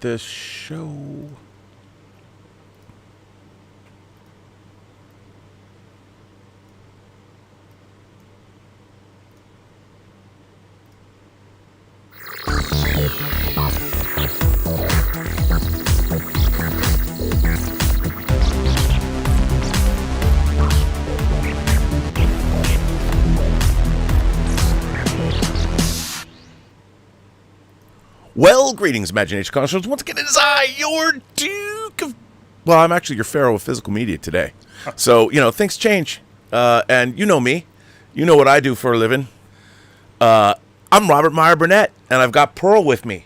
this show. Well, greetings, Imagination Connoisseurs. Once again, it is I, your Duke of... Well, I'm actually your Pharaoh of Physical Media today. So, things change. And you know me. You know what I do for a living. I'm Robert Meyer Burnett, and I've got Pearl with me.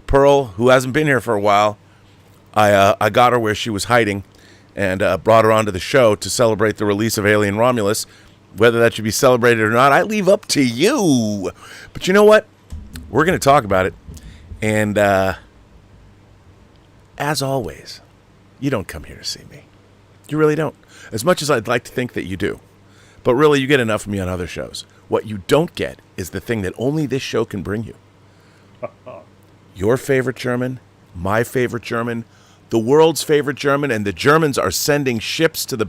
Pearl, who hasn't been here for a while. I got her where she was hiding and brought her onto the show to celebrate the release of Alien Romulus. Whether that should be celebrated or not, I leave up to you. But you know what? We're going to talk about it. And, as always, you don't come here to see me. You really don't. As much as I'd like to think that you do. But really, you get enough of me on other shows. What you don't get is the thing that only this show can bring you. Your favorite German, my favorite German, the world's favorite German, and the Germans are sending ships to the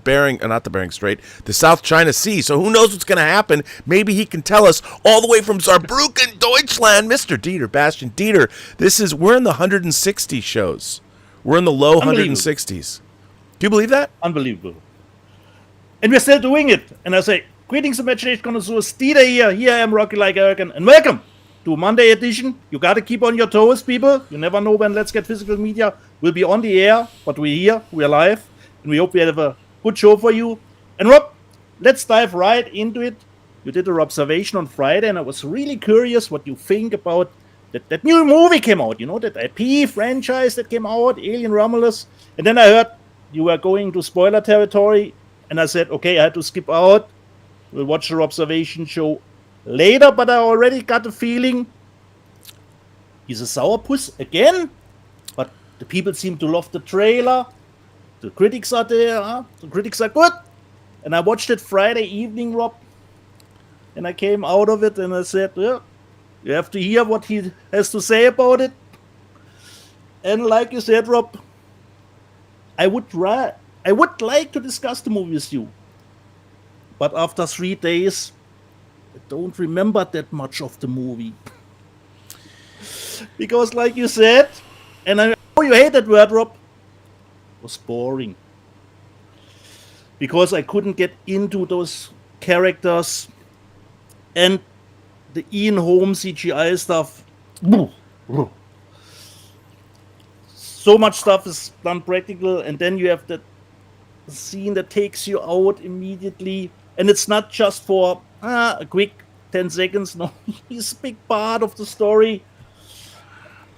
the South China Sea. So who knows what's going to happen? Maybe he can tell us all the way from Saarbrücken, Deutschland. Mr. Dieter, Bastian Dieter, we're in the 160 shows. We're in the low 160s. Do you believe that? Unbelievable. And we're still doing it. And I say, greetings, Imagination Connoisseurs. Dieter here. Here I am, Rocky Like Erkan. And welcome to Monday edition. You got to keep on your toes, people. You never know when Let's Get Physical Media will be on the air, but we're here, we're live, and we hope we have a good show for you. And Rob, let's dive right into it. You did an observation on Friday, and I was really curious what you think about that new movie came out, that IP franchise that came out, Alien Romulus. And then I heard you were going to spoiler territory, and I said, okay, I had to skip out. We'll watch the observation show later, but I already got the feeling he's a sourpuss again. But the people seem to love the trailer. The critics are there. The critics are good. And I watched it Friday evening, Rob. And I came out of it and I said, yeah, you have to hear what he has to say about it. And like you said, Rob, I would like to discuss the movie with you. But after 3 days, I don't remember that much of the movie. Because like you said, and I know you hate that word, Rob, it was boring. Because I couldn't get into those characters and the Ian Holm CGI stuff. So much stuff is done practical, and then you have that scene that takes you out immediately. And it's not just for a quick 10 seconds. No, he's a big part of the story.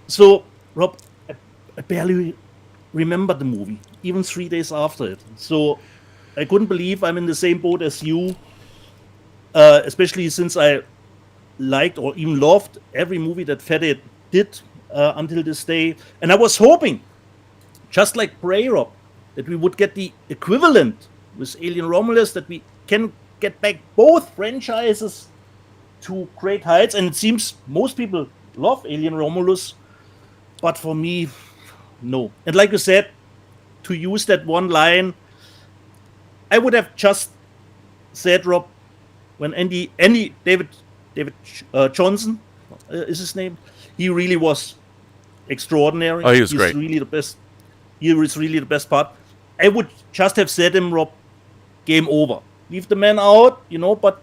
So, Rob, I barely remember the movie, even 3 days after it. So, I couldn't believe I'm in the same boat as you, especially since I liked or even loved every movie that Fede did until this day. And I was hoping, just like Prey, Rob, that we would get the equivalent with Alien Romulus, that we can get back both franchises to great heights. And it seems most people love Alien Romulus, but for me, no. And like you said, to use that one line, I would have just said, Rob, when David Johnson is his name, he really was extraordinary. Oh, he was great. Really the best. He was really the best part. I would just have said him, Rob, game over. Leave the man out, but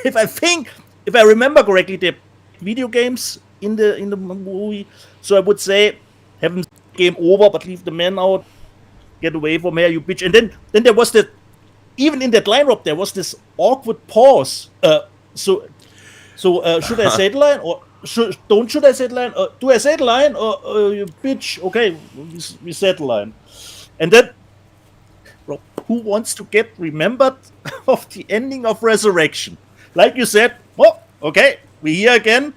if I remember correctly, the video games in the movie, so I would say have him game over, but leave the man out, get away from here, you bitch. And then there was that, even in that line, Rob, there was this awkward pause. So should I say the line, or should I say the line? Do I say the line, or you bitch? Okay, we said the line. And then, Rob, who wants to get remembered of the ending of Resurrection? Like you said, well, okay, we're here again.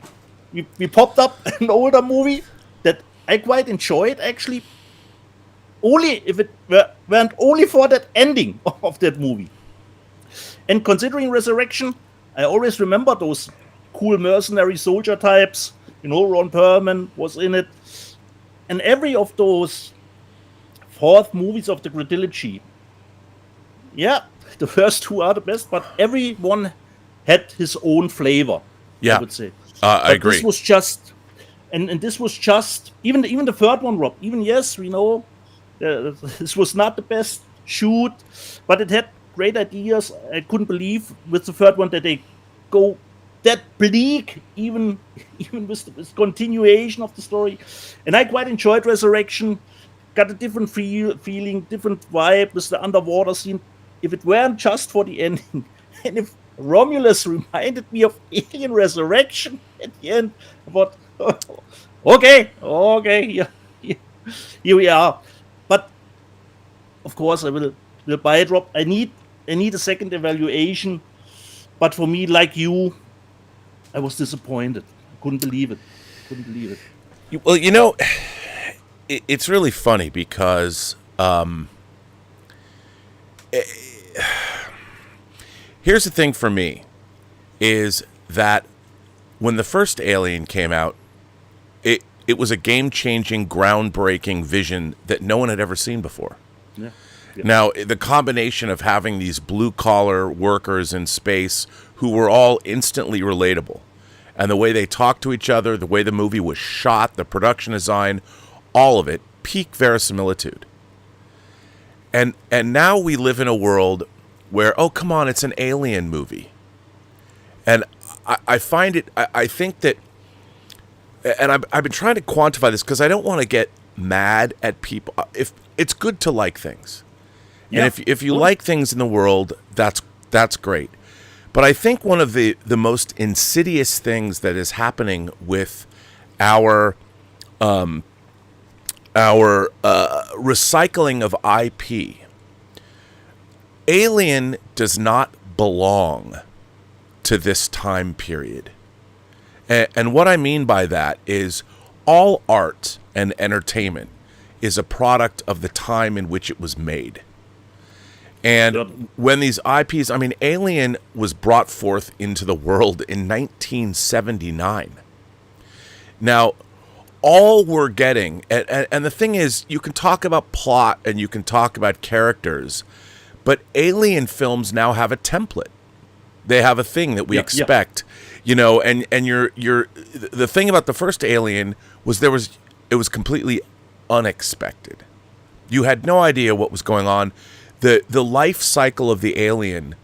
We popped up an older movie that I quite enjoyed, actually. Only if it weren't only for that ending of that movie. And considering Resurrection, I always remember those cool mercenary soldier types. Ron Perlman was in it. And every of those fourth movies of the trilogy, yeah, the first two are the best, but every one had his own flavor. Yeah, I would say. I agree. This was just, and this was just even the third one, Rob. Even yes, we know this was not the best shoot, but it had great ideas. I couldn't believe with the third one that they go that bleak, even with the continuation of the story. And I quite enjoyed Resurrection. Got a different feeling, different vibe with the underwater scene. If it weren't just for the ending, and if Romulus reminded me of Alien Resurrection at the end, I thought, okay, here we are. But of course, I will buy it, Rob. I need a second evaluation. But for me, like you, I was disappointed. I couldn't believe it. Well, it's really funny because here's the thing for me, is that when the first Alien came out, it was a game-changing, groundbreaking vision that no one had ever seen before. Yeah. Now, the combination of having these blue-collar workers in space who were all instantly relatable, and the way they talked to each other, the way the movie was shot, the production design, all of it, peak verisimilitude. And now we live in a world where, oh, come on, it's an Alien movie. And I find it, I think that, and I've been trying to quantify this because I don't want to get mad at people. If it's good to like things. Yeah. And if you like things in the world, that's great. But I think one of the most insidious things that is happening with our recycling of IP, Alien does not belong to this time period. And what I mean by that is all art and entertainment is a product of the time in which it was made. And when these IPs, I mean, Alien was brought forth into the world in 1979. Now, all we're getting, and the thing is, you can talk about plot and you can talk about characters, but Alien films now have a template. They have a thing that we expect, and the thing about the first Alien was it was completely unexpected. You had no idea what was going on. The life cycle of the alien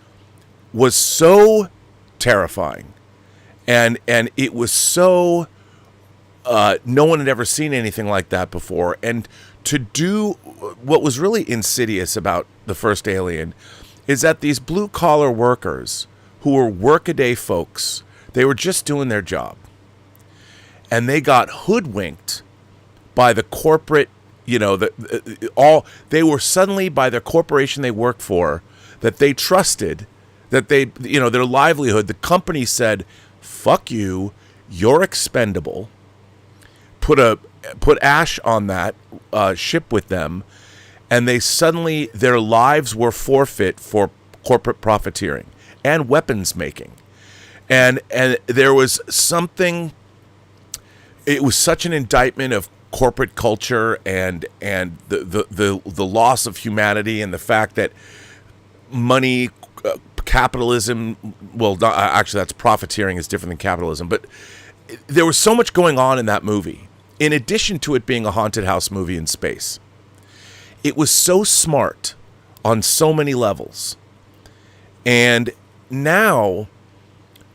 was so terrifying, and it was so no one had ever seen anything like that before. And to do what was really insidious about the first Alien is that these blue collar workers who were workaday folks, they were just doing their job, and they got hoodwinked by the corporate. They were suddenly, by the corporation they worked for, that they trusted, that they, their livelihood, the company said, fuck you, you're expendable, put ash on that ship with them, and they suddenly, their lives were forfeit for corporate profiteering and weapons making. And there was something, it was such an indictment of corporate culture and the loss of humanity, and the fact that money, capitalism, actually that's profiteering is different than capitalism, but there was so much going on in that movie. In addition to it being a haunted house movie in space, it was so smart on so many levels. And now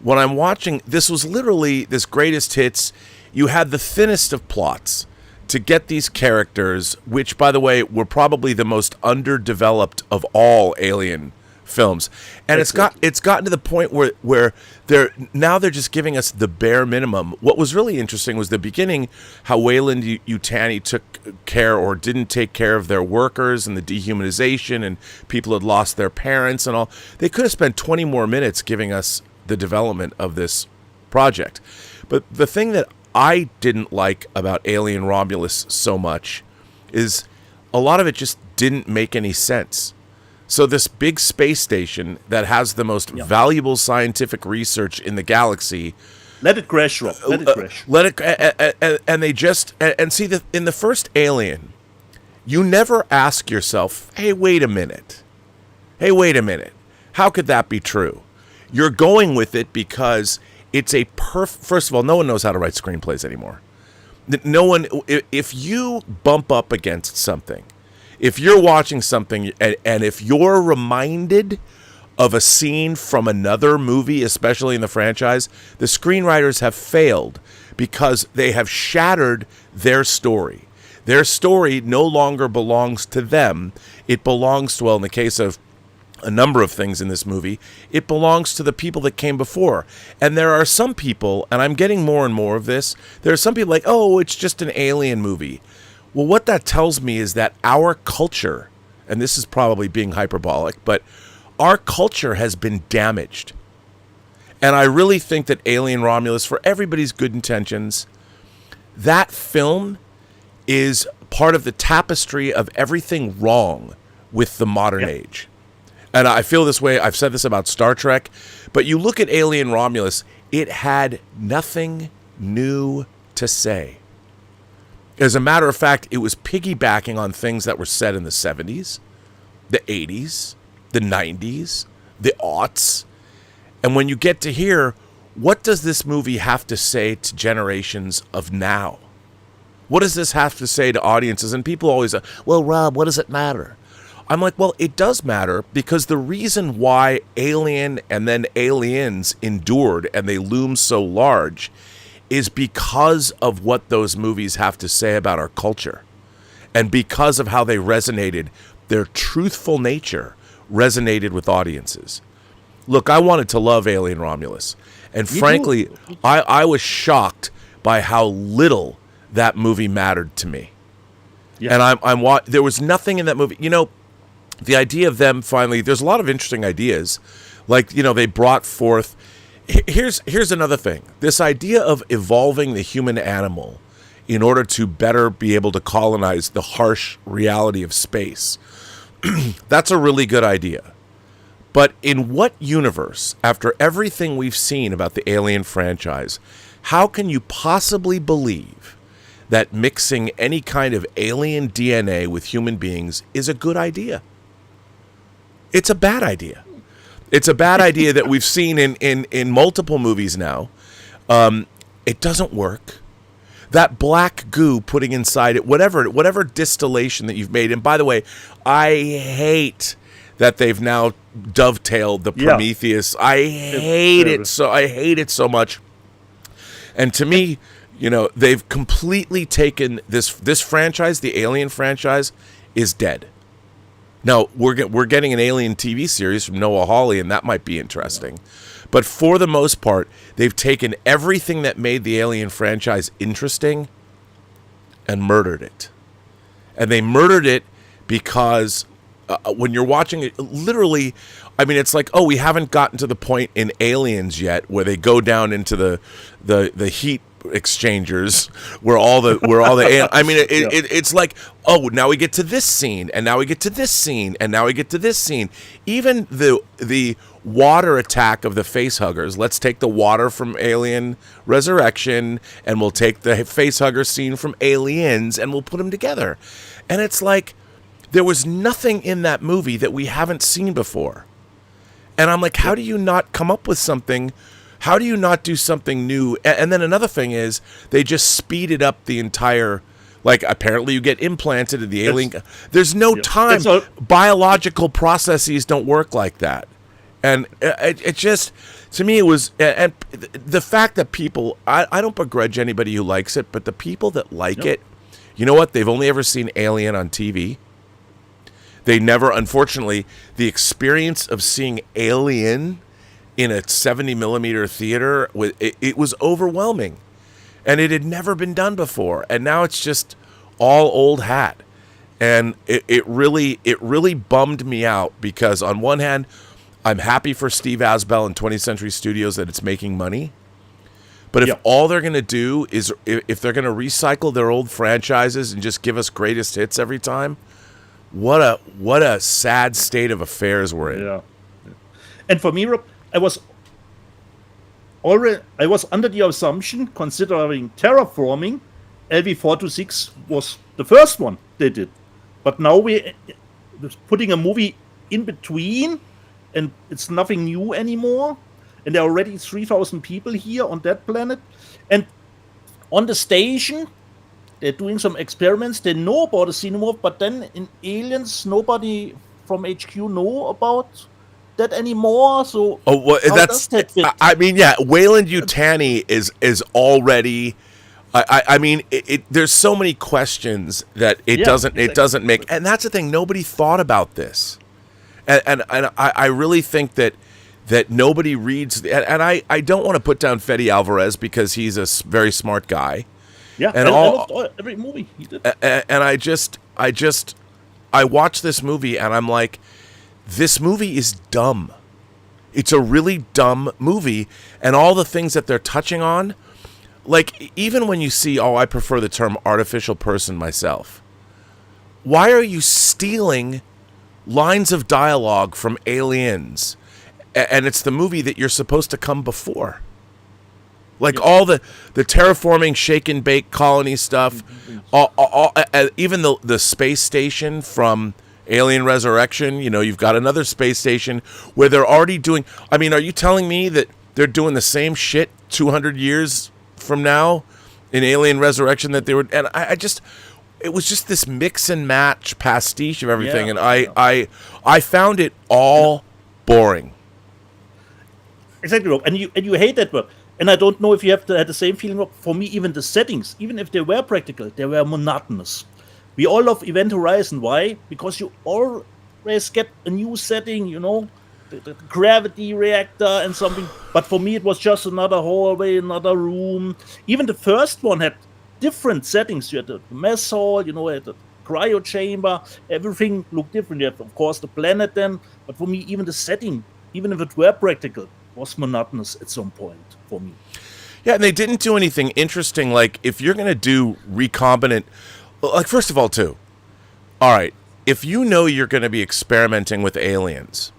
when I'm watching, this was literally this greatest hits. You had the thinnest of plots to get these characters, which, by the way, were probably the most underdeveloped of all Alien films. And it's gotten to the point where they're just giving us the bare minimum. What was really interesting was the beginning, how Weyland Yutani took care or didn't take care of their workers, and the dehumanization, and people had lost their parents and all. They could have spent 20 more minutes giving us the development of this project. But the thing that I didn't like about Alien Romulus so much is a lot of it just didn't make any sense. So this big space station that has the most valuable scientific research in the galaxy Let it crash, Rob. Let it crash. And they just and see that in the first Alien, you never ask yourself, "Hey, wait a minute. Hey, wait a minute. How could that be true?" You're going with it because it's a first of all, no one knows how to write screenplays anymore. No one. If you bump up against something, if you're watching something, and if you're reminded of a scene from another movie, especially in the franchise, the screenwriters have failed because they have shattered their story. Their story no longer belongs to them. It belongs to, well, in the case of a number of things in this movie, it belongs to the people that came before. And there are some people, and I'm getting more and more of this, there are some people like, oh, it's just an alien movie. Well, what that tells me is that our culture, and this is probably being hyperbolic, but our culture has been damaged. And I really think that Alien Romulus, for everybody's good intentions, that film is part of the tapestry of everything wrong with the modern age. And I feel this way, I've said this about Star Trek, but you look at Alien Romulus, it had nothing new to say. As a matter of fact, it was piggybacking on things that were said in the 70s, the 80s, the 90s, the aughts. And when you get to here, what does this movie have to say to generations of now? What does this have to say to audiences? And people always say, well, Rob, what does it matter? I'm like, well, it does matter because the reason why Alien and then Aliens endured and they loom so large is because of what those movies have to say about our culture. And because of how they resonated, their truthful nature resonated with audiences. Look, I wanted to love Alien Romulus. And frankly, I was shocked by how little that movie mattered to me. Yeah. And there was nothing in that movie. You know, the idea of them finally, there's a lot of interesting ideas. Like, you know, they brought forth, here's another thing. This idea of evolving the human animal in order to better be able to colonize the harsh reality of space. That's a really good idea. But in what universe, after everything we've seen about the Alien franchise, how can you possibly believe that mixing any kind of alien DNA with human beings is a good idea? It's a bad idea. It's a bad idea that we've seen in multiple movies now. It doesn't work. That black goo putting inside it, whatever distillation that you've made. And by the way, I hate that they've now dovetailed the Prometheus. I hate it so much. And to me, you know, they've completely taken this franchise, the Alien franchise, is dead. Now, we're getting an Alien TV series from Noah Hawley, and that might be interesting. But for the most part, they've taken everything that made the Alien franchise interesting and murdered it. And they murdered it because when you're watching it, literally, I mean, it's like, oh, we haven't gotten to the point in Aliens yet where they go down into the heat exchangers where all the I mean, it's like, oh, now we get to this scene, and now we get to this scene, and now we get to this scene. Even the water attack of the facehuggers. Let's take the water from Alien Resurrection, and we'll take the facehugger scene from Aliens, and we'll put them together. And it's like there was nothing in that movie that we haven't seen before. And I'm like, how do you not come up with something? How do you not do something new? And then another thing is they just speeded up the entire, like, apparently you get implanted in the alien. There's no time. Biological processes don't work like that. And it just, to me, it was, and the fact that people, I don't begrudge anybody who likes it, but the people that like it, you know what? They've only ever seen Alien on TV. They never, unfortunately, the experience of seeing Alien in a 70 millimeter theater, it was overwhelming, and it had never been done before. And now it's just all old hat, and it really bummed me out because on one hand, I'm happy for Steve Asbell and 20th Century Studios that it's making money, but if all they're going to do is if they're going to recycle their old franchises and just give us greatest hits every time, what a sad state of affairs we're in. Yeah, and for me, Rob, I was already I was under the assumption, considering terraforming, LV-426 was the first one they did. But now we're putting a movie in between, and it's nothing new anymore. And there are already 3,000 people here on that planet. And on the station, they're doing some experiments. They know about the xenomorph, but then in Aliens, nobody from HQ know about that anymore. So does that fit? I mean, yeah, Wayland Yutani is already. I mean, there's so many questions that it doesn't make, and that's the thing. Nobody thought about this, and I really think that nobody reads, and I don't want to put down Fede Alvarez because he's a very smart guy. Yeah, and I loved every movie he did. And I watched this movie and I'm like, this movie is dumb. It's a really dumb movie, and all the things that they're touching on. Like, even when you see, I prefer the term artificial person myself. Why are you stealing lines of dialogue from Aliens? And it's the movie that you're supposed to come before. Like, all the terraforming, shake and bake colony stuff, even the space station from Alien Resurrection, you've got another space station where they're already doing... I mean, are you telling me that they're doing the same shit 200 years from now in Alien Resurrection that they were... And it was just this mix and match pastiche of everything, and I found it all boring. Exactly, Rob. And you hate that word. And I don't know if you had the same feeling, Rob. For me, even the settings, even if they were practical, they were monotonous. We all love Event Horizon. Why? Because you always get a new setting, the gravity reactor and something. But for me, it was just another hallway, another room. Even the first one had different settings. You had the mess hall, you had the cryo chamber. Everything looked different. You had, of course, the planet then. But for me, even the setting, even if it were practical, was monotonous at some point for me. Yeah, and they didn't do anything interesting. Like, if you're going to do recombinant... Like, first of all, too, all right, if you know you're going to be experimenting with aliens,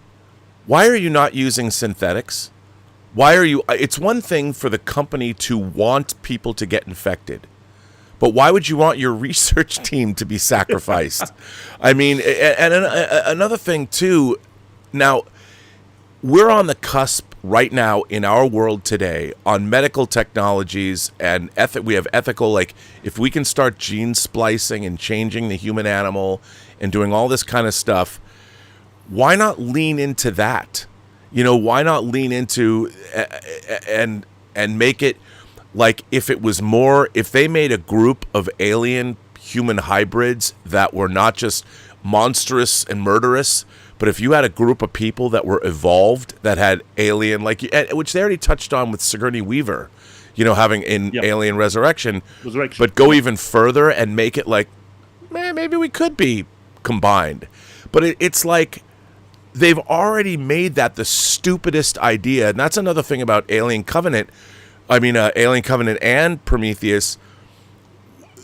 why are you not using synthetics? Why are you... It's one thing for the company to want people to get infected, but why would you want your research team to be sacrificed? I mean, and another thing, too, now, we're on the cusp right now in our world today on medical technologies and we have ethical, like, if we can start gene splicing and changing the human animal and doing all this kind of stuff, why not lean into that? Why not lean into and make it like, if they made a group of alien human hybrids that were not just monstrous and murderous, but if you had a group of people that were evolved that had alien, which they already touched on with Sigourney Weaver, having in Alien Resurrection, but go even further and make it like, maybe we could be combined. But it's like they've already made that the stupidest idea, and that's another thing about Alien Covenant and Prometheus.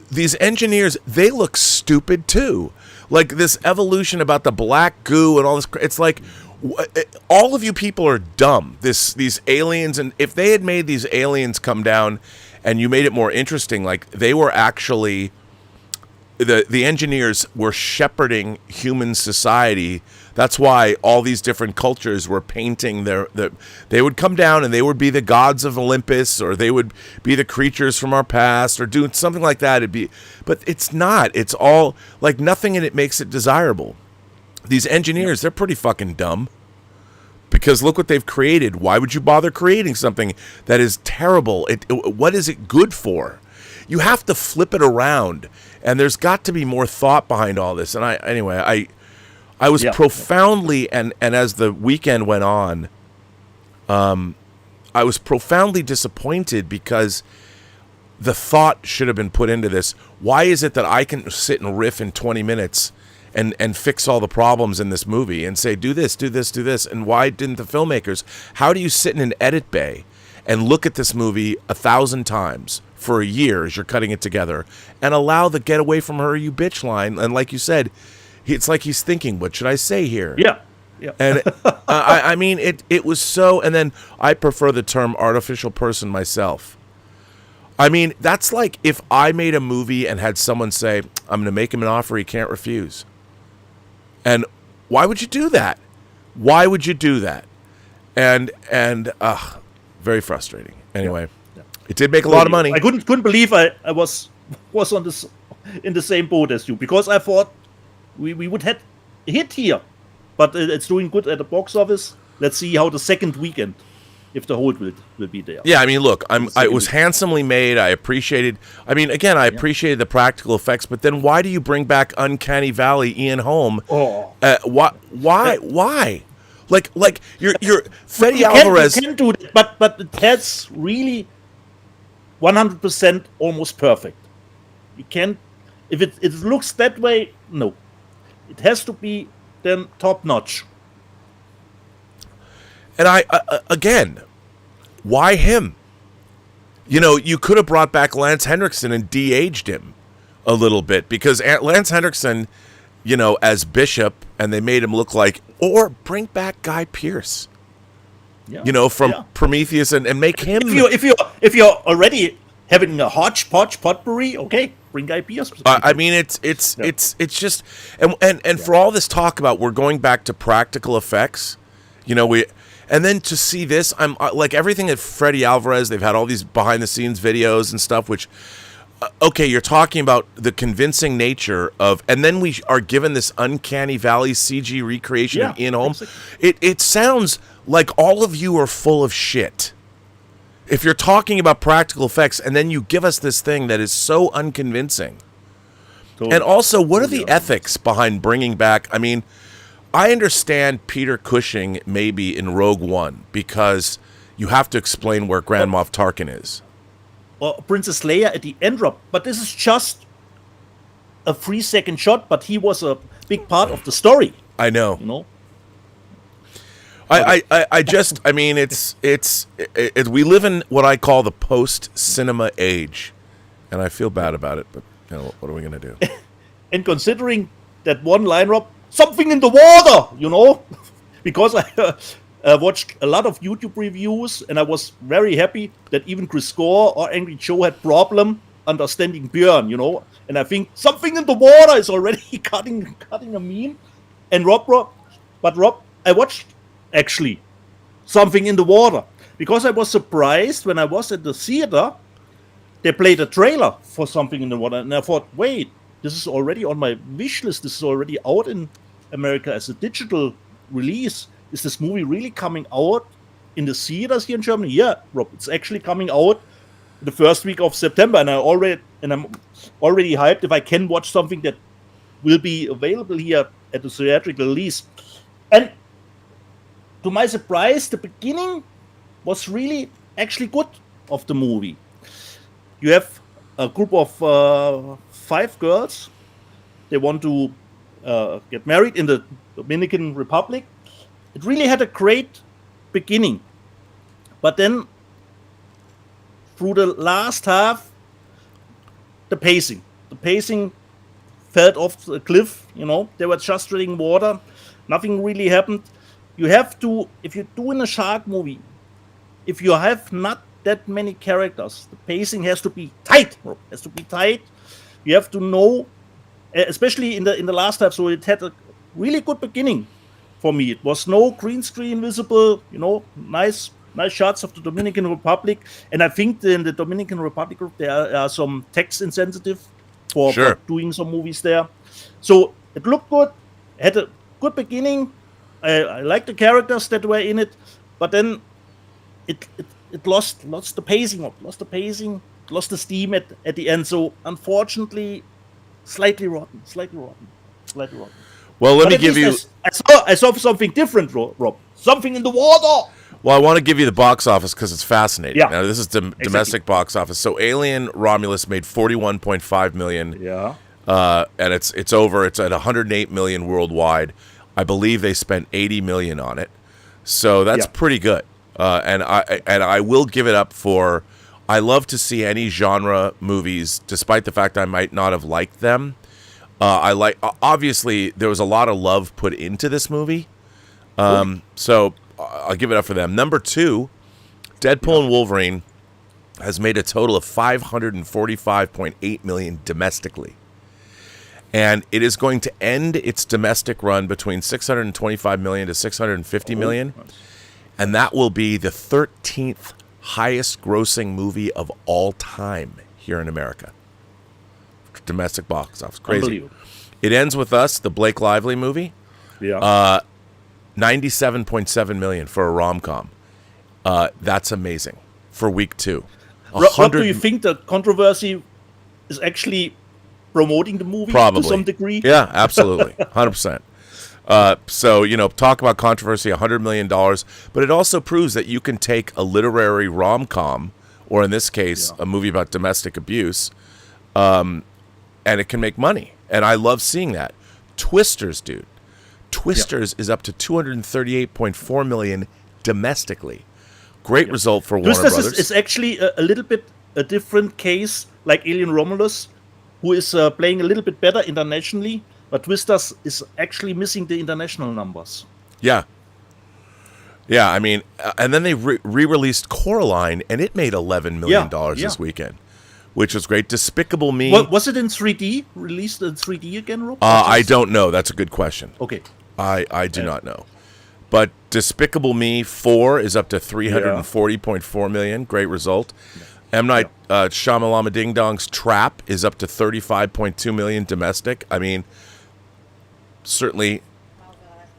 These engineers, they look stupid too. Like, this evolution about the black goo and all this, it's like, all of you people are dumb. These aliens, and if they had made these aliens come down and you made it more interesting, like, they were actually, the engineers were shepherding human society. That's why all these different cultures were painting they would come down and they would be the gods of Olympus, or they would be the creatures from our past, or doing something like that. But it's not. It's all, like, nothing in it makes it desirable. These engineers, they're pretty fucking dumb. Because look what they've created. Why would you bother creating something that is terrible? What is it good for? You have to flip it around, and there's got to be more thought behind all this. And I was profoundly, and as the weekend went on, I was profoundly disappointed because the thought should have been put into this. Why is it that I can sit and riff in 20 minutes and fix all the problems in this movie and say, do this, do this, do this? And why didn't the filmmakers? How do you sit in an edit bay and look at this movie 1,000 times for a year as you're cutting it together and allow the "get away from her, you bitch" line? And like you said, it's like he's thinking, what should I say here? Yeah. Yeah. And I mean, it was so. And then I prefer the term artificial person myself. I mean, that's like if I made a movie and had someone say, I'm going to make him an offer he can't refuse. And why would you do that? Why would you do that? And very frustrating. Anyway, it did make a lot of money. I couldn't believe I was on this in the same boat as you, because I thought we would have a hit here, but it's doing good at the box office. Let's see how the second weekend, if the hold will be there. Yeah, I mean, look, it was handsomely made. I appreciated. I mean, again, I appreciated the practical effects. But then, why do you bring back Uncanny Valley Ian Holm? Oh, why? Like you're Freddy Alvarez. You can do that, but it has really 100% almost perfect. You can't. If it looks that way, no. It has to be then top notch. And again, why him? You know, you could have brought back Lance Henriksen and de-aged him a little bit, because Lance Henriksen, you know, as Bishop, and they made him look like, or bring back Guy Pearce. Yeah. You know, from Prometheus, and make him. If you're already having a hodgepodge potpourri, okay, bring Guy Pearce. I mean, it's just, and for all this talk about we're going back to practical effects, you know, and then to see this, I'm like everything that Freddy Alvarez, they've had all these behind the scenes videos and stuff, which, okay, you're talking about the convincing nature of, and then we are given this Uncanny Valley CG recreation of Ian Holm. It sounds like all of you are full of shit. If you're talking about practical effects and then you give us this thing that is so unconvincing. Totally. And also, what are the ethics behind bringing back, I mean, I understand Peter Cushing maybe in Rogue One, because you have to explain where Grand Moff Tarkin is. Or Princess Leia at the end drop, but this is just a 3-second shot, but he was a big part of the story. I know. You know? I mean, it's we live in what I call the post-cinema age, and I feel bad about it, but you know, what are we going to do? And considering that one line, Rob, something in the water, you know, because I watched a lot of YouTube reviews, and I was very happy that even Chris Gore or Angry Joe had problem understanding Björn, you know, and I think something in the water is already cutting a meme. And Rob, I watched actually something in the water, because I was surprised when I was at the theater. They played a trailer for something in the water, and I thought, wait, this is already on my wish list. This is already out in America as a digital release. Is this movie really coming out in the theaters here in Germany? Yeah, Rob, it's actually coming out the first week of September, and I'm already hyped if I can watch something that will be available here at the theatrical release. And to my surprise, the beginning was really actually good of the movie. You have a group of 5 girls. They want to get married in the Dominican Republic. It really had a great beginning. But then, through the last half, the pacing fell off the cliff, you know. They were just treading water. Nothing really happened. You have to, if you're doing a shark movie, if you have not that many characters, the pacing has to be tight. You have to know, especially in the last half, so it had a really good beginning for me. It was no green screen visible, you know, nice shots of the Dominican Republic. And I think in the Dominican Republic group, there are some tax insensitive for doing some movies there. So it looked good, had a good beginning. I like the characters that were in it, but then it lost the pacing, lost the steam at the end. So unfortunately, slightly rotten. Well, let me give you. I saw something different, Rob. Something in the water. Well, I want to give you the box office because it's fascinating. Yeah. Now, this is domestic box office. So, Alien Romulus made $41.5 million. Yeah. And it's over. It's at $108 million worldwide. I believe they spent $80 million on it. So that's pretty good. And I will give it up for. I love to see any genre movies, despite the fact I might not have liked them. Obviously there was a lot of love put into this movie. So I'll give it up for them. Number 2, Deadpool and Wolverine has made a total of $545.8 million domestically. And it is going to end its domestic run between $625 million to $650 million. And that will be the 13th highest grossing movie of all time here in America. Domestic box office. Crazy. It ends with Us, the Blake Lively movie. Yeah. $97.7 million for a rom-com. That's amazing for week 2. What do you think the controversy is actually promoting the movie Probably. to some degree? Yeah, absolutely. 100%. So, talk about controversy, $100 million. But it also proves that you can take a literary rom-com, or in this case, a movie about domestic abuse, and it can make money. And I love seeing that. Twisters, dude. Twisters is up to $238.4 million domestically. Great result for Warner Twisters Brothers. is actually a little bit a different case, like Alien Romulus, who is playing a little bit better internationally, but Twisters is actually missing the international numbers. Yeah. Yeah, I mean, and then they re-released Coraline, and it made $11 million this weekend, which was great. Despicable Me. Was it in 3D? Released in 3D again, Rob? I don't know. That's a good question. Okay. I do not know. But Despicable Me 4 is up to $340.4 million. Great result. M. Night Shyamalama Ding Dong's Trap is up to $35.2 million domestic. I mean, certainly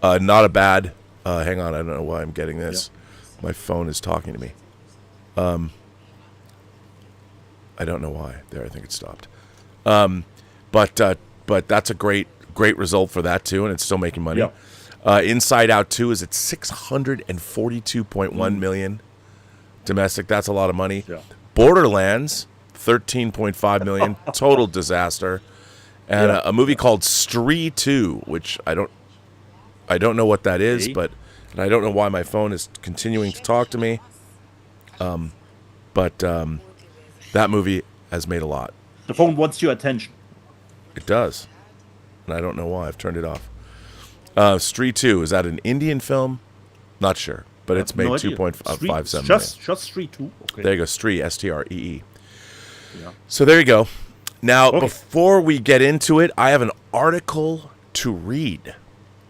not a bad... hang on, I don't know why I'm getting this. Yeah. My phone is talking to me. I don't know why. There, I think it stopped. But that's a great result for that, too, and it's still making money. Yeah. Inside Out 2 is at $642.1 million domestic. That's a lot of money. Yeah. Borderlands, $13.5 million. Total disaster. And a movie called Stree 2, which I don't know what that is, and I don't know why my phone is continuing to talk to me. But that movie has made a lot. The phone wants your attention. It does. And I don't know why. I've turned it off. Stree 2, is that an Indian film? Not sure. But it's made $2.57 million. Just Stree 2? Okay. There you go. Stree, S-T-R-E-E. Yeah. So there you go. Now, before we get into it, I have an article to read.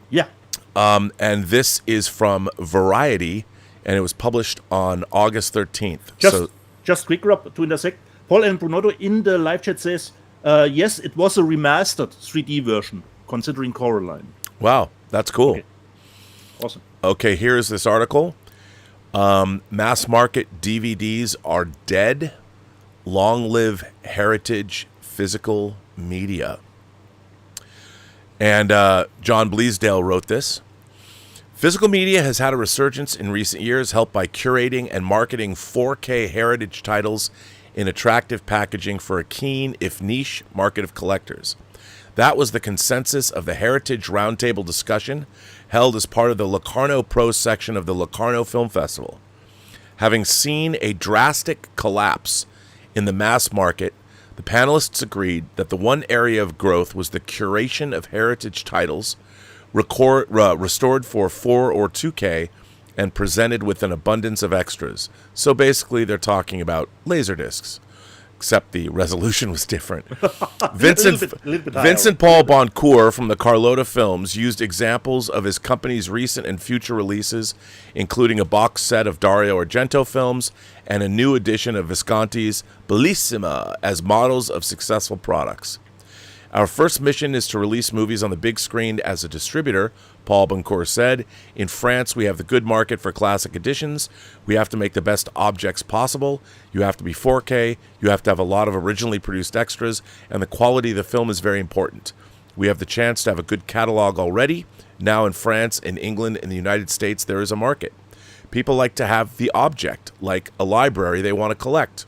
Yeah. And this is from Variety, and it was published on August 13th. Just quick, Rob, to intersect. Paul and Brunotto in the live chat says, yes, it was a remastered 3D version, considering Coraline. Wow, that's cool. Okay. Awesome. Okay, here's this article. Mass market DVDs are dead. Long live heritage physical media. And John Bleasdale wrote this. Physical media has had a resurgence in recent years, helped by curating and marketing 4K heritage titles in attractive packaging for a keen, if niche, market of collectors. That was the consensus of the Heritage Roundtable discussion held as part of the Locarno Pro section of the Locarno Film Festival. Having seen a drastic collapse in the mass market, the panelists agreed that the one area of growth was the curation of heritage titles, restored for 4 or 2K, and presented with an abundance of extras. So basically, they're talking about Laserdiscs, except the resolution was different. Vincent Paul Boncourt from the Carlotta Films used examples of his company's recent and future releases, including a box set of Dario Argento films and a new edition of Visconti's Bellissima as models of successful products. Our first mission is to release movies on the big screen as a distributor, Paul Boncourt said. In France, we have the good market for classic editions. We have to make the best objects possible. You have to be 4K. You have to have a lot of originally produced extras, and the quality of the film is very important. We have the chance to have a good catalog already. Now in France, in England, in the United States, there is a market. People like to have the object, like a library they want to collect.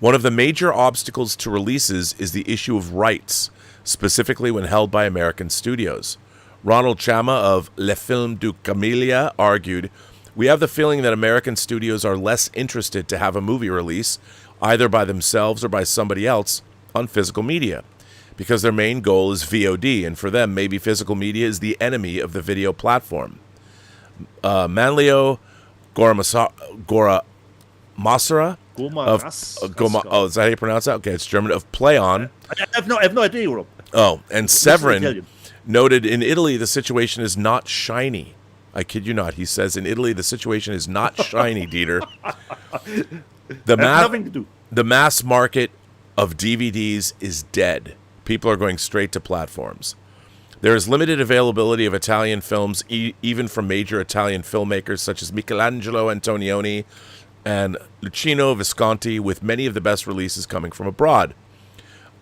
One of the major obstacles to releases is the issue of rights, specifically when held by American studios. Ronald Chama of Le Film du Camellia argued, "We have the feeling that American studios are less interested to have a movie release, either by themselves or by somebody else, on physical media, because their main goal is VOD, and for them, maybe physical media is the enemy of the video platform. Manlio Goramasara Goma of Goma. Is that how you pronounce that? Okay, it's German of Play On. I have no idea, Rob. Oh, and Severin Italian. noted in Italy the situation is not shiny. I kid you not. He says in Italy the situation is not shiny, Dieter. Nothing to do. The mass market of DVDs is dead. People are going straight to platforms. There is limited availability of Italian films, even from major Italian filmmakers such as Michelangelo Antonioni and Luchino Visconti, with many of the best releases coming from abroad.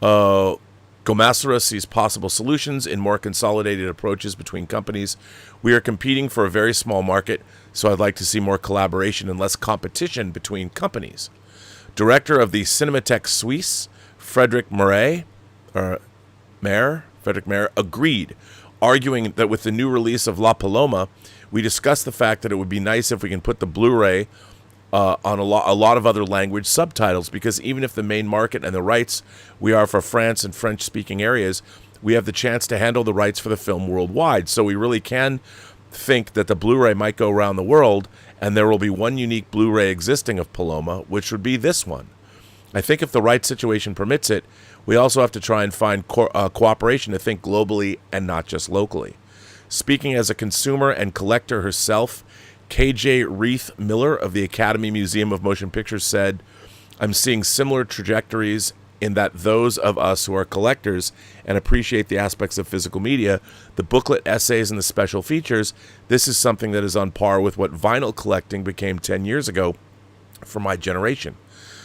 Gomasara sees possible solutions in more consolidated approaches between companies. We are competing for a very small market, so I'd like to see more collaboration and less competition between companies. Director of the Cinémathèque Suisse, Frederick Meyer, agreed, arguing that with the new release of La Paloma, we discussed the fact that it would be nice if we can put the Blu-ray on a lot of other language subtitles, because even if the main market and the rights we are for France and French-speaking areas, we have the chance to handle the rights for the film worldwide. So we really can think that the Blu-ray might go around the world, and there will be one unique Blu-ray existing of Paloma, which would be this one. I think if the right situation permits it, we also have to try and find cooperation to think globally and not just locally. Speaking as a consumer and collector herself, KJ Reith Miller of the Academy Museum of Motion Pictures said, I'm seeing similar trajectories in that those of us who are collectors and appreciate the aspects of physical media, the booklet essays and the special features, this is something that is on par with what vinyl collecting became 10 years ago for my generation.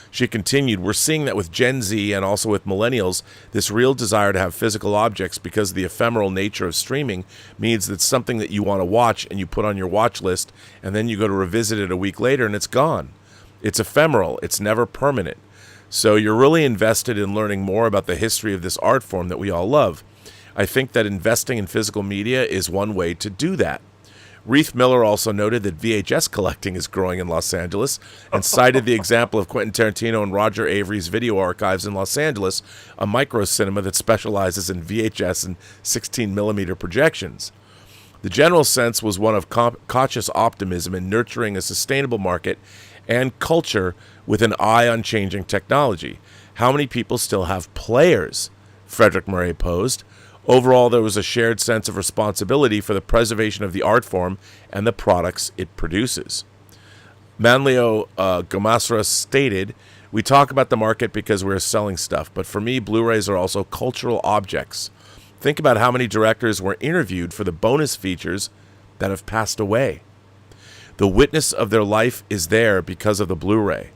She continued, we're seeing that with Gen Z and also with millennials, this real desire to have physical objects because the ephemeral nature of streaming means that something that you want to watch and you put on your watch list and then you go to revisit it a week later and it's gone. It's ephemeral. It's never permanent. So you're really invested in learning more about the history of this art form that we all love. I think that investing in physical media is one way to do that. Reith Miller also noted that VHS collecting is growing in Los Angeles and cited the example of Quentin Tarantino and Roger Avery's video archives in Los Angeles, a micro cinema that specializes in VHS and 16mm projections. The general sense was one of cautious optimism in nurturing a sustainable market and culture with an eye on changing technology. How many people still have players? Frederick Murray posed. Overall, there was a shared sense of responsibility for the preservation of the art form and the products it produces. Manlio Gomasara stated, we talk about the market because we're selling stuff, but for me, Blu-rays are also cultural objects. Think about how many directors were interviewed for the bonus features that have passed away. The witness of their life is there because of the Blu-ray.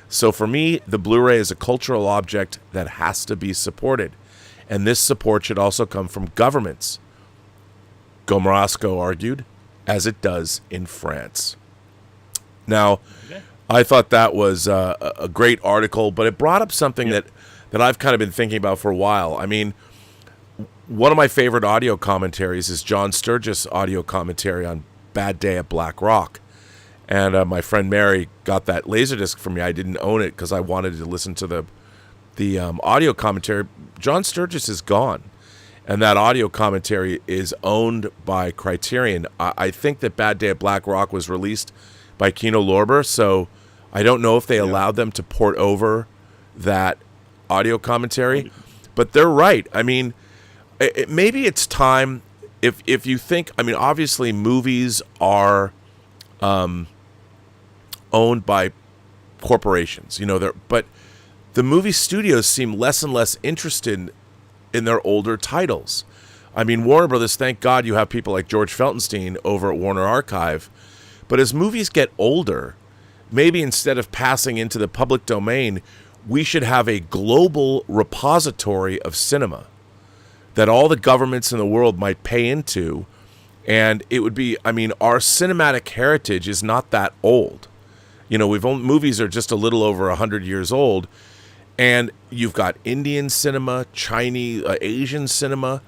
So for me, the Blu-ray is a cultural object that has to be supported. And this support should also come from governments, Gomarasco argued, as it does in France. Now, I thought that was a great article, but it brought up something that I've kind of been thinking about for a while. I mean, one of my favorite audio commentaries is John Sturgis' audio commentary on Bad Day at Black Rock. And my friend Mary got that Laserdisc for me. I didn't own it because I wanted to listen to the audio commentary. John Sturgis is gone, and that audio commentary is owned by Criterion. I think that Bad Day at Black Rock was released by Kino Lorber, so I don't know if they allowed them to port over that audio commentary, but they're right. I mean, maybe it's time, if you think, I mean, obviously movies are owned by corporations, but the movie studios seem less and less interested in their older titles. I mean, Warner Brothers, thank God you have people like George Feltenstein over at Warner Archive. But as movies get older, maybe instead of passing into the public domain, we should have a global repository of cinema that all the governments in the world might pay into. And it would be, I mean, our cinematic heritage is not that old. Movies are just a little over 100 years old. And you've got Indian cinema, Chinese, Asian cinema.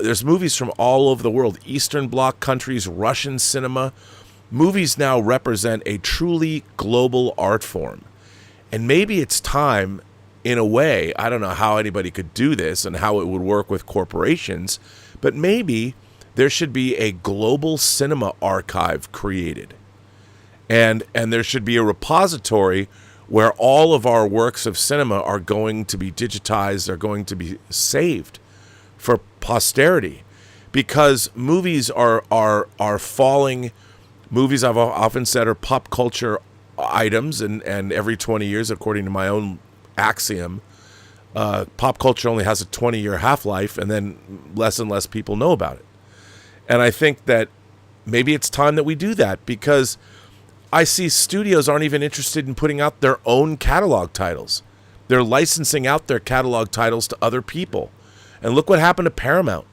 There's movies from all over the world. Eastern Bloc countries, Russian cinema. Movies now represent a truly global art form. And maybe it's time, in a way, I don't know how anybody could do this and how it would work with corporations, but maybe there should be a global cinema archive created. And there should be a repository where all of our works of cinema are going to be digitized, are going to be saved for posterity. Because movies are falling. Movies, I've often said, are pop culture items, and every 20 years, according to my own axiom, pop culture only has a 20-year half-life, and then less and less people know about it. And I think that maybe it's time that we do that, because I see studios aren't even interested in putting out their own catalog titles. They're licensing out their catalog titles to other people. And look what happened to Paramount.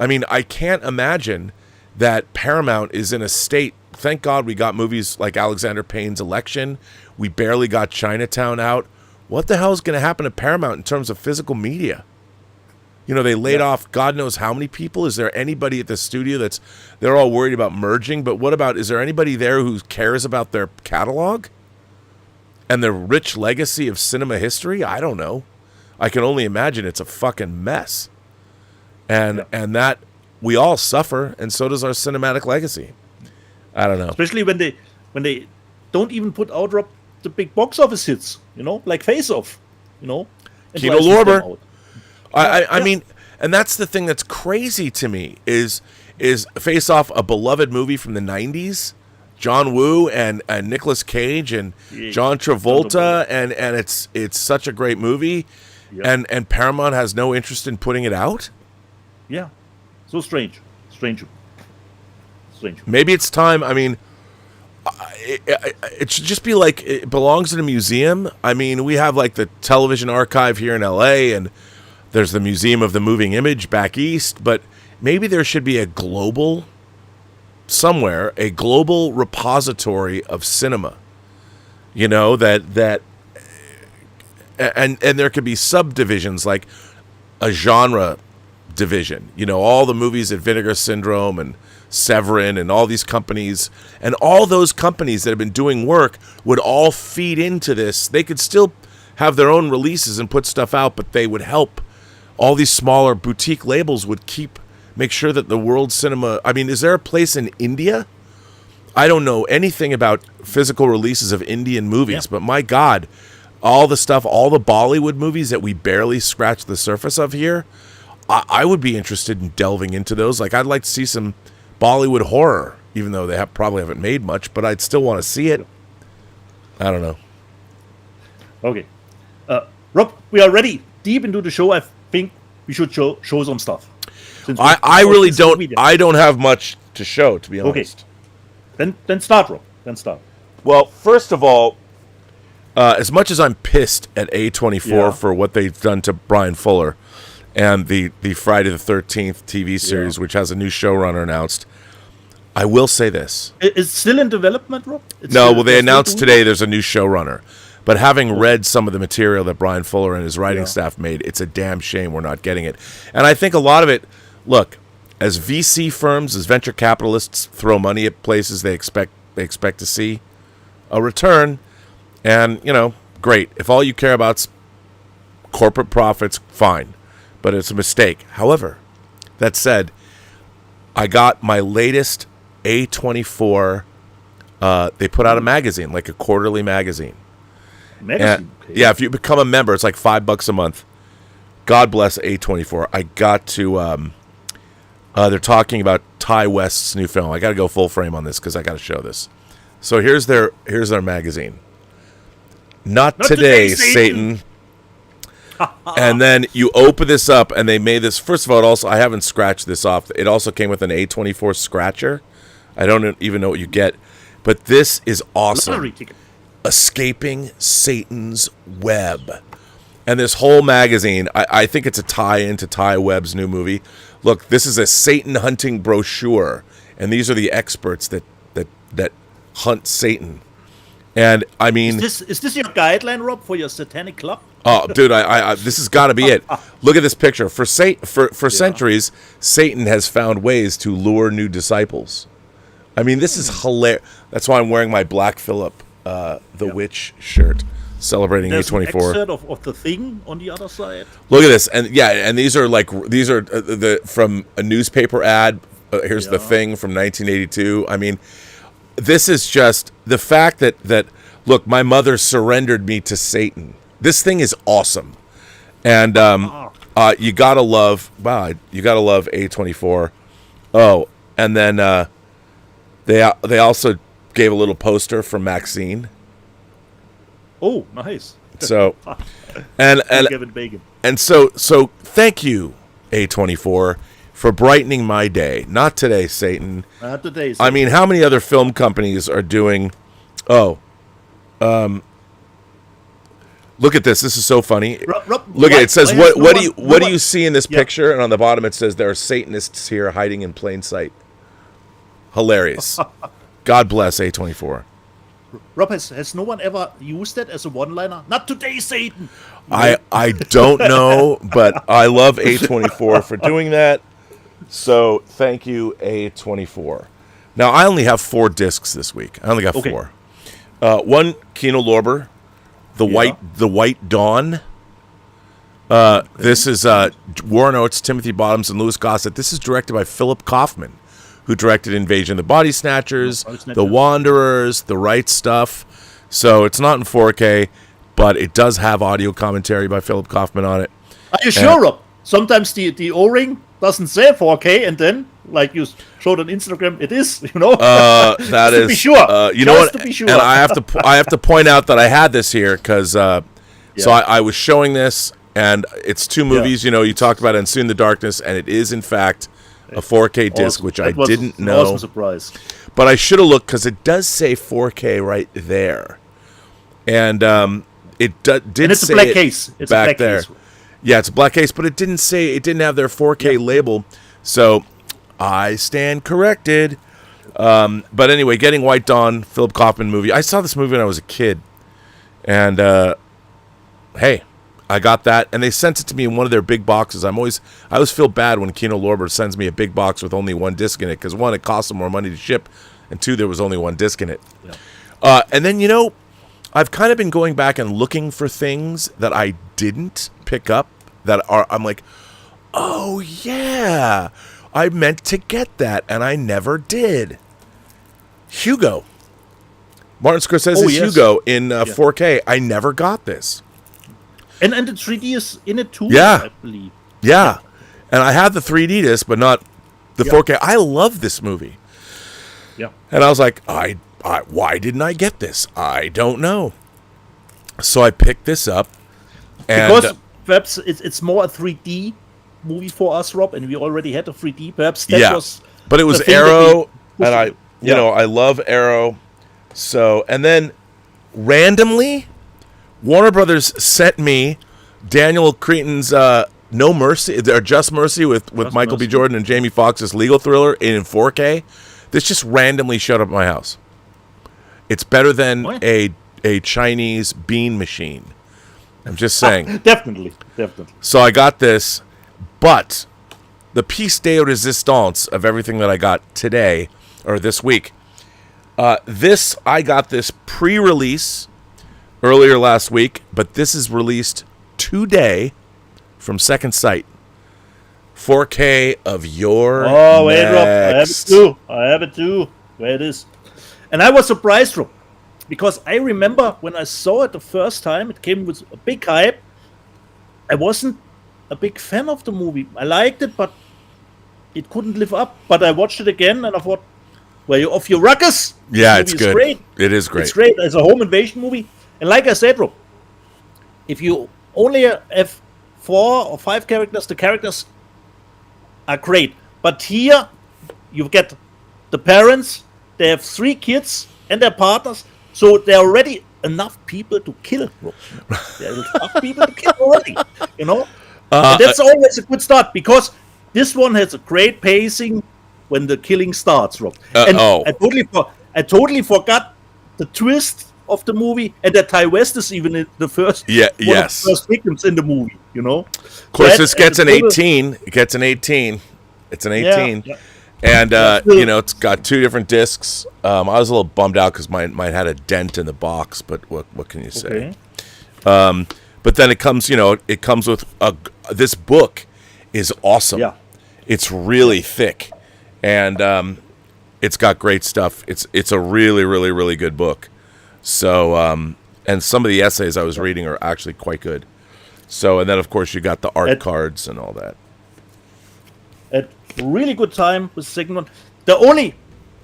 I mean, I can't imagine that Paramount is in a state. Thank God we got movies like Alexander Payne's Election. We barely got Chinatown out. What the hell is going to happen to Paramount in terms of physical media? You know, they laid off God knows how many people. Is there anybody at the studio they're all worried about merging? But what about, is there anybody there who cares about their catalog and the rich legacy of cinema history? I don't know. I can only imagine it's a fucking mess. And that we all suffer, and so does our cinematic legacy. I don't know. Especially when they don't even put out the big box office hits, like Face Off, Kino Lorber. I mean, and that's the thing that's crazy to me is Face Off, a beloved movie from the 90s, John Woo and Nicolas Cage and John Travolta, and it's such a great movie, and Paramount has no interest in putting it out. Yeah, so strange. Maybe it's time. I mean, it should just be like it belongs in a museum. I mean, we have like the television archive here in LA, and there's the Museum of the Moving Image back east, but maybe there should be a global repository of cinema. That and there could be subdivisions, like a genre division. All the movies at Vinegar Syndrome and Severin and all these companies, and all those companies that have been doing work would all feed into this. They could still have their own releases and put stuff out, but they would help. All these smaller boutique labels would make sure that the world cinema. I mean, is there a place in India? I don't know anything about physical releases of Indian movies, but my God, all the Bollywood movies that we barely scratch the surface of here, I would be interested in delving into those. Like, I'd like to see some Bollywood horror, even though they probably haven't made much, but I'd still want to see it. I don't know. Okay. Rob, we are already deep into the show. I think we should show some stuff. I really don't. I don't have much to show, to be honest. Okay. Then start, Rob. Well, first of all, as much as I'm pissed at A24 for what they've done to Brian Fuller and the Friday the 13th TV series, which has a new showrunner announced, I will say this. It's still in development, Rob? They announced today there's a new showrunner. But having read some of the material that Brian Fuller and his writing staff made, it's a damn shame we're not getting it. And I think a lot of it, look, as VC firms, as venture capitalists throw money at places, they expect to see a return. And, great. If all you care about's corporate profits, fine. But it's a mistake. However, that said, I got my latest A24. They put out a magazine, like a quarterly magazine. Magazine? Okay. Yeah, if you become a member, it's like $5 a month. God bless A24. I got to. They're talking about Ty West's new film. I got to go full frame on this because I got to show this. So here's their magazine. Not today, Satan. And then you open this up, and they made this. First of all, I haven't scratched this off. It also came with an A24 scratcher. I don't even know what you get, but this is awesome. Escaping Satan's Web. And this whole magazine, I think it's a tie-in to Ty Webb's new movie. Look, this is a Satan hunting brochure, and these are the experts that hunt Satan. And I mean, is this your guideline, Rob, for your satanic club? Oh, dude, I this has got to be it. Look at this picture. For centuries, Satan has found ways to lure new disciples. I mean, this is hilarious. That's why I'm wearing my Black Phillip, the witch shirt. celebrating There's an A24. excerpt of the thing on the other side. Look at this, and these are the from a newspaper ad. Here's the thing from 1982. I mean, this is just the fact that look, my mother surrendered me to Satan. This thing is awesome, and you gotta love A24. Oh, and then they also gave a little poster from Maxine. Oh, nice. So, and so thank you, A24, for brightening my day. Not today, Satan. Not today, Satan. I mean, how many other film companies are doing? Look at this. This is so funny. Look at it. It says, what do you see in this picture? And on the bottom it says there are Satanists here hiding in plain sight. Hilarious. God bless A24. Rob, has no one ever used that as a one-liner? Not today, Satan. I don't know, but I love A24 for doing that. So thank you, A24. Now I only have 4 discs this week. I only got 4. One, Kino Lorber, the White Dawn. This is Warren Oates, Timothy Bottoms, and Louis Gossett. This is directed by Philip Kaufman, who directed Invasion of the Body Snatchers, The Wanderers, The Right Stuff. So it's not in 4K, but it does have audio commentary by Philip Kaufman on it. Are you sure, Rob? Sometimes the O-ring doesn't say 4K, and then, like you showed on Instagram, it is, you know? That is, to be sure. You know what? To be sure. And I have to point out that I had this here because so I was showing this, and it's 2 movies. You know, you talked about it in Soon the Darkness, and it is in fact a 4K disc, which I didn't know. Awesome surprise. But I should have looked because it does say 4K right there, and it did. And it's say a black case. It's back a black there. Case. Yeah, it's a black case, but it didn't say. It didn't have their 4K label, so I stand corrected. But anyway, Getting White Dawn, Philip Kaufman movie. I saw this movie when I was a kid, and hey, I got that, and they sent it to me in one of their big boxes. I always feel bad when Kino Lorber sends me a big box with only 1 disc in it, because 1, it costs them more money to ship, and 2, there was only 1 disc in it. Yeah. And then, you know, I've kind of been going back and looking for things that I didn't pick up I'm like, oh yeah, I meant to get that, and I never did. Hugo. Martin Scorsese's Hugo in 4K. I never got this. And the 3D is in it too, yeah. I believe. Yeah. And I had the 3D disc, but not the 4K. I love this movie. Yeah. And I was like, why didn't I get this? I don't know. So I picked this up. And because perhaps it's more a 3D movie for us, Rob, and we already had a 3D. Perhaps that was. But it was Arrow, and you know, I love Arrow. So, and then randomly, Warner Brothers sent me Daniel Cretton's No Mercy, or Just Mercy with Michael B. Jordan and Jamie Foxx's legal thriller in 4K. This just randomly showed up at my house. It's better than a Chinese bean machine. I'm just saying. Definitely. So I got this, but the piece de resistance of everything that I got today, or this week, I got this pre-release earlier last week, but this is released today from Second Sight. 4K of your wait, Rob. I have it too. Where it is. And I was surprised, Rob, because I remember when I saw it the first time, it came with a big hype. I wasn't a big fan of the movie. I liked it, but it couldn't live up. But I watched it again, and I thought, were you off your ruckus? Yeah, it's good. Great. It is great. It's great as a home invasion movie. And like I said, Rob, if you only have 4 or 5 characters, the characters are great. But here, you get the parents, they have 3 kids and their partners, so there are already enough people to kill. There are enough people to kill already, you know? And that's always a good start, because this one has a great pacing when the killing starts, Rob. I totally forgot the twist of the movie, and that Ty West is even in the first one of the first victims in the movie, you know? Of course, this gets an 18. It gets an 18. It's an 18. Yeah. And, you know, it's got 2 different discs. I was a little bummed out because mine had a dent in the box, but what can you say? But then it comes, it comes with this book is awesome. Yeah. It's really thick, and it's got great stuff. It's a really, really, really good book. So, and some of the essays I was reading are actually quite good. So, and then of course you got the art cards and all that. A really good time with the second one.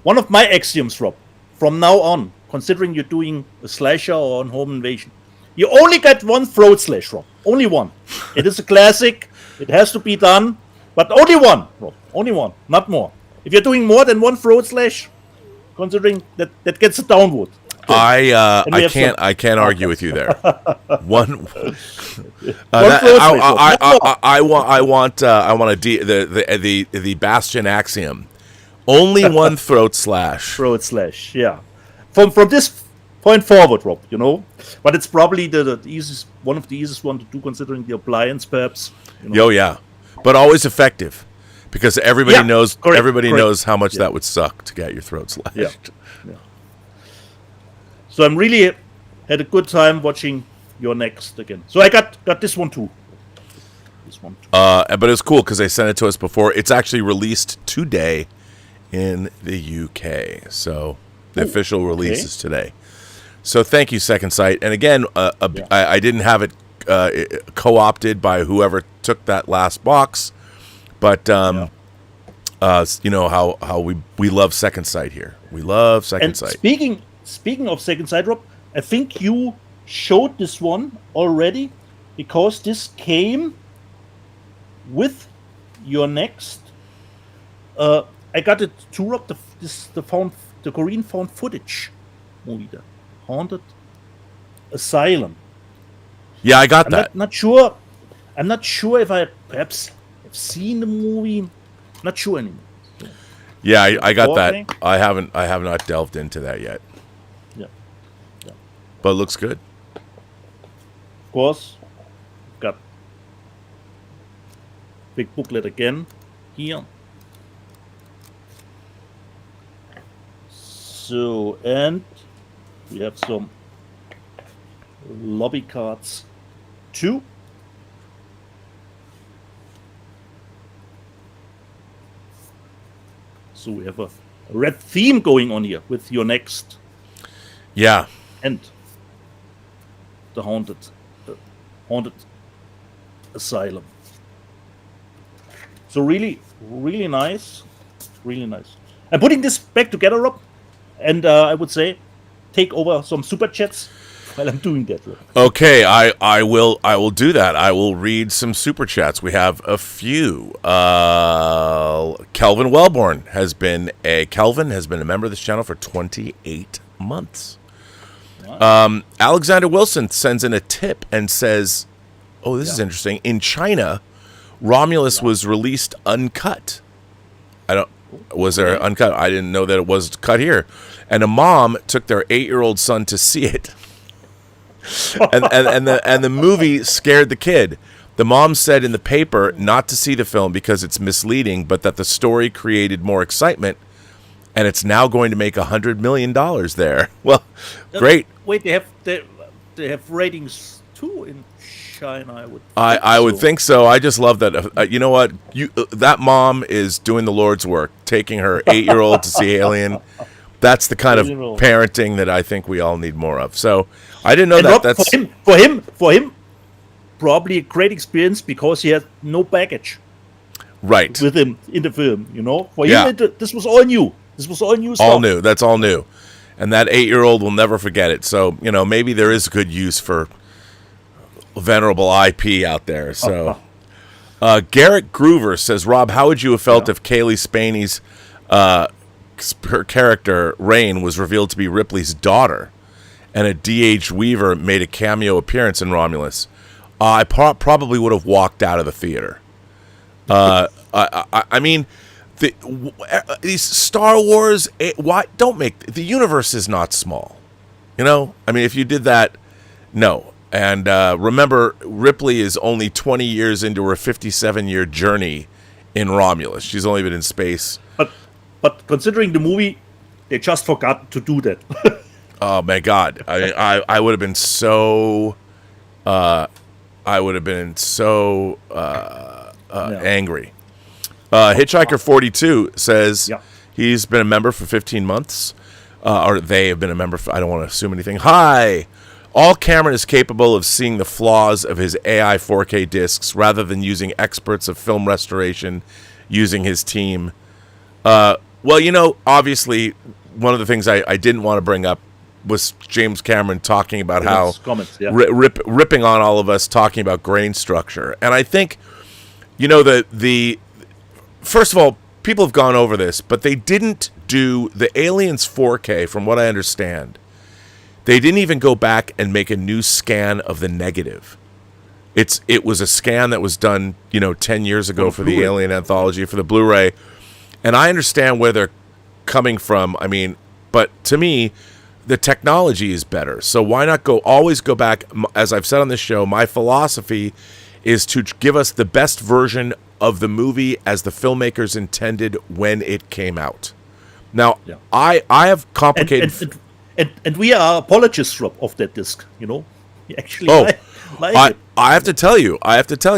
One of my axioms, Rob, from now on, considering you're doing a slasher or a home invasion, you only get one throat slash, Rob. Only one. It is a classic. It has to be done, but only one, Rob. Only one, not more. If you're doing more than one throat slash, considering that gets a downward. I can't argue with you there. I want the Bastian axiom. Only one throat slash. Throat slash, yeah. From this point forward, Rob, but it's probably the easiest, one of the easiest one to do, considering the appliance, perhaps. Oh yeah, but always effective, because everybody knows knows how much that would suck to get your throat slashed. Yeah. So I'm really had a good time watching Your Next again. So I got this one too. But it's cool because they sent it to us before. It's actually released today in the UK. So the official release is today. So thank you, Second Sight. And again, I didn't have it co-opted by whoever took that last box, but you know how we love Second Sight here. We love Second Sight. Speaking of Second Sight, Rob, I think you showed this one already, because this came with Your Next. I got it to Rob, the Korean found footage movie, the Haunted Asylum. Yeah, I got that. I'm not sure if I perhaps have seen the movie. Not sure anymore. Yeah, I got that. I have not delved into that yet. Yeah. But it looks good. Of course, got big booklet again here. So, and we have some lobby cards too. So we have a red theme going on here with Your Next. Yeah. And the Haunted Asylum. So really, really nice. Really nice. I'm putting this back together, Rob. And I would say take over some super chats while I'm doing that, Rob. Okay, I will do that. I will read some super chats. We have a few. Kelvin Wellborn has been a member of this channel for 28 months. Wow. Alexander Wilson sends in a tip and says, "Oh, this is interesting. In China, Romulus was released uncut. Was there uncut? I didn't know that it was cut here. And a mom took their 8-year-old son to see it, and the movie scared the kid. The mom said in the paper not to see the film because it's misleading, but that the story created more excitement, and it's now going to make $100 million there. Well, great. Wait, they have ratings too in China. I would think so. I just love that. You know what? That mom is doing the Lord's work, taking her 8-year-old to see Alien. That's the kind of parenting that I think we all need more of. So I didn't know that. That's for him, probably a great experience because he had no baggage. Right. With him in the film, For him, this was all new. This was all new stuff. All new. That's all new. And that 8-year-old will never forget it. So, maybe there is good use for venerable IP out there. So, Garrett Groover says, Rob, how would you have felt if Kaylee Spaney's her character, Rain, was revealed to be Ripley's daughter, and a D.H. Weaver made a cameo appearance in Romulus? I probably would have walked out of the theater. I mean, these Star Wars, the universe is not small. I mean, if you did that, no. And remember, Ripley is only 20 years into her 57-year journey in Romulus. She's only been in space. But considering the movie, they just forgot to do that. Oh my God! I would have been so I would have been so angry. Hitchhiker 42 says he's been a member for 15 months, or they have been a member for, I don't want to assume anything. Hi! All Cameron is capable of seeing the flaws of his AI 4K discs rather than using experts of film restoration using his team. Well, obviously, one of the things I didn't want to bring up was James Cameron talking about how ripping on all of us, talking about grain structure. And I think, the first of all, people have gone over this, but they didn't do the Aliens 4K, from what I understand. They didn't even go back and make a new scan of the negative. It was a scan that was done, 10 years ago for the Alien Anthology, for the Blu-ray. And I understand where they're coming from. I mean, but to me, the technology is better. So why not always go back? As I've said on this show, my philosophy is to give us the best version of the movie as the filmmakers intended when it came out. Now, I have complicated... And we are apologists of that disc, We actually like it. I have to tell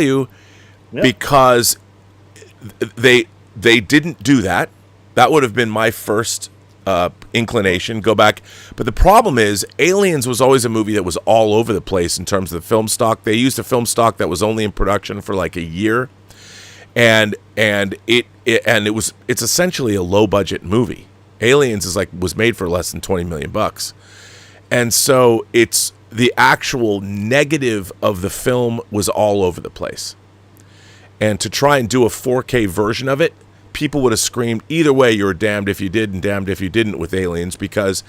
you, because they didn't do that. That would have been my first inclination, go back. But the problem is, Aliens was always a movie that was all over the place in terms of the film stock. They used a film stock that was only in production for like a year, and it's essentially a low budget movie. Aliens was made for less than $20 million, and so it's the actual negative of the film was all over the place. And to try and do a 4K version of it, people would have screamed either way. You were damned if you did and damned if you didn't with Aliens, because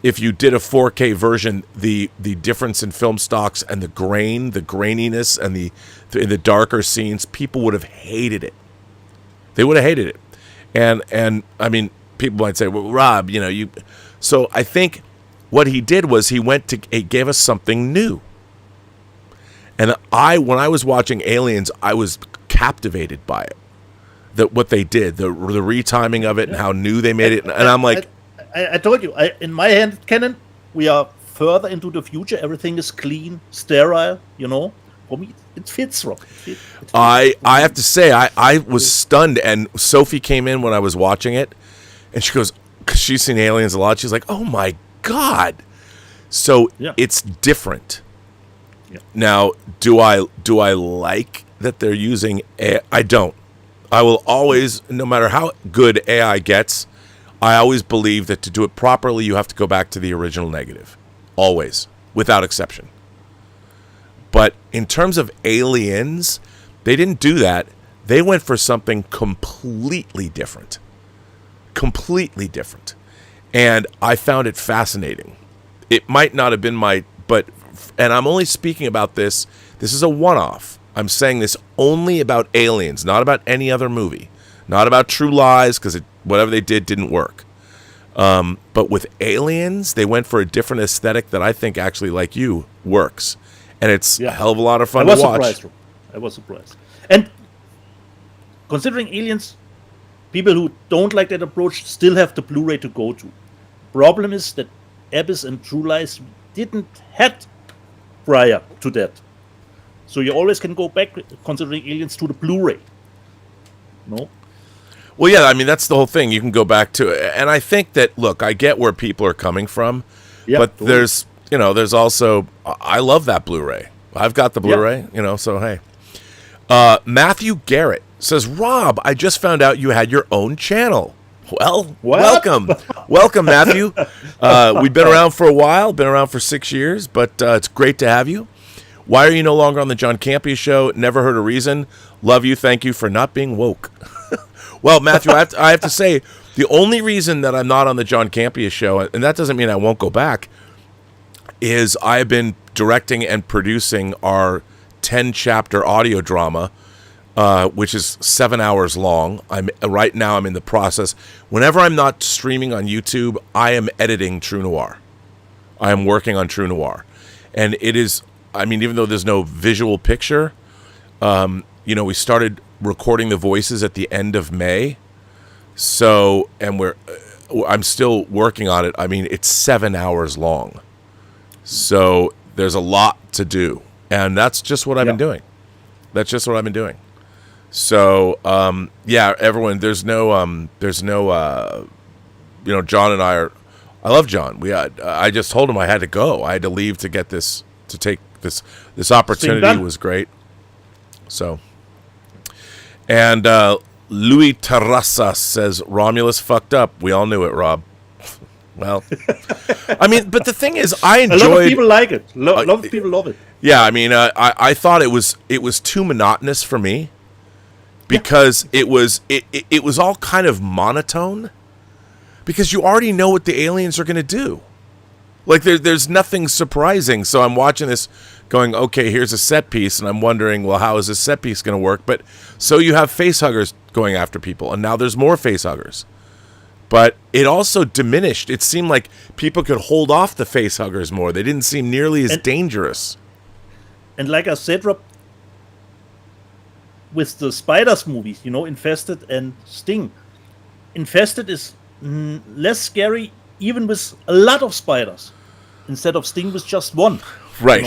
if you did a 4K version, the difference in film stocks and the graininess and the darker scenes, people would have hated it. They would have hated it, and I mean. People might say, well, Rob, So I think what he did was he gave us something new. And when I was watching Aliens, I was captivated by it. What they did, the retiming of it and how new they made it. And I'm like... I told you, in my hand canon, we are further into the future. Everything is clean, sterile, For me, it fits, Rob. It fits. I have to say, I was stunned. And Sophie came in when I was watching it. And she goes, because she's seen Aliens a lot, she's like, oh my God. So it's different. Yeah. Now, do I like that they're using AI? I don't. I will always, no matter how good AI gets, I always believe that to do it properly, you have to go back to the original negative. Always. Without exception. But in terms of Aliens, they didn't do that. They went for something completely different. And I found it fascinating. It might not have been and I'm only speaking about this is a one-off. I'm saying this only about Aliens, not about any other movie, not about True Lies, because whatever they did didn't work. But with Aliens, they went for a different aesthetic that I think actually, like you, works. And it's a hell of a lot of fun to watch. I was surprised. And considering Aliens, people who don't like that approach still have the Blu-ray to go to. Problem is that Abyss and True Lies didn't had prior to that. So you always can go back, considering Aliens, to the Blu-ray. No? Well, yeah, I mean, that's the whole thing. You can go back to it. And I think that, look, I get where people are coming from. But totally. There's also, I love that Blu-ray. I've got the Blu-ray, so hey. Matthew Garrett says, Rob, I just found out you had your own channel. Well, welcome. Welcome, Matthew. We've been around for a while, been around for 6 years, but it's great to have you. Why are you no longer on the John Campea show? Never heard a reason. Love you. Thank you for not being woke. Well, Matthew, I have to say, the only reason that I'm not on the John Campea show, and that doesn't mean I won't go back, is I've been directing and producing our 10-chapter audio drama, which is 7 hours long. Right now I'm in the process. Whenever I'm not streaming on YouTube, I am editing True Noir. I am working on True Noir. And it is, even though there's no visual picture, we started recording the voices at the end of May. So, and I'm still working on it. It's 7 hours long. So there's a lot to do. And that's just what I've been doing. That's just what I've been doing. So, everyone, there's no, John and I love John. I just told him I had to go. I had to leave to get this, to take this opportunity was great. So, and Louis Terrassa says, Romulus fucked up. We all knew it, Rob. Well, I mean, but the thing is, I enjoyed. A lot of people like it. A lot of people love it. Yeah, I mean, I thought it was too monotonous for me because it was all kind of monotone because you already know what the aliens are going to do. Like there's nothing surprising. So I'm watching this, going, okay, here's a set piece, and I'm wondering, well, how is this set piece going to work? But so you have facehuggers going after people, and now there's more facehuggers. But it also diminished. It seemed like people could hold off the facehuggers more. They didn't seem nearly as dangerous. And like I said, Rob, with the Spiders movies, Infested and Sting, Infested is less scary even with a lot of spiders instead of Sting with just one. Right.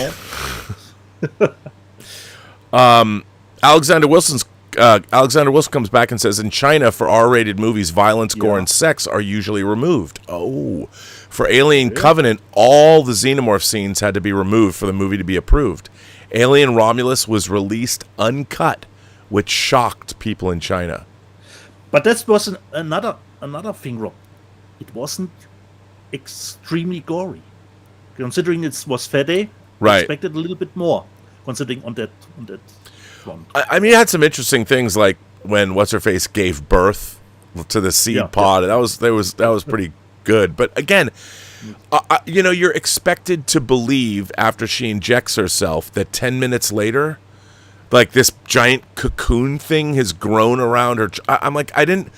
Alexander Wilson comes back and says, in China, for R-rated movies, violence, gore, and sex are usually removed. Oh. For Alien Covenant, all the xenomorph scenes had to be removed for the movie to be approved. Alien Romulus was released uncut, which shocked people in China. But that was another thing, Rob. It wasn't extremely gory. Considering it was Fede, I expected a little bit more, considering on that front. I mean, it had some interesting things, like when What's-Her-Face gave birth to the seed pod. Yeah. That was pretty good. But again, you're expected to believe after she injects herself that 10 minutes later, like this giant cocoon thing has grown around her. I'm like, I didn't.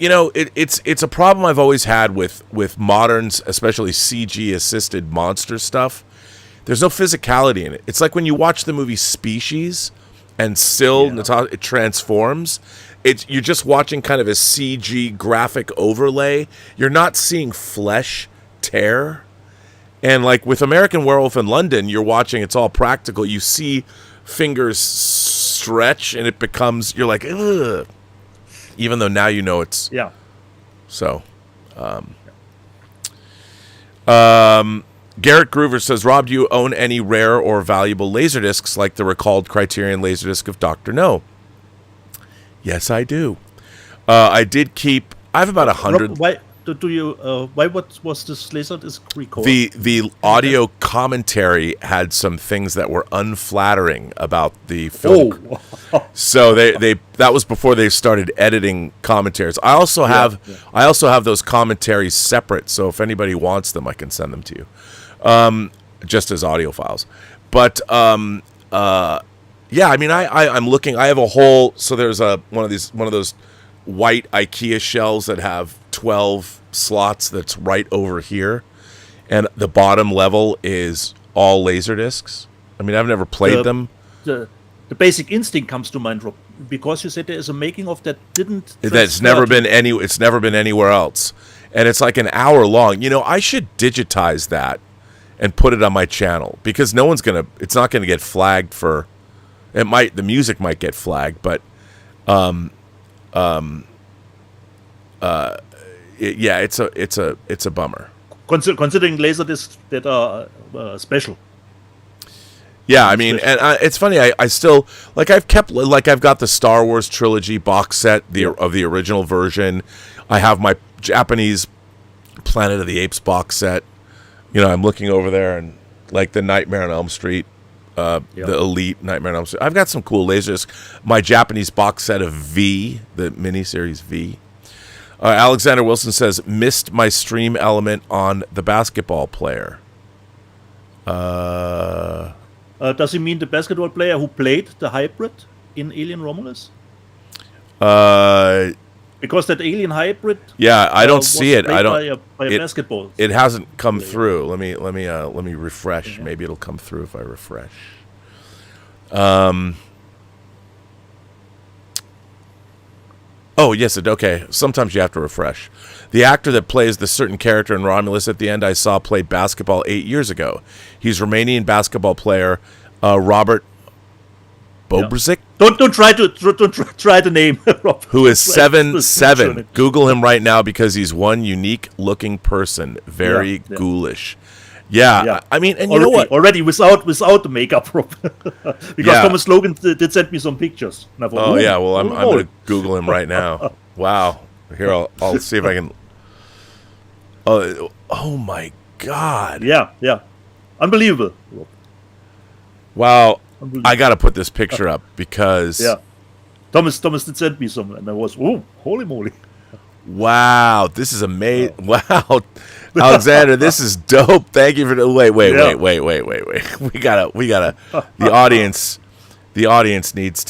It's a problem I've always had with moderns, especially CG assisted monster stuff. There's no physicality in it. It's like when you watch the movie Species, and it transforms. You're just watching kind of a CG graphic overlay. You're not seeing flesh tear. And like with American Werewolf in London, you're watching, it's all practical. You see fingers stretch and it becomes, you're like, ugh. Even though now you know it's... Yeah. So. Garrett Groover says, Rob, do you own any rare or valuable Laserdiscs like the recalled Criterion Laserdisc of Dr. No? Yes, I do. I did keep... I have about 100... Why what was this Laserdisc recorded? The audio commentary had some things that were unflattering about the film. Oh. So that was before they started editing commentaries. I also have those commentaries separate, so if anybody wants them, I can send them to you. Just as audio files. But I mean, I'm looking. I have a whole. So there's one of those white IKEA shelves that have 12 slots. That's right over here, and the bottom level is all Laserdiscs. I mean, I've never played them. The Basic Instinct comes to mind, Rob, because you said there is a making of that didn't. It's never been anywhere else, and it's like an hour long. I should digitize that and put it on my channel because it's not gonna get flagged for. The music might get flagged, but it's a bummer. Considering Laserdiscs that are special. Yeah, I mean, and it's funny. I still I've got the Star Wars trilogy box set of the original version. I have my Japanese Planet of the Apes box set. I'm looking over there and like the Nightmare on Elm Street, the Elite Nightmare on Elm Street. I've got some cool lasers. My Japanese box set of V, the miniseries V. Alexander Wilson says, missed my stream element on the basketball player. Does he mean the basketball player who played the hybrid in Alien Romulus? Because that alien hybrid. Yeah, I don't see it. I don't. By a basketball. It hasn't come through. Let me refresh. Yeah. Maybe it'll come through if I refresh. Oh yes, okay. Sometimes you have to refresh. The actor that plays the certain character in Romulus at the end I saw played basketball 8 years ago. He's a Romanian basketball player. Robert Bobrzik, Don't try the name, Rob. who is 7'7". Google him right now because he's one unique looking person, very ghoulish. Yeah, I mean, and you know what? Already without the makeup, Rob. Because Thomas Logan did send me some pictures. And I thought, well, I'm going to Google him right now. Wow. Here, I'll see if I can. Oh my God. Yeah. Unbelievable, Rob. Wow. I got to put this picture up because. Yeah. Thomas did send me some, and I was, holy moly. Wow, this is amazing. Wow, Alexander, this is dope. Thank you for the wait. We gotta. The audience needs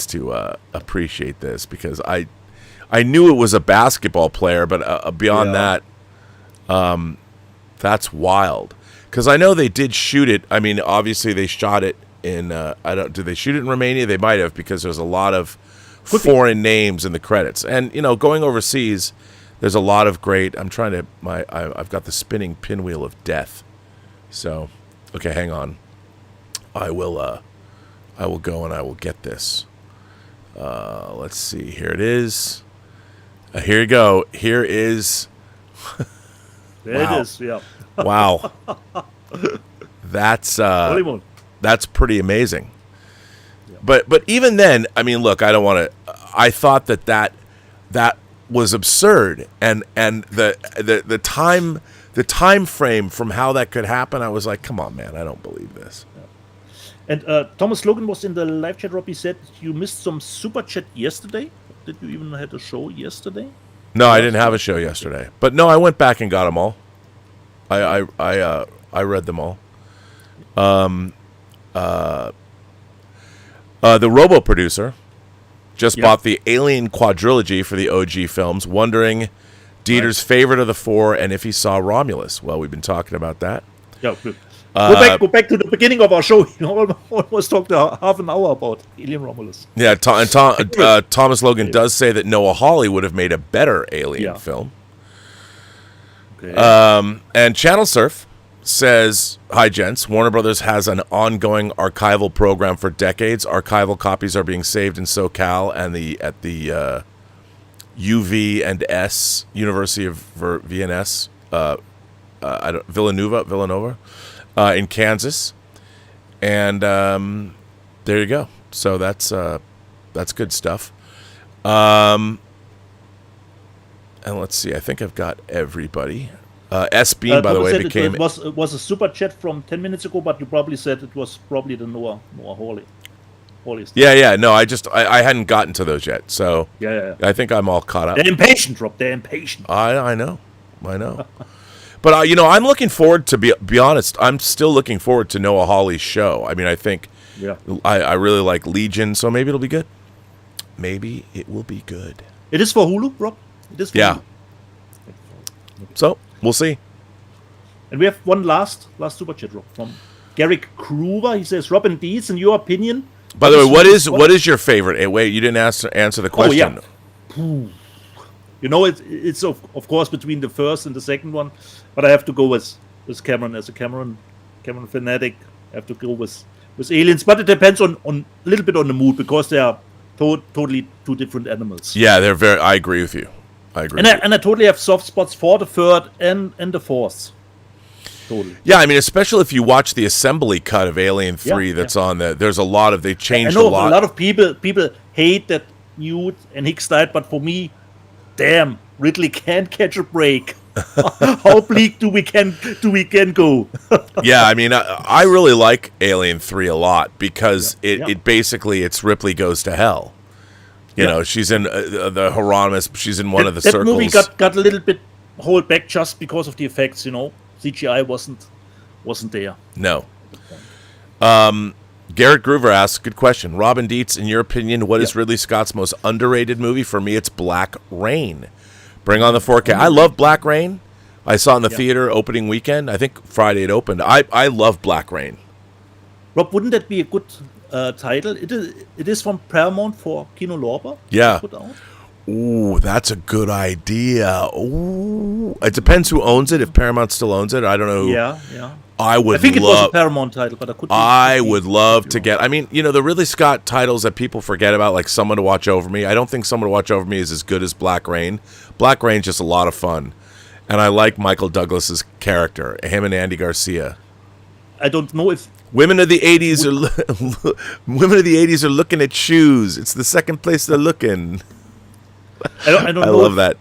to appreciate this because I knew it was a basketball player, but beyond that, that's wild. Because I know they did shoot it. I mean, obviously they shot it in. Did they shoot it in Romania? They might have because there's a lot of foreign names in the credits, and going overseas, there's a lot of great. I'm trying to. I've got the spinning pinwheel of death. So, okay, hang on. I will go and I will get this. Let's see. Here it is. Here you go. Here is. There it is. Yeah. Wow. That's pretty amazing. Yeah. But even then, I mean, look, I don't want to. I thought that was absurd, and the time frame from how that could happen, I was like, come on, man, I don't believe this. Yeah. And Thomas Logan was in the live chat. Robbie said you missed some super chat yesterday. Did you even have a show yesterday? No, I didn't have a show yesterday. But no, I went back and got them all. I read them all. The Robo producer just bought the Alien quadrilogy for the OG films, wondering Dieter's favorite of the four and if he saw Romulus. Well, we've been talking about that. Yeah, good. Go back to the beginning of our show. Almost talked half an hour about Alien Romulus. Yeah, Thomas Logan does say that Noah Hawley would have made a better Alien film. Okay. And Channel Surf says, "Hi, gents. Warner Brothers has an ongoing archival program for decades. Archival copies are being saved in SoCal and at the UV and S University of VNS, Villanova, in Kansas, and there you go. So that's good stuff. And let's see. I think I've got everybody. S Bean, by the way, became... It was a super chat from 10 minutes ago, but you probably said it was probably the Noah Hawley. Yeah. No, I hadn't gotten to those yet, so yeah. I think I'm all caught up. They're impatient, Rob. They're impatient. I know. But I'm looking forward to be honest. I'm still looking forward to Noah Hawley's show. I mean, I think I really like Legion, so maybe it'll be good. Maybe it will be good. It is for Hulu, Rob. It is for Hulu. So we'll see. And we have one last super chat, Rob, from Garrick Kruger. He says, "Rob and Deeds, in your opinion." By the way, what is your favorite? Hey, wait, you didn't answer the question. Oh, yeah. It's of course between the first and the second one, but I have to go with Cameron as a Cameron fanatic. I have to go with Aliens, but it depends on a little bit on the mood because they are totally two different animals. Yeah, they're very. I agree with you. And I totally have soft spots for the third and the fourth. Totally. Yeah, I mean, especially if you watch the assembly cut of Alien 3 that's on there. There's a lot of... They changed a lot. A lot of people hate that Newt and Hicks died, but for me, damn, Ridley can't catch a break. How bleak do we can go? Yeah, I mean, I really like Alien 3 a lot because it basically, it's Ripley Goes to Hell. You know, she's in the Hieronymus, she's in one of the circles. That movie got a little bit hold back just because of the effects, CGI wasn't there. No. Garrett Groover asks, good question. Robin Dietz, in your opinion, what is Ridley Scott's most underrated movie? For me, it's Black Rain. Bring on the 4K. I love Black Rain. I saw it in the theater opening weekend. I think Friday it opened. I love Black Rain. Rob, wouldn't that be a good title? It is from Paramount for Kino Lorber. Yeah. Ooh, that's a good idea. Ooh, it depends who owns it. If Paramount still owns it, I don't know. Yeah. I think it was a Paramount title, but I would love to get. I mean, the Ridley Scott titles that people forget about, like Someone to Watch Over Me. I don't think Someone to Watch Over Me is as good as Black Rain. Black Rain's just a lot of fun, and I like Michael Douglas's character, him and Andy Garcia. I don't know if women of the '80s are looking at shoes. It's the second place they're looking. I don't know love that.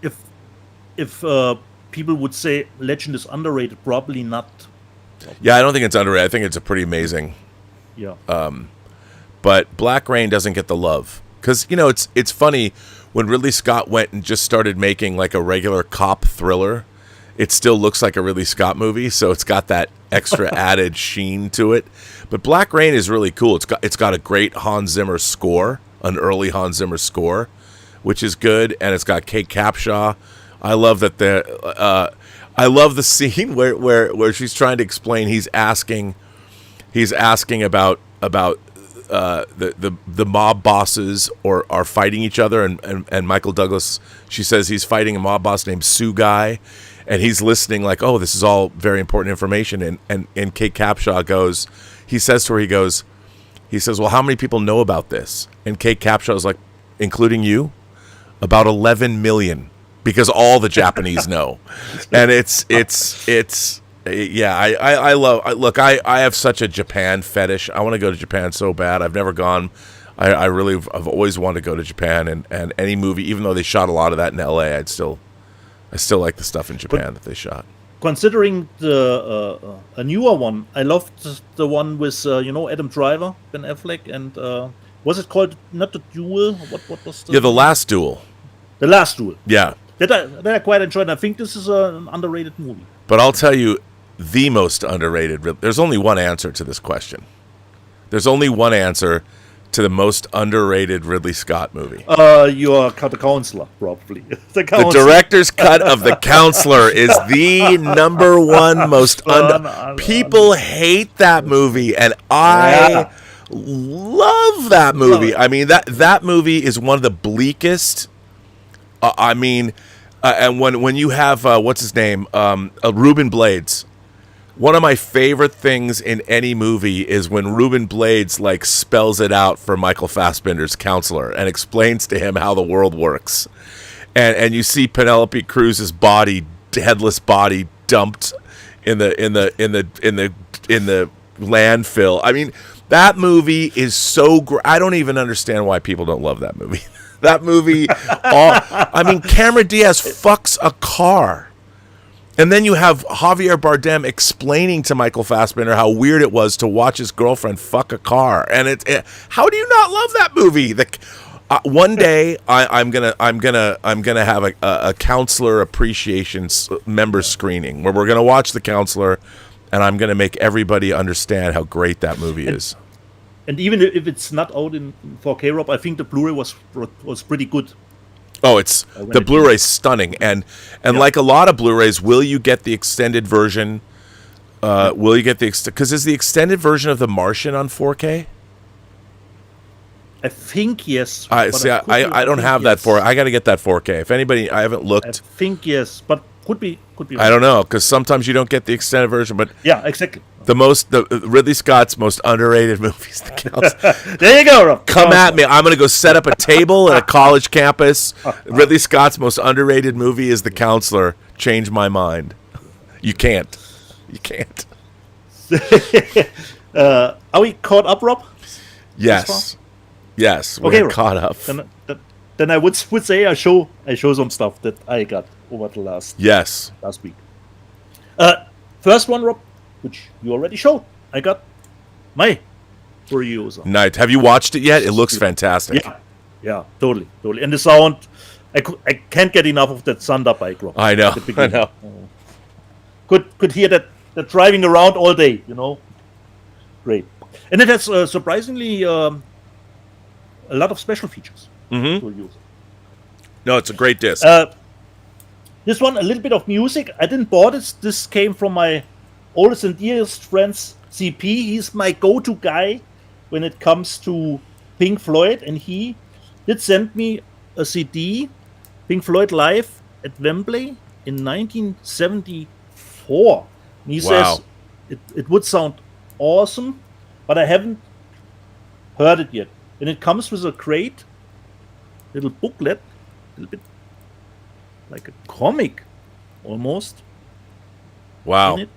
If people would say Legend is underrated, probably not. Yeah, I don't think it's underrated. I think it's a pretty amazing. Yeah. But Black Rain doesn't get the love because it's funny when Ridley Scott went and just started making like a regular cop thriller. It still looks like a Ridley Scott movie, so it's got that extra added sheen to it. But Black Rain is really cool. It's got a great Hans Zimmer score, an early Hans Zimmer score, which is good, and it's got Kate Capshaw. I love that I love the scene where she's trying to explain. He's asking about the mob bosses are fighting each other, and Michael Douglas, she says he's fighting a mob boss named Sue Guy, and he's listening like, oh, this is all very important information, and Kate Capshaw he says to her, he says, well, how many people know about this? And Kate Capshaw is like, including you, about 11 million. Because all the Japanese know, and it's yeah. I have such a Japan fetish. I want to go to Japan so bad. I've never gone. I've always wanted to go to Japan, and any movie, even though they shot a lot of that in L.A., I still like the stuff in Japan that they shot. Considering a newer one, I loved the one with Adam Driver, Ben Affleck, and was it called not the Duel? What was the The Last Duel? The Last Duel. Yeah. That I quite enjoyed, and I think this is an underrated movie. But I'll tell you, the most underrated... There's only one answer to this question. There's only one answer to the most underrated Ridley Scott movie. You're The Counselor, probably. The director's cut of The Counselor is the number one most... People hate that movie, and I love that movie. I mean, that movie is one of the bleakest... and when you have what's his name, Ruben Blades, one of my favorite things in any movie is when Ruben Blades like spells it out for Michael Fassbender's counselor and explains to him how the world works, and you see Penelope Cruz's headless body dumped in the landfill. I mean, that movie is so I don't even understand why people don't love that movie. That movie, Cameron Diaz fucks a car. And then you have Javier Bardem explaining to Michael Fassbender how weird it was to watch his girlfriend fuck a car. And how do you not love that movie? One day I'm gonna have a counselor appreciation member screening where we're gonna watch The Counselor, and I'm gonna make everybody understand how great that movie is. And even if it's not out in 4K, Rob, I think the Blu-ray was pretty good. Oh, the Blu-ray's stunning, and like a lot of Blu-rays, will you get the extended version? Will you get because is the extended version of The Martian on 4K? I think yes. I don't have that I got to get that 4K. If anybody, I haven't looked. I think yes, but could be. I don't know, because sometimes you don't get the extended version, but yeah, exactly. The Ridley Scott's most underrated movies. The Counselor. There you go, Rob. Come at me. I'm going to go set up a table at a college campus. Ridley Scott's most underrated movie is The Counselor. Change my mind. You can't. Are we caught up, Rob? Yes. We're caught up. Then I would say I show some stuff that I got over the last week. First one, Rob, which you already showed. I got my reviews. Nice. Have you watched it yet? It looks fantastic. Yeah, totally. And the sound, I can't get enough of that Thunder bike, Rob. I know. Could hear that driving around all day, Great. And it has surprisingly a lot of special features. Mm-hmm. To use. No, it's a great disc. This one, a little bit of music. I didn't buy this. This came from my oldest and dearest friends, CP. He's my go-to guy when it comes to Pink Floyd, and he did send me a CD, Pink Floyd Live at Wembley in 1974. And he says, it would sound awesome, but I haven't heard it yet. And it comes with a great little booklet, a little bit like a comic almost Wow. in it.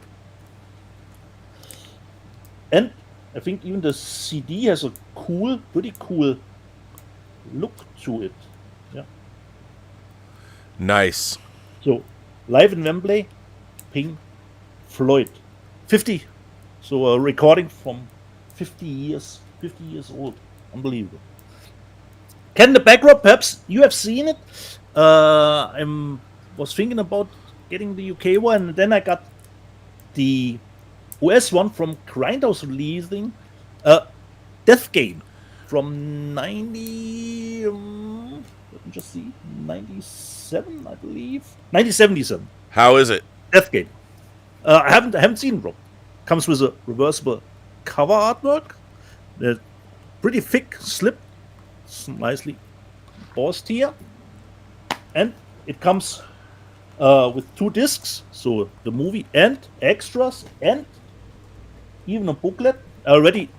And I think even the CD has a pretty cool look to it. Yeah. Nice. So, live in Wembley, Pink Floyd. 50. So a recording from 50 years old. Unbelievable. Ken, the backdrop, perhaps you have seen it. I was thinking about getting the UK one, and then I got the US one from Grindhouse releasing Death Game from 90. Let me just see. 97, I believe. 1977. How is it? Death Game. I haven't seen it, Rob. Comes with a reversible cover artwork. The pretty thick slip. It's nicely embossed here. And it comes with 2 discs. So the movie and extras and even a booklet. I already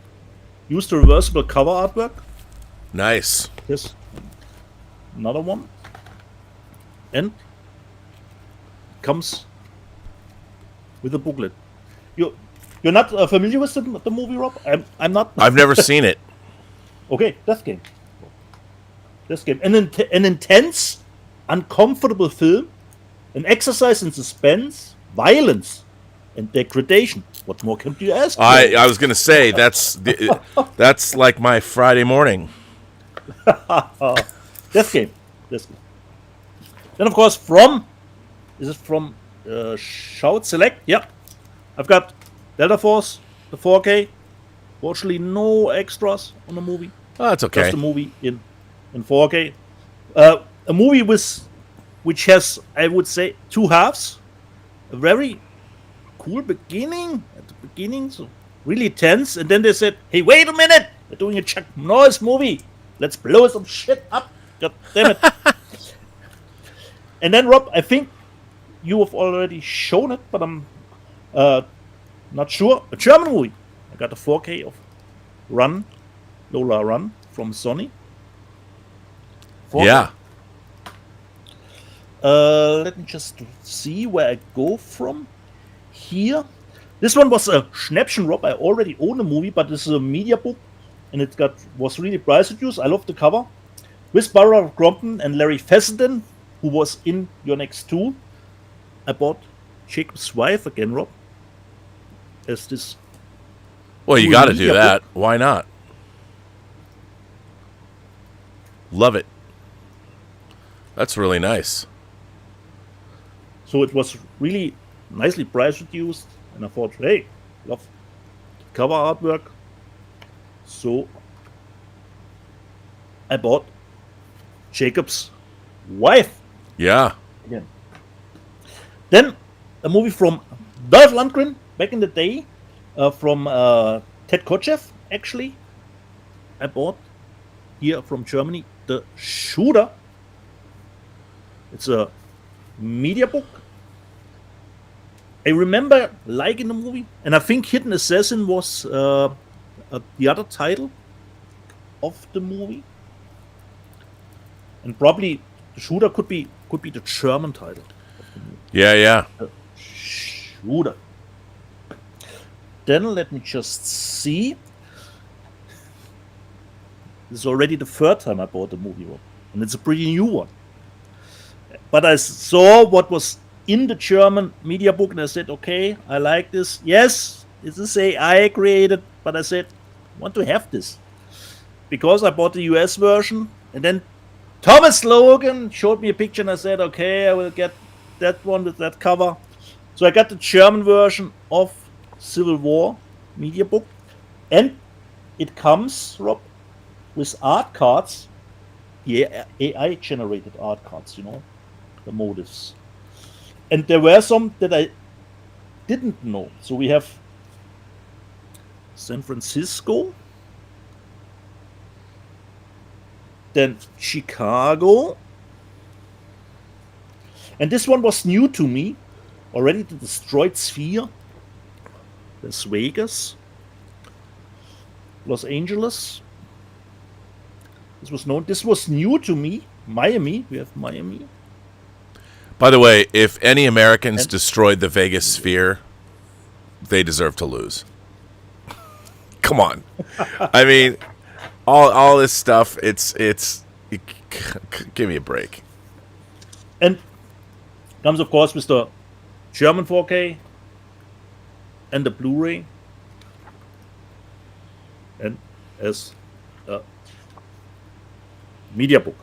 used the reversible cover artwork. Nice. Here's another one. And comes with a booklet. You're not familiar with the movie, Rob? I'm not. I've never seen it. Okay, Death Game. An intense, uncomfortable film, an exercise in suspense, violence, and degradation. What more can you ask? I was gonna say that's like my Friday morning. Death Game. Then of course is it from Shout Select? Yeah. I've got Delta Force, the 4K. Fortunately, no extras on the movie. Oh, that's okay. Just the movie in 4K. A movie which has, I would say, 2 halves. A very cool beginning at the beginning, so really tense. And then they said, "Hey, wait a minute! We're doing a Chuck Norris movie. Let's blow some shit up. God damn it!" And then, Rob, I think you have already shown it, but I'm not sure. A German movie. I got a 4K of Lola Run from Sony. 4K. Yeah. Let me just see where I go from here. This one was a Schnäppchen, Rob. I already own the movie, but this is a media book, and it was really price reduced. I love the cover. With Barbara Crompton and Larry Fessenden, who was in Your Next Tool. I bought Jacob's Wife again, Rob. As this. Well, you got to do that. Why not? Love it. That's really nice. So it was really nicely price reduced, and I thought, hey, love the cover artwork. So I bought Jacob's Wife Yeah. again. Then a movie from Dolph Lundgren back in the day, from Ted Kotcheff, actually. I bought here from Germany The Shooter. It's a media book. I remember liking the movie, and I think Hidden Assassin was the other title of the movie, and probably The Shooter could be the German title of the movie. Yeah. The Shooter. Then let me just see. This is already the 3rd time I bought the movie, and it's a pretty new one. But I saw what was in the German media book, and I said, okay, I like this. Yes, this is AI created, but I said, I want to have this. Because I bought the US version, and then Thomas Logan showed me a picture, and I said, okay, I will get that one with that cover. So I got the German version of Civil War media book, and it comes, Rob, with art cards, AI generated art cards, the motives. And there were some that I didn't know. So we have San Francisco, then Chicago, and this one was new to me already, the Destroyed Sphere, Las Vegas, Los Angeles. This was new to me. Miami. We have Miami. By the way, if any Americans And- destroyed the Vegas sphere, they deserve to lose. Come on. I mean, all this stuff, give me a break. And comes, of course, with the German 4K and the Blu-ray. And as a media book.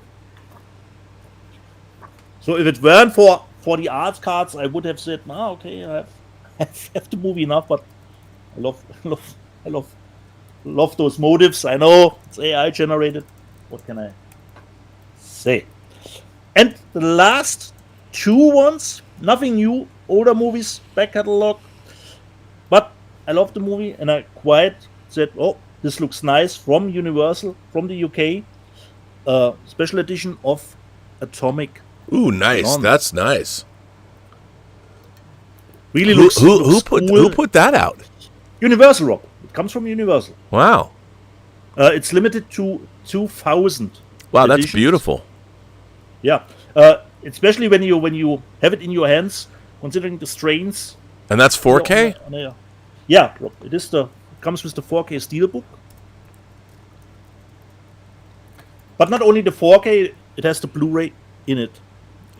So if it weren't for the art cards, I would have said, okay, I have the movie enough, but I love those motives. I know it's AI generated. What can I say? And the last two ones, nothing new, older movies, back catalog. But I love the movie, and I quite said, oh, this looks nice, from Universal, from the UK. Special edition of Atomic. Ooh, nice. Blonde. That's nice. Really Who looks cool. put that out? Universal, Rob. It comes from Universal. Wow. It's limited to 2,000. Wow, that's editions. beautiful. Yeah. Especially when you have it in your hands, considering the strains. And that's 4K? Yeah, Rob. It comes with the 4K Steelbook. But not only the 4K, it has the Blu-ray in it.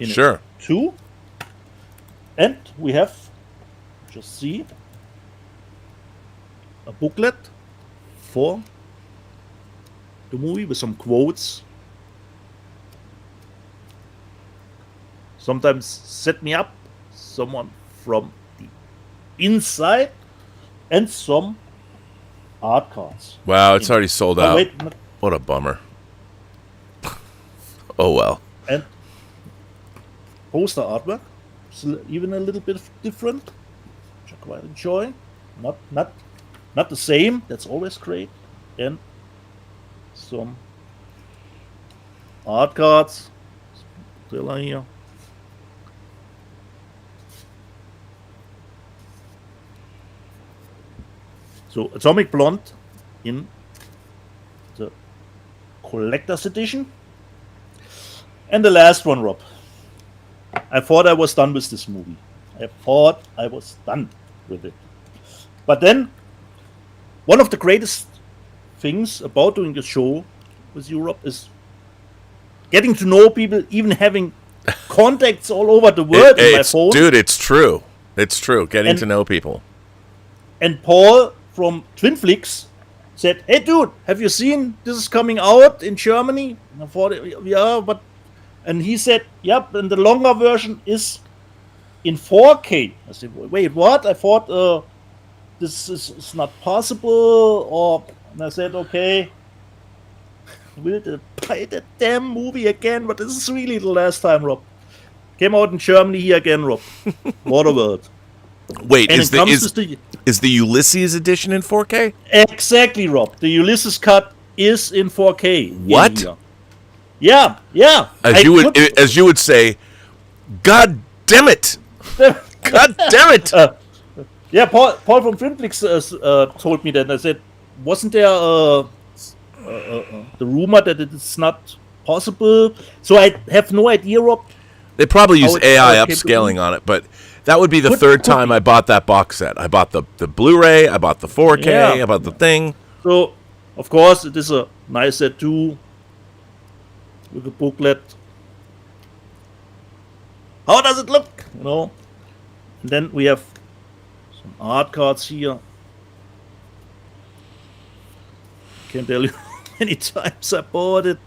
Sure. Too. And we have, just see, a booklet for the movie with some quotes. Sometimes set me up, someone from the inside, and some art cards. Wow, it's already sold out. Wait, What a bummer. Oh, well. and poster artwork, even a little bit different, which I quite enjoy. Not the same. That's always great. And some art cards still are here. So Atomic Blonde in the collector's edition. And the last one, Rob. I thought I was done with this movie. I thought I was done with it. But then, one of the greatest things about doing the show with Europe is getting to know people, even having contacts all over the world in my phone. Dude, it's true. It's true. Getting And- to know people. And Paul from Twinflix said, "Hey, dude, have you seen this is coming out in Germany?" And I thought, yeah, but... And he said, yep, and the longer version is in 4K. I said, wait, what? I thought this is not possible. And I said, okay, will they buy the damn movie again? But this is really the last time, Rob. Came out in Germany here again, Rob. Waterworld. Wait, And is it comes with is the Ulysses edition in 4K? Exactly, Rob. The Ulysses cut is in 4K. What? Here. Yeah. As you would say, God damn it! God damn it! Yeah, Paul from Twinflix told me that. I said, wasn't there the rumor that it's not possible? So I have no idea, Rob. They probably use how it AI came to upscaling be. on it, but that would be the Could third time be. I bought that box set. I bought the Blu-ray, I bought the 4K, Yeah. I bought the thing. So, of course, it is a nice set too, with a booklet. How does it look? And then we have some art cards here. Can't tell you how many times I bought it.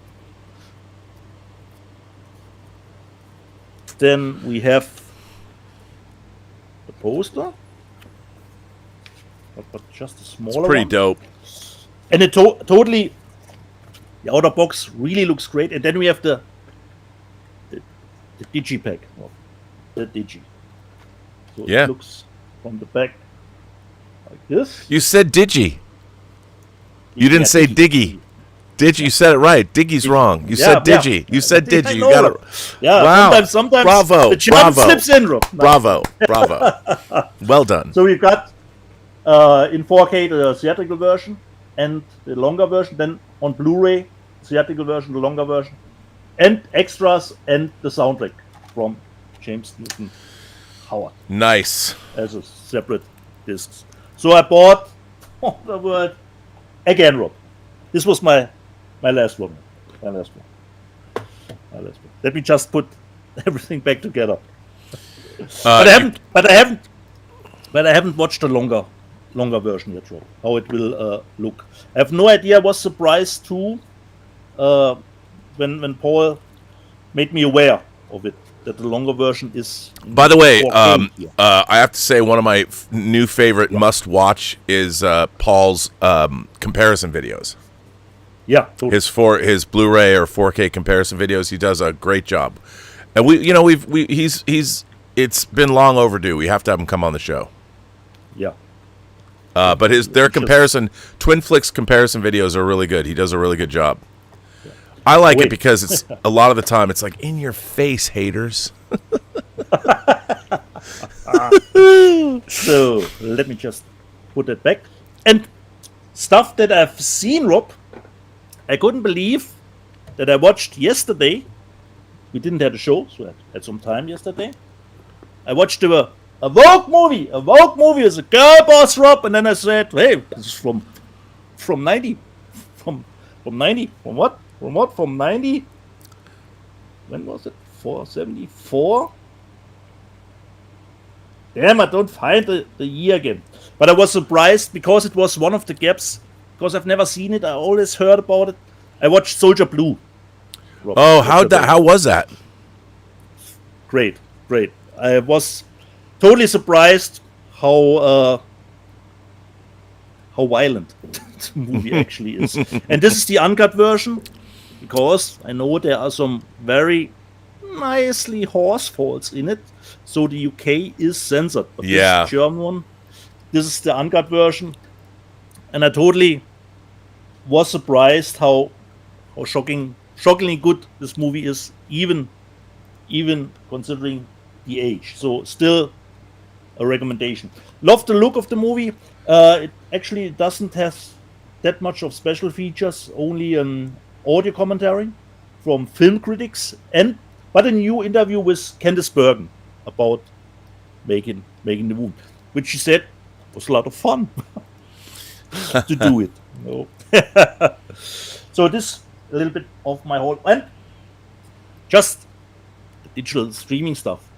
Then we have the poster, but just a smaller It's pretty one. dope. And it totally, the outer box really looks great. And then we have the digipack, the digi. So Yeah. it looks from the back like this. You said Digi. You didn't say Diggy. Digi, you said it right. Diggy's wrong. You said Yeah. Digi. You said I Digi. You know. got it. Yeah, Wow. sometimes Bravo, the German bravo. slips in, Rob. No. Bravo. Well done. So we've got in 4K the theatrical version and the longer version, then on Blu-ray theatrical version, the longer version, and extras and the soundtrack from James Newton Howard. Nice. As a separate discs. So I bought the world again, Rob. This was my last one. Let me just put everything back together. But I haven't watched the longer version yet, Rob. How it will look. I have no idea. I was surprised too when Paul made me aware of it, that the longer version is. By the way, I have to say one of my new favorite must-watch is Paul's comparison videos. Yeah, totally. His Blu-ray or 4K comparison videos. He does a great job, and it's been long overdue. We have to have him come on the show. Yeah. But their Twin Flicks comparison videos are really good. He does a really good job. Yeah. I like it because it's a lot of the time it's like in your face, haters. So let me just put it back. And stuff that I've seen, Rob, I couldn't believe that I watched yesterday. We didn't have a show, so I had some time yesterday. I watched a Vogue movie. A Vogue movie is a girl boss, Rob. And then I said, hey, this is from 90. From 90. From what? From 90? When was it? 474? Damn, I don't find the year again. But I was surprised because it was one of the gaps. Because I've never seen it. I always heard about it. I watched Soldier Blue. Rob, how was that? Great. I was totally surprised how violent the movie actually is. And this is the uncut version, because I know there are some very nicely horse faults in it. So the UK is censored. But this is the German one. This is the uncut version. And I totally was surprised how shockingly good this movie is, even considering the age. So still a recommendation. Love the look of the movie. It actually doesn't have that much of special features, only an audio commentary from film critics, but a new interview with Candice Bergen about making the movie, which she said was a lot of fun to do it. So this a little bit of my whole, and just the digital streaming stuff.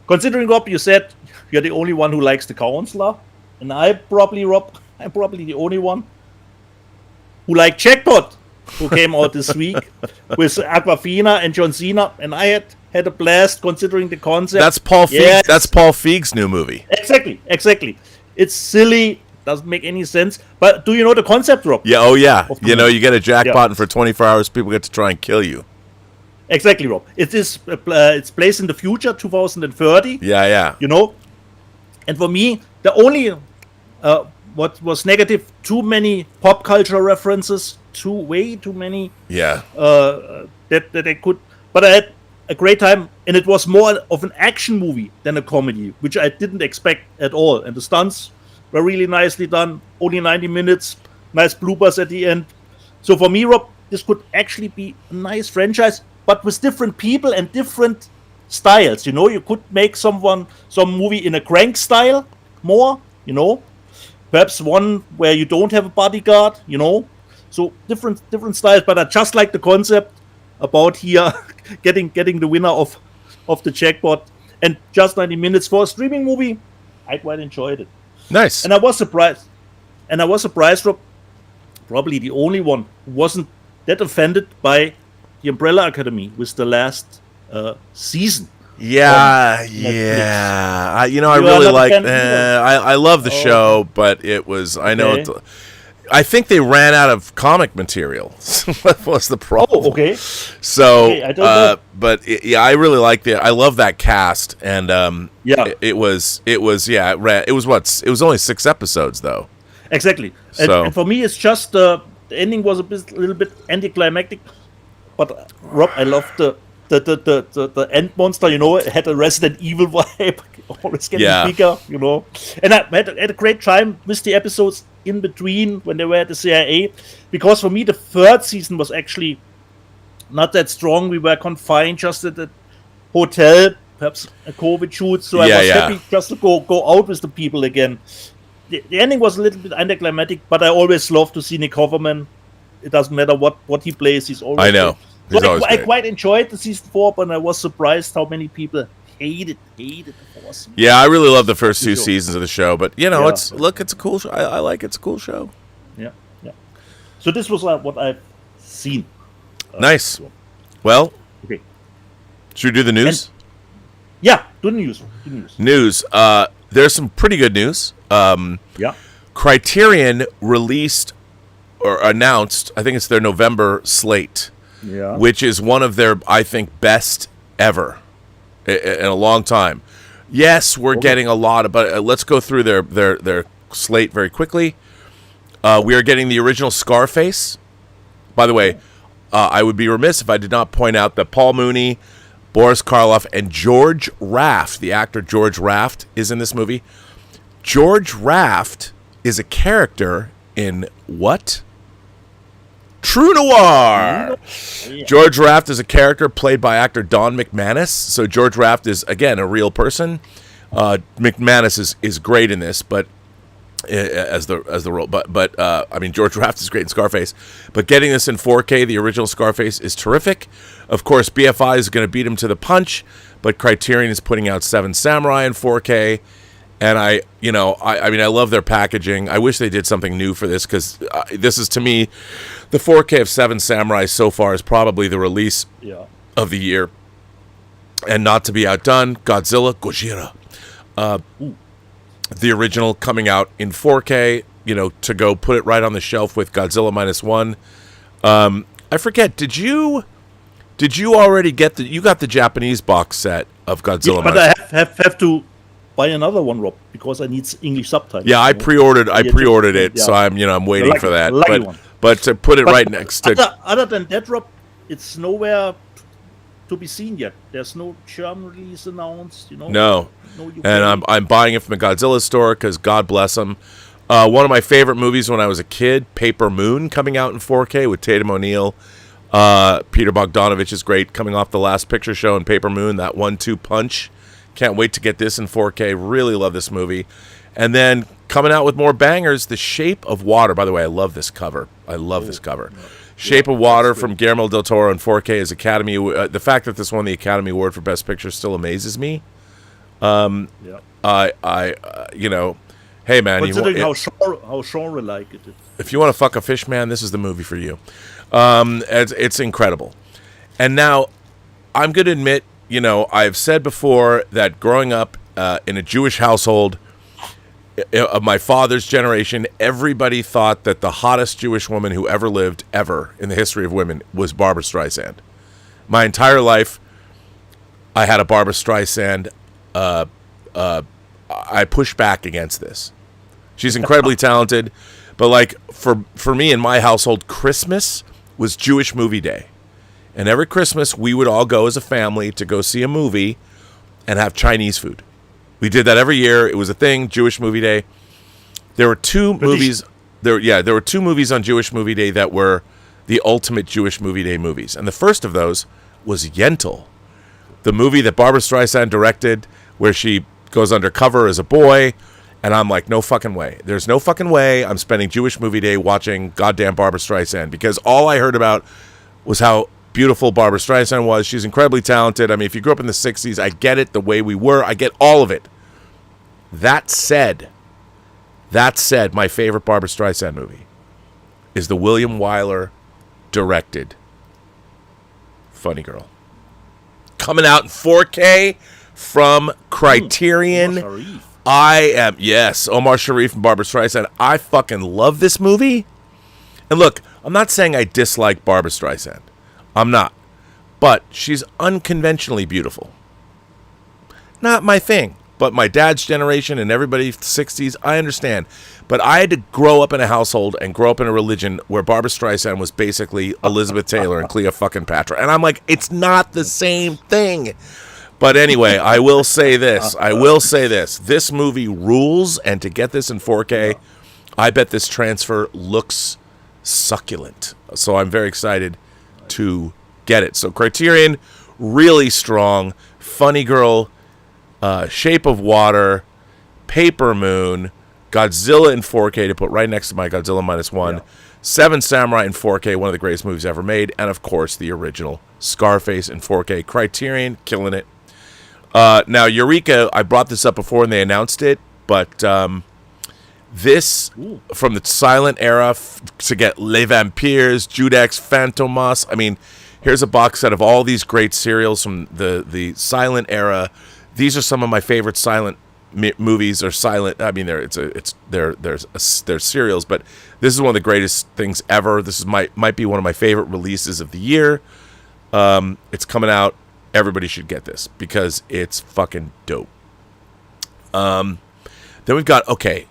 Considering, Rob, you said you're the only one who likes the Counselor, and I'm probably the only one who liked Jackpot, who came out this week with Aquafina and John Cena, and I had a blast considering the concept. That's Paul Feig. Yes. That's Paul Feig's new movie. Exactly. It's silly, doesn't make any sense. But do you know the concept, Rob? Yeah. Oh yeah. You get a jackpot, and for 24 hours, people get to try and kill you. Exactly, Rob. It's placed in the future, 2030. Yeah. And for me, the only what was negative, too many pop culture references, way too many. Yeah. That I could, but I had a great time, and it was more of an action movie than a comedy, which I didn't expect at all. And the stunts were really nicely done. Only 90 minutes, nice bloopers at the end. So for me, Rob, this could actually be a nice franchise, but with different people and different styles. You could make some movie in a Crank style more. Perhaps one where you don't have a bodyguard. So different styles. But I just like the concept about here getting the winner of the jackpot, and just 90 minutes for a streaming movie. I quite enjoyed it. Nice. And I was surprised. Rob, probably the only one who wasn't that offended by the Umbrella Academy with the last season. Yeah. I really like. I love the show, but it was. I know. Okay. I think they ran out of comic material. What was the problem? Oh, okay. So, I don't know. But I really liked it. I love that cast, and it was only 6 episodes though. Exactly. And for me, it's just the ending was a little bit anticlimactic. But Rob, I love the the end monster, had a Resident Evil vibe, always getting Yeah. bigger, And I had a great time with the episodes in between when they were at the CIA, because for me the third season was actually not that strong. We were confined just at the hotel, perhaps a COVID shoot, so I was happy just to go out with the people again. The ending was a little bit anticlimactic, but I always love to see Nick Offerman. It doesn't matter what he plays, he's always I know. great. So I quite enjoyed the season 4, but I was surprised how many people hated the 4th season. Yeah, I really love the first 2 seasons of the show, but it's a cool show. I like it. It's a cool show. Yeah. So this was what I've seen. Nice. Well, okay. Should we do the news? Do the news. News. There's some pretty good news. Criterion released or announced, I think it's their November slate, which is one of their, I think, best ever in a long time. Yes, we're getting a lot, but let's go through their slate very quickly. We are getting the original Scarface. By the way, I would be remiss if I did not point out that Paul Mooney, Boris Karloff, and George Raft, the actor George Raft, is in this movie. George Raft is a character in what? True Noir. George Raft is a character played by actor Don McManus. So George Raft is, again, a real person. McManus is great in this, but as the role. But I mean, George Raft is great in Scarface. But getting this in 4K, the original Scarface, is terrific. Of course, BFI is going to beat him to the punch, but Criterion is putting out Seven Samurai in 4K. And I love their packaging. I wish they did something new for this, because this is, to me, the 4K of Seven Samurai so far is probably the release of the year. And not to be outdone, Godzilla, Gojira. The original coming out in 4K, to go put it right on the shelf with Godzilla -1. I forget, did you already get you got the Japanese box set of Godzilla? But I have to buy another one, Rob, because I need English subtitles. Yeah, I pre-ordered it, so I'm waiting for that. But to put it right next to other than that, Rob, it's nowhere to be seen yet. There's no German release announced, No and I'm buying it from the Godzilla store because God bless them. One of my favorite movies when I was a kid, Paper Moon, coming out in 4K with Tatum O'Neal. Peter Bogdanovich is great, coming off the Last Picture Show and Paper Moon, that 1-2 punch. Can't wait to get this in 4K. Really love this movie. And then coming out with more bangers, The Shape of Water. By the way, I love this cover. Shape of Water from Guillermo del Toro in 4K is Academy. The fact that this won the Academy Award for Best Picture still amazes me. Hey man, considering how genre-like it is. If you want to fuck a fish man, this is the movie for you. It's incredible. And now, I'm going to admit, I've said before that growing up in a Jewish household of my father's generation, everybody thought that the hottest Jewish woman who ever lived, ever, in the history of women, was Barbra Streisand. My entire life, I had a Barbra Streisand. I push back against this. She's incredibly talented, but for me in my household, Christmas was Jewish movie day. And every Christmas, we would all go as a family to go see a movie and have Chinese food. We did that every year. It was a thing, Jewish movie day. There were two movies. There were two movies on Jewish movie day that were the ultimate Jewish movie day movies. And the first of those was Yentl, the movie that Barbra Streisand directed, where she goes undercover as a boy. And I'm like, no fucking way. There's no fucking way I'm spending Jewish movie day watching goddamn Barbra Streisand, because all I heard about was how beautiful Barbra Streisand was. She's incredibly talented. I mean, if you grew up in the 60s, I get it, the way we were. I get all of it. That said, my favorite Barbra Streisand movie is the William Wyler directed Funny Girl. Coming out in 4K from Criterion. Omar Sharif and Barbra Streisand. I fucking love this movie. And look, I'm not saying I dislike Barbra Streisand. I'm not. But she's unconventionally beautiful. Not my thing, but my dad's generation and everybody 60s, I understand. But I had to grow up in a household and grow up in a religion where Barbra Streisand was basically Elizabeth Taylor and Cleopatra. And I'm like, it's not the same thing. But anyway, I will say this. This movie rules, and to get this in 4K, I bet this transfer looks succulent. So I'm very excited to get it. So Criterion, really strong. Funny Girl, Shape of Water, Paper Moon, Godzilla in 4K to put right next to my Godzilla -1, Seven Samurai in 4K, one of the greatest movies ever made, and of course the original Scarface in 4K. Criterion, killing it. Now, Eureka, I brought this up before and they announced it, but this, from the silent era to get Les Vampires, Judex, Fantomas, I mean, here's a box set of all these great serials from the silent era. These are some of my favorite silent movies, or silent, I mean, they're serials, but this is one of the greatest things ever. This is might be one of my favorite releases of the year. It's coming out. Everybody should get this because it's fucking dope. Then we've got, okay,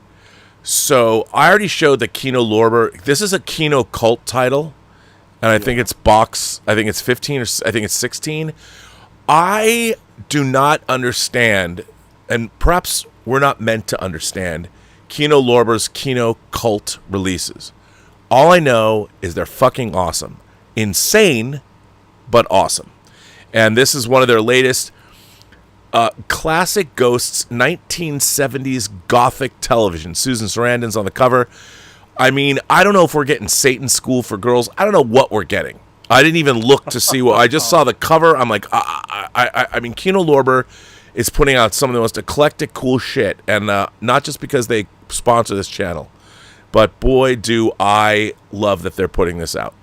so I already showed the Kino Lorber. This is a Kino cult title, and I think it's 15 or I think it's 16. I do not understand, and perhaps we're not meant to understand, Kino Lorber's Kino cult releases. All I know is they're fucking awesome. Insane, but awesome. And this is one of their latest classic ghosts, 1970s gothic television. Susan Sarandon's on the cover. I mean, I don't know if we're getting Satan School for Girls. I don't know what we're getting. I didn't even look to see what. I just saw the cover. I'm like, I mean, Kino Lorber is putting out some of the most eclectic, cool shit. And not just because they sponsor this channel, but boy, do I love that they're putting this out.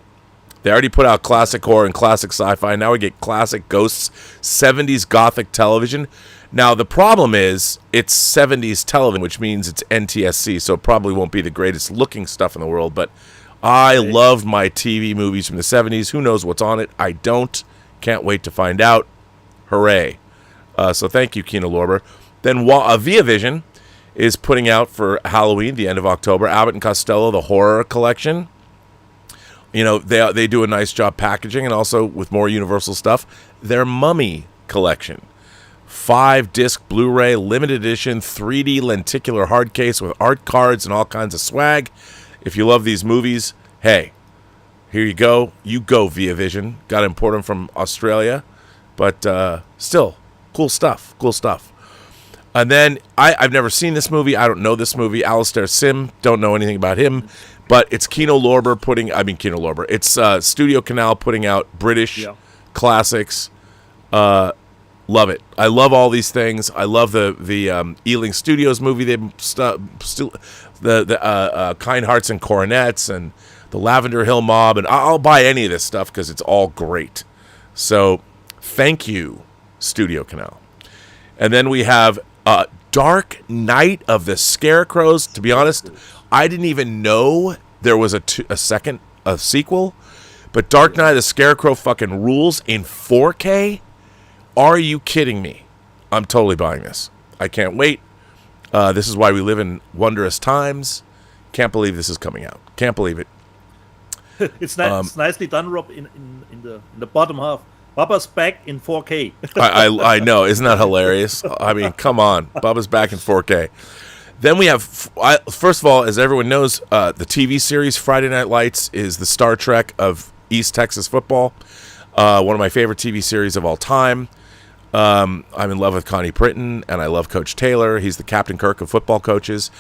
They already put out classic horror and classic sci-fi. Now we get classic ghosts, 70s gothic television. Now, the problem is it's 70s television, which means it's NTSC, so it probably won't be the greatest looking stuff in the world. But I loved my TV movies from the 70s. Who knows what's on it? I don't. Can't wait to find out. Hooray. So thank you, Kino Lorber. Then Via Vision is putting out for Halloween, the end of October, Abbott and Costello, the horror collection. You know, they do a nice job packaging, and also with more Universal stuff, their Mummy collection. 5-disc Blu-ray, limited edition, 3D lenticular hard case with art cards and all kinds of swag. If you love these movies, hey, here you go. You go, Via Vision. Got to import them from Australia. But still, cool stuff. Cool stuff. And then, I've never seen this movie. I don't know this movie. Alistair Sim, don't know anything about him. But it's Kino Lorber It's Studio Canal putting out British classics. Love it. I love all these things. I love the Ealing Studios movie. The Kind Hearts and Coronets and the Lavender Hill Mob. And I'll buy any of this stuff because it's all great. So thank you, Studio Canal. And then we have Dark Knight of the Scarecrows. To be honest, I didn't even know there was a sequel, but Dark Knight of the Scarecrow fucking rules in 4K. Are you kidding me? I'm totally buying this. I can't wait. This is why we live in wondrous times. Can't believe this is coming out. Can't believe it. It's nicely done, Rob. In the bottom half, Bubba's back in 4K. I know. Isn't that hilarious? I mean, come on. Bubba's back in 4K. Then we have, first of all, as everyone knows, the TV series Friday Night Lights is the Star Trek of East Texas football. One of my favorite TV series of all time. I'm in love with Connie Britton, and I love Coach Taylor. He's the Captain Kirk of football coaches.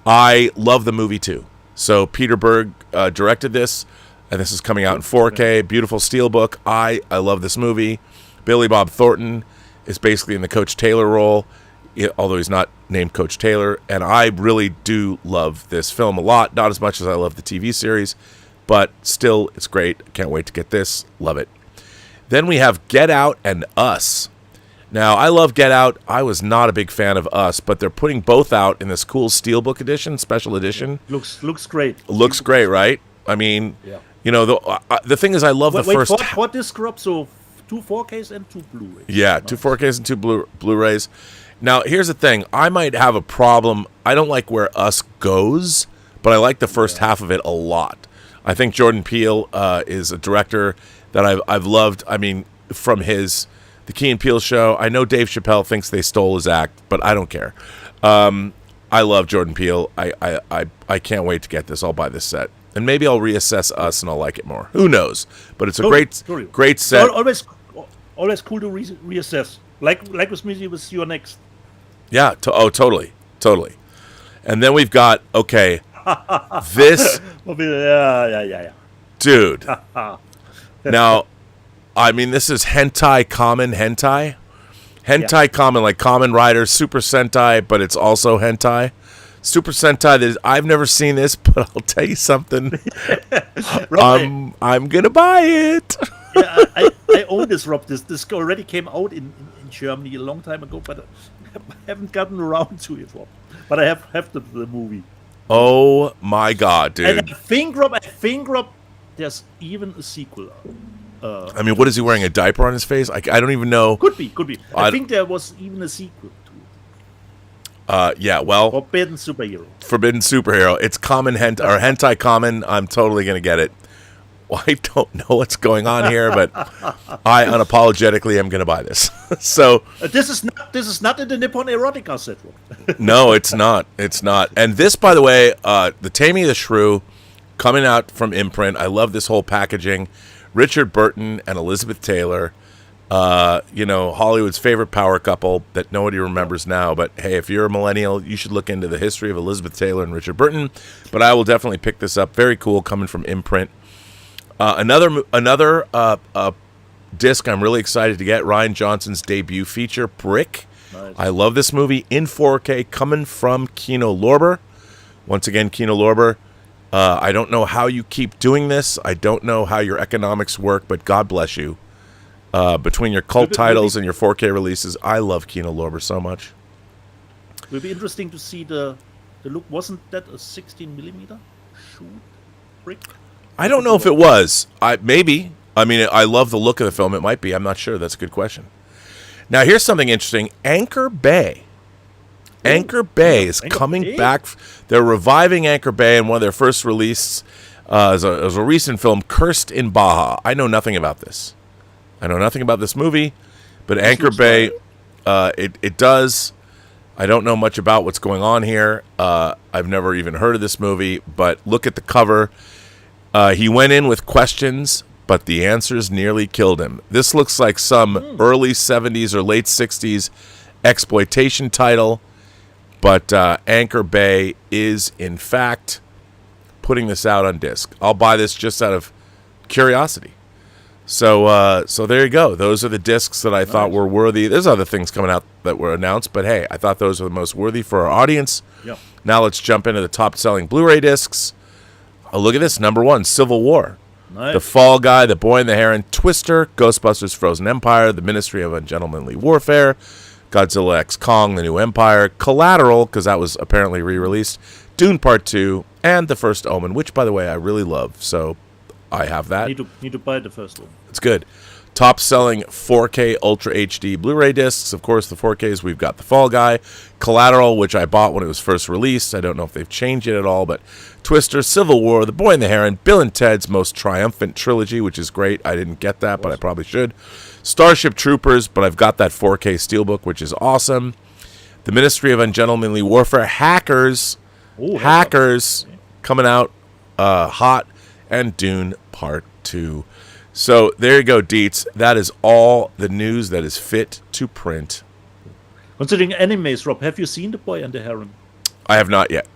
I love the movie, too. So Peter Berg directed this, and this is coming out in 4K. Beautiful steelbook. I love this movie. Billy Bob Thornton is basically in the Coach Taylor role, although he's not named Coach Taylor, and I really do love this film a lot. Not as much as I love the TV series, but still, it's great. Can't wait to get this. Love it. Then we have Get Out and Us. Now, I love Get Out. I was not a big fan of Us, but they're putting both out in this cool steelbook edition, special edition. Looks great. Looks great, right? I mean, you know, the thing is, I love the first. What disc, Rob? So 2 4Ks and 2 Blu-rays. Yeah, 2 4Ks and 2 Blu-rays. Now, here's the thing. I might have a problem. I don't like where Us goes, but I like the first half of it a lot. I think Jordan Peele is a director that I've loved. I mean, from the Key and Peele show. I know Dave Chappelle thinks they stole his act, but I don't care. I love Jordan Peele. I can't wait to get this. I'll buy this set. And maybe I'll reassess Us and I'll like it more. Who knows? But it's a great set. Always cool to reassess. Like with me, with your next. Yeah. Totally. And then we've got, okay, this. Yeah. Dude. Now, I mean, this is hentai common hentai. Hentai common, like Kamen Rider, Super Sentai, but it's also hentai. Super Sentai, I've never seen this, but I'll tell you something. I'm going to buy it. Yeah, I own this, Rob. This already came out in Germany a long time ago, but I haven't gotten around to it, Rob. But I have the movie. Oh my God, dude! And I think, Rob, there's even a sequel. I mean, what is he wearing? A diaper on his face? I don't even know. Could be. I think there was even a sequel to it. Yeah. Well, Forbidden Superhero. It's common hentai common. I'm totally gonna get it. Well, I don't know what's going on here, but I unapologetically am going to buy this. So this is not in the Nippon Erotica set. No, it's not. It's not. And this, by the way, the Taming of the Shrew, coming out from Imprint. I love this whole packaging. Richard Burton and Elizabeth Taylor, Hollywood's favorite power couple that nobody remembers now. But hey, if you're a millennial, you should look into the history of Elizabeth Taylor and Richard Burton. But I will definitely pick this up. Very cool, coming from Imprint. Another disc I'm really excited to get, Rian Johnson's debut feature, Brick. Nice. I love this movie in 4K, coming from Kino Lorber. Once again, Kino Lorber. I don't know how you keep doing this. I don't know how your economics work, but God bless you. Between your cult titles and your 4K releases, I love Kino Lorber so much. It will be interesting to see the look. Wasn't that a 16mm shoot, Brick? I don't know if it was. Maybe. I mean, I love the look of the film. It might be. I'm not sure. That's a good question. Now, here's something interesting. Anchor Bay. Anchor Bay is coming back. They're reviving Anchor Bay, and one of their first releases is a recent film, Cursed in Baja. I know nothing about this. I know nothing about this movie, but Anchor Bay, it does. I don't know much about what's going on here. I've never even heard of this movie, but look at the cover. He went in with questions, but the answers nearly killed him. This looks like some early 70s or late 60s exploitation title, but Anchor Bay is, in fact, putting this out on disc. I'll buy this just out of curiosity. So there you go. Those are the discs that I thought were worthy. There's other things coming out that were announced, but hey, I thought those were the most worthy for our audience. Yep. Now let's jump into the top-selling Blu-ray discs. Oh, look at this. Number 1, Civil War. Nice. The Fall Guy, The Boy and the Heron, Twister, Ghostbusters Frozen Empire, The Ministry of Ungentlemanly Warfare, Godzilla X Kong, The New Empire, Collateral, because that was apparently re-released, Dune Part 2, and The First Omen, which, by the way, I really love. So I have that. Need to buy the first one. It's good. Top-selling 4K Ultra HD Blu-ray discs. Of course, the 4Ks, we've got The Fall Guy, Collateral, which I bought when it was first released. I don't know if they've changed it at all, but Twister, Civil War, The Boy and the Heron, Bill and Ted's Most Triumphant Trilogy, which is great. I didn't get that, but I probably should. Starship Troopers, but I've got that 4K Steelbook, which is awesome. The Ministry of Ungentlemanly Warfare, Hackers. Hackers coming out hot, and Dune Part 2. So there you go, Dietz. That is all the news that is fit to print. Considering animes, Rob, have you seen The Boy and the Heron? I have not yet.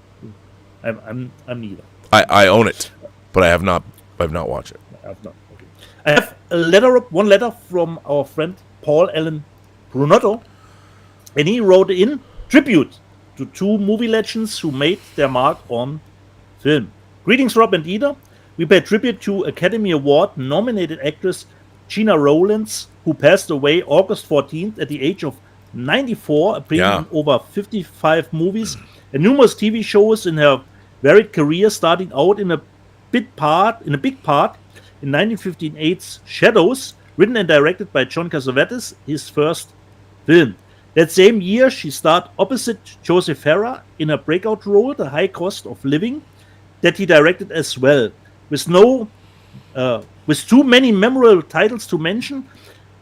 I'm neither. I own it, but I have not watched it. I have not. Okay. I have one letter from our friend Paul Allen Brunotto, and he wrote in tribute to 2 movie legends who made their mark on film. Greetings, Rob and Ida. We pay tribute to Academy Award nominated actress Gina Rowlands, who passed away August 14th at the age of 94, appearing in over 55 movies and numerous TV shows in her varied career, starting out in a big part in 1958's Shadows, written and directed by John Cassavetes, his first film. That same year, she starred opposite Joseph Farah in a breakout role, The High Cost of Living, that he directed as well. With too many memorable titles to mention,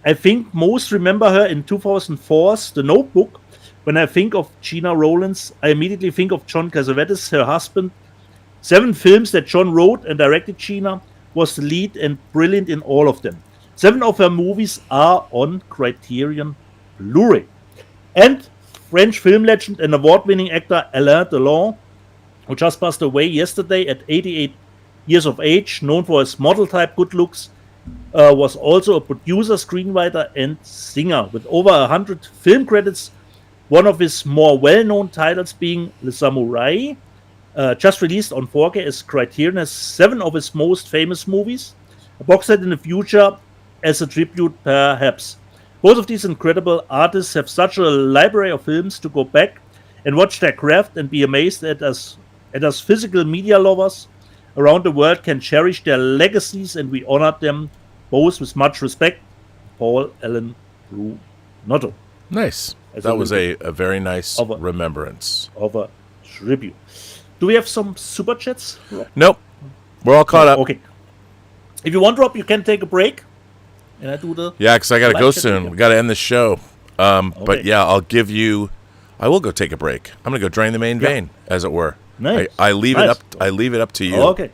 I think most remember her in 2004's The Notebook. When I think of Gina Rowlands, I immediately think of John Cassavetes, her husband. 7 films that John wrote and directed. Gina was the lead and brilliant in all of them. 7 of her movies are on Criterion Blu-ray. And French film legend and award-winning actor Alain Delon, who just passed away yesterday at 88 years of age, known for his model-type good looks, was also a producer, screenwriter, and singer. With over 100 film credits, one of his more well-known titles being Le Samouraï, just released on 4K as Criterion has 7 of his most famous movies, a box set in the future as a tribute perhaps. Both of these incredible artists have such a library of films to go back and watch their craft and be amazed at us physical media lovers around the world can cherish their legacies, and we honor them both with much respect. Paul Allen Brunotto. Nice. That was a very nice remembrance. Of a tribute. Do we have some super chats? Nope. We're all caught up. Okay. If you want, Rob, you can take a break. And I do the... Yeah, because I got to go soon. We got to end the show. Okay. But yeah, I will go take a break. I'm going to go drain the main vein, as it were. Nice. I leave it up to you. Okay.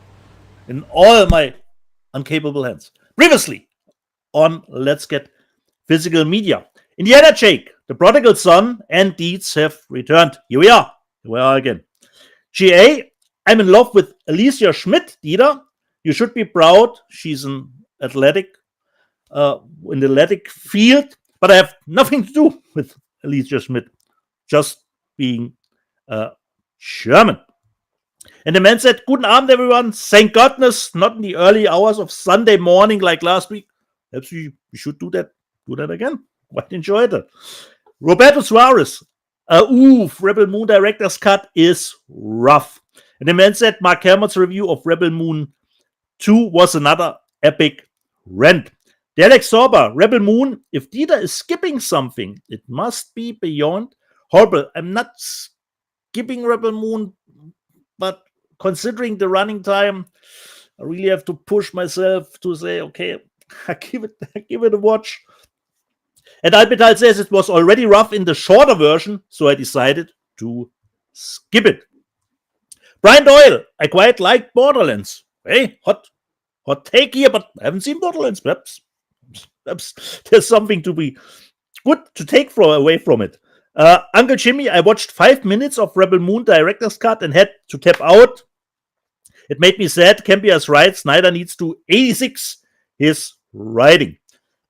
In all my incapable hands. Previously on Let's Get Physical Media. Indiana Jake, the prodigal son, and Deeds have returned. Here we are. Again. GA, I'm in love with Alicia Schmidt, Dieter. You should be proud. She's an athletic, in the athletic field, but I have nothing to do with Alicia Schmidt. Just being German. And the man said, Guten Abend, everyone. Thank goodness, not in the early hours of Sunday morning like last week. Perhaps we should do that again. Quite enjoyed it. Roberto Suarez. Rebel Moon Director's Cut is rough. And the man said, Mark Helmut's review of Rebel Moon 2 was another epic rant. The Alex Sorba, Rebel Moon, if Dieter is skipping something, it must be beyond horrible. I'm not skipping Rebel Moon, but considering the running time, I really have to push myself to say, okay, I give it a watch. And Albetal says it was already rough in the shorter version, so I decided to skip it. Brian Doyle, I quite like Borderlands. Hey, hot take here, but I haven't seen Borderlands. Perhaps there's something to be good to take away from it. Uncle Jimmy, I watched 5 minutes of Rebel Moon Director's Cut and had to tap out. It made me sad. Campia's right. Snyder needs to 86 his writing.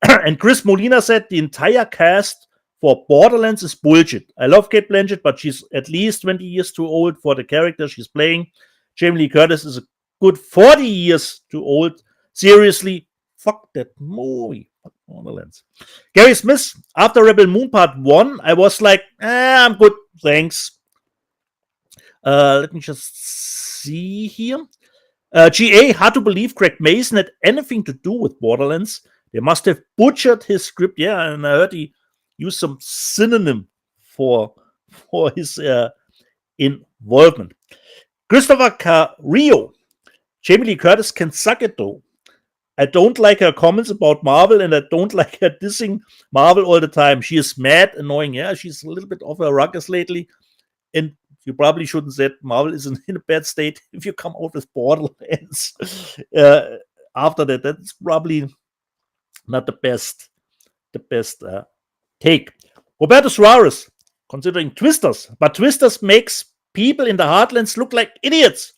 And Chris Molina said the entire cast for Borderlands is bullshit. I love Kate Blanchett, but she's at least 20 years too old for the character she's playing. Jamie Lee Curtis is a good 40 years too old. Seriously, fuck that movie. Fuck Borderlands. Gary Smith, after Rebel Moon Part 1, I was like, I'm good, thanks. Let me just see here. GA, hard to believe Craig Mason had anything to do with Borderlands. They must have butchered his script. Yeah, and I heard he used some synonym for his involvement. Christopher Carrillo. Jamie Lee Curtis can suck it, though. I don't like her comments about Marvel, and I don't like her dissing Marvel all the time. She is mad, annoying. Yeah, she's a little bit off her ruckus lately. And you probably shouldn't say Marvel is in a bad state if you come out with Borderlands. After that, that's probably not the best take. Roberto Suarez, considering Twisters, but Twisters makes people in the Heartlands look like idiots.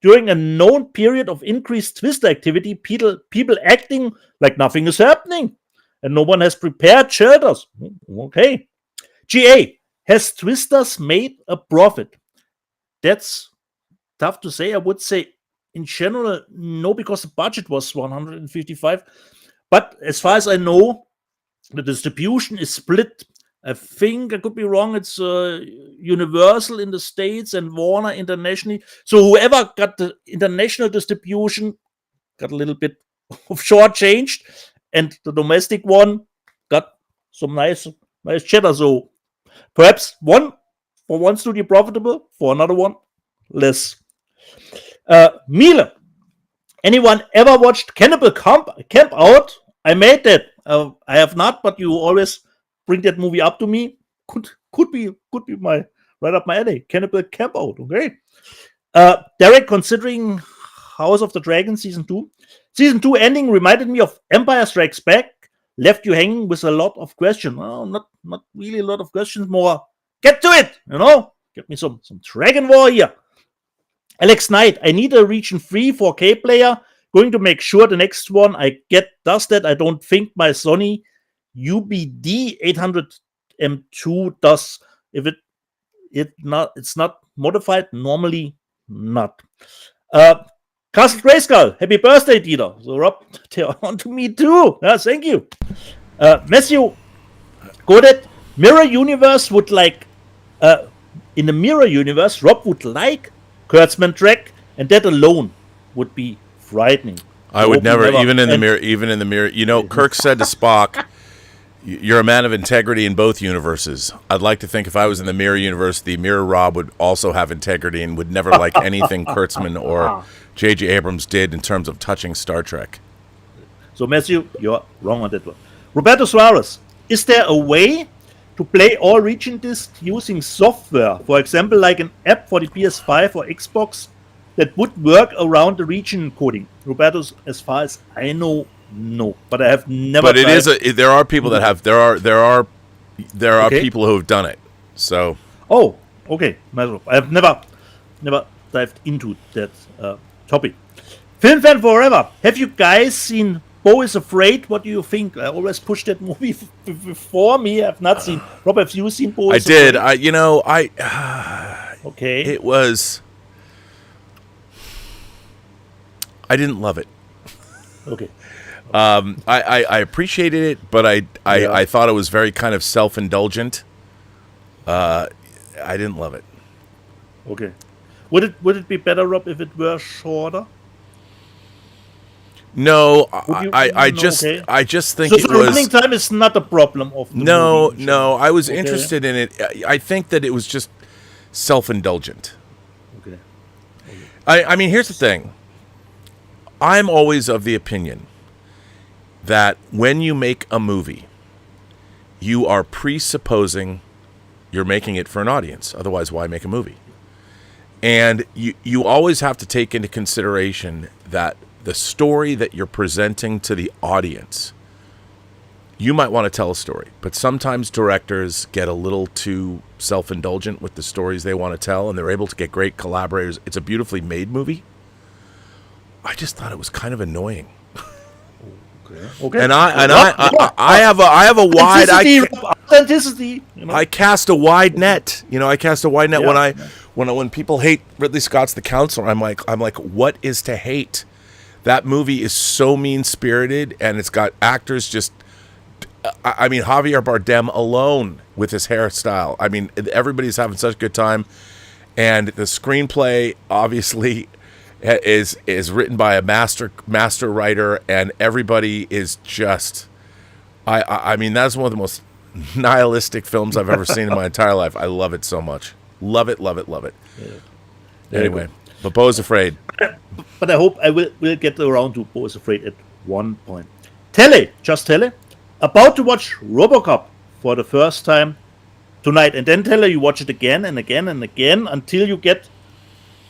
During a known period of increased Twister activity, people acting like nothing is happening, and no one has prepared shelters. Okay. GA, has Twisters made a profit? That's tough to say. I would say in general, no, because the budget was 155. But as far as I know, the distribution is split. I think I could be wrong. It's Universal in the States and Warner internationally. So whoever got the international distribution got a little bit of shortchanged, and the domestic one got some nice cheddar. So Perhaps one for one studio profitable, for another one less. Miele, anyone ever watched Cannibal Camp Out? I made that. I have not, but you always bring that movie up to me. Could be my right up my alley. Cannibal Camp Out. Okay. Derek, considering House of the Dragon season 2. Season 2 ending reminded me of Empire Strikes Back. Left you hanging with a lot of questions. Well, not really a lot of questions. More get to it. Get me some Dragon War here. Alex Knight, I need a Region 3 4K player. Going to make sure the next one I get does that. I don't think my Sony UBD 800M2 does. If it's not modified, normally not. Castle Grayskull, happy birthday, Dieter. So Rob, they're on to me too. Yeah, thank you. Matthew, go that Mirror Universe would like in the Mirror Universe, Rob would like Kurtzman track, and that alone would be frightening. I would never even in the mirror. Kirk said to Spock, "You're a man of integrity in both universes." I'd like to think if I was in the Mirror universe, the Mirror Rob would also have integrity and would never like anything Kurtzman or J.J. Abrams did in terms of touching Star Trek. So, Matthew, you're wrong on that one. Roberto Suarez, is there a way to play all region discs using software? For example, like an app for the PS5 or Xbox that would work around the region coding? Roberto, as far as I know, no. But I have never. But there are people that have. There are people who have done it. So. Oh, okay. I have never dived into that topic. Film fan forever. Have you guys seen Beau is Afraid? What do you think? I always push that movie before me. I've not seen. Rob, have you seen Beau is Afraid? I did. Okay. It was. I didn't love it. Okay. I appreciated it, but I thought it was very kind of self-indulgent. I didn't love it. Okay. Would it be better, Rob, if it were shorter? No, I just think so the running time is not a problem of the movie. No, I was interested in it. I think that it was just self-indulgent. Okay. I mean, here's the thing. I'm always of the opinion that when you make a movie, you are presupposing you're making it for an audience. Otherwise, why make a movie? And you always have to take into consideration that the story that you're presenting to the audience, you might want to tell a story, but sometimes directors get a little too self-indulgent with the stories they want to tell, and they're able to get great collaborators. It's a beautifully made movie. I just thought it was kind of annoying. Okay. And I have a wide authenticity. I cast a wide net. I cast a wide net when people hate Ridley Scott's The Counselor. I'm like, what is to hate? That movie is so mean-spirited, and it's got actors just. I mean, Javier Bardem alone with his hairstyle. I mean, everybody's having such a good time, and the screenplay obviously is written by a master writer, and everybody is just. I mean, that's one of the most nihilistic films I've ever seen in my entire life. I love it so much. Love it. Yeah. Anyway, but Beau is Afraid. But I hope I will get around to Beau is Afraid at one point. Tele, about to watch RoboCop for the first time tonight, and then Tele, you watch it again and again and again until you get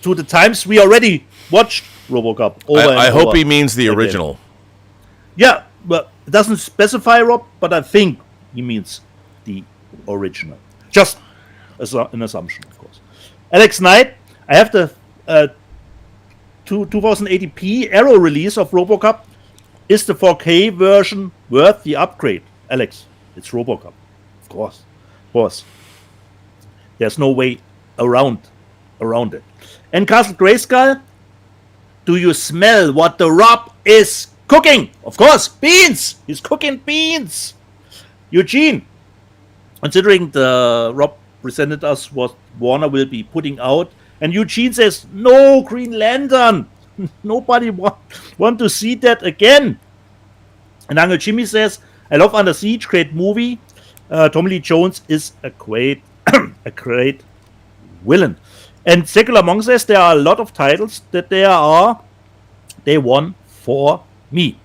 to the times we already watched RoboCop. I hope he means the original. Yeah, but it doesn't specify, Rob, but I think he means the original. Just as an assumption, of course. Alex Knight, I have the 2080p Arrow release of RoboCop. Is the 4K version worth the upgrade? Alex, it's RoboCop. Of course. There's no way around it. And Castle Grayskull, do you smell what the Rob is cooking? Of course, beans! He's cooking beans! Eugene, considering the Rob presented us what Warner will be putting out, and Eugene says, no Green Lantern! Nobody want to see that again. And Uncle Jimmy says, I love Under Siege, great movie, Tommy Lee Jones is a great villain. And Secular Monk says there are a lot of titles that they won for me.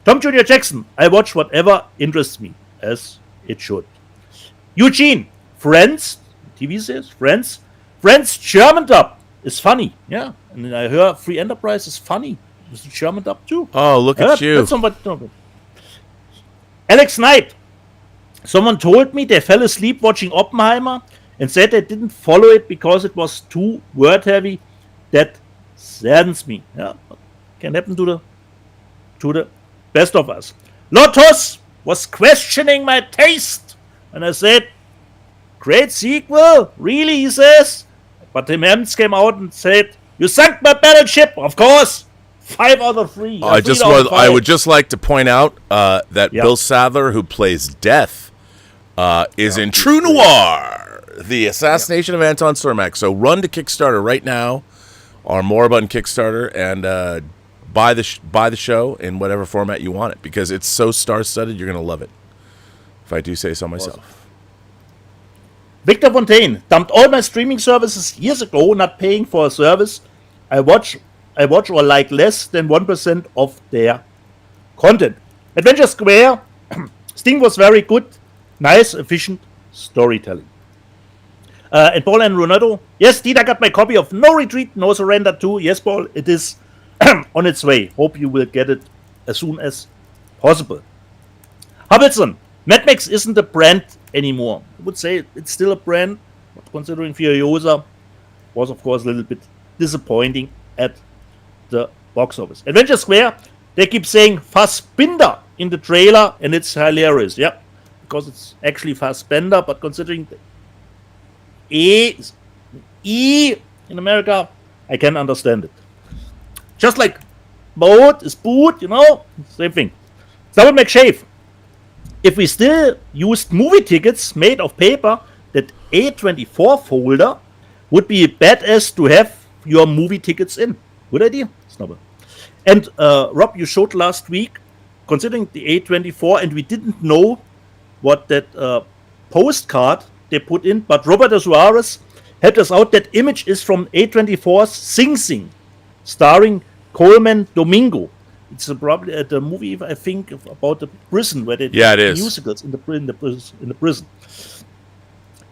Tom Jr. Jackson, I watch whatever interests me, as it should. Eugene, Friends, TV says, Friends German dub is funny. Yeah, and I heard Free Enterprise is funny. It's German dub too. Oh, look at you. That's somebody. Alex Knight, someone told me they fell asleep watching Oppenheimer and said they didn't follow it because it was too word heavy. That saddens me. Yeah, can happen to the best of us. Lotus was questioning my taste, and I said, "Great sequel, really?" He says, but Tim Hemms came out and said, "You sunk my battleship, of course." 5 out of 3. I would just like to point out that Bill Sadler, who plays Death, is in True Noir, the assassination of Anton Cermak. So run to Kickstarter right now, or Moribund Kickstarter, and buy the show in whatever format you want it, because it's so star-studded. You're going to love it, if I do say so myself. Victor Fontaine dumped all my streaming services years ago, not paying for a service. I watch or like less than 1% of their content. Adventure Square, Sting was very good, nice, efficient storytelling. And Paul and Ronaldo, yes, Dita got my copy of No Retreat, No Surrender 2. Yes, Paul, it is on its way. Hope you will get it as soon as possible. Hubbleson, Mad Max isn't a brand anymore. I would say it's still a brand, but considering Furiosa was, of course, a little bit disappointing at the box office. Adventure Square, they keep saying Fassbinder in the trailer, and it's hilarious. Yeah, because it's actually Fassbender, but considering the E in America, I can understand it. Just like boat is boot, same thing. Double McShave, if we still used movie tickets made of paper, that A24 folder would be badass to have your movie tickets in. Good idea, Snubber. And Rob, you showed last week, considering the A24, and we didn't know what that postcard they put in, but Robert Suarez helped us out. That image is from A24's Sing Sing, starring Coleman Domingo. It's probably the movie, I think, about the prison where they do musicals in the prison.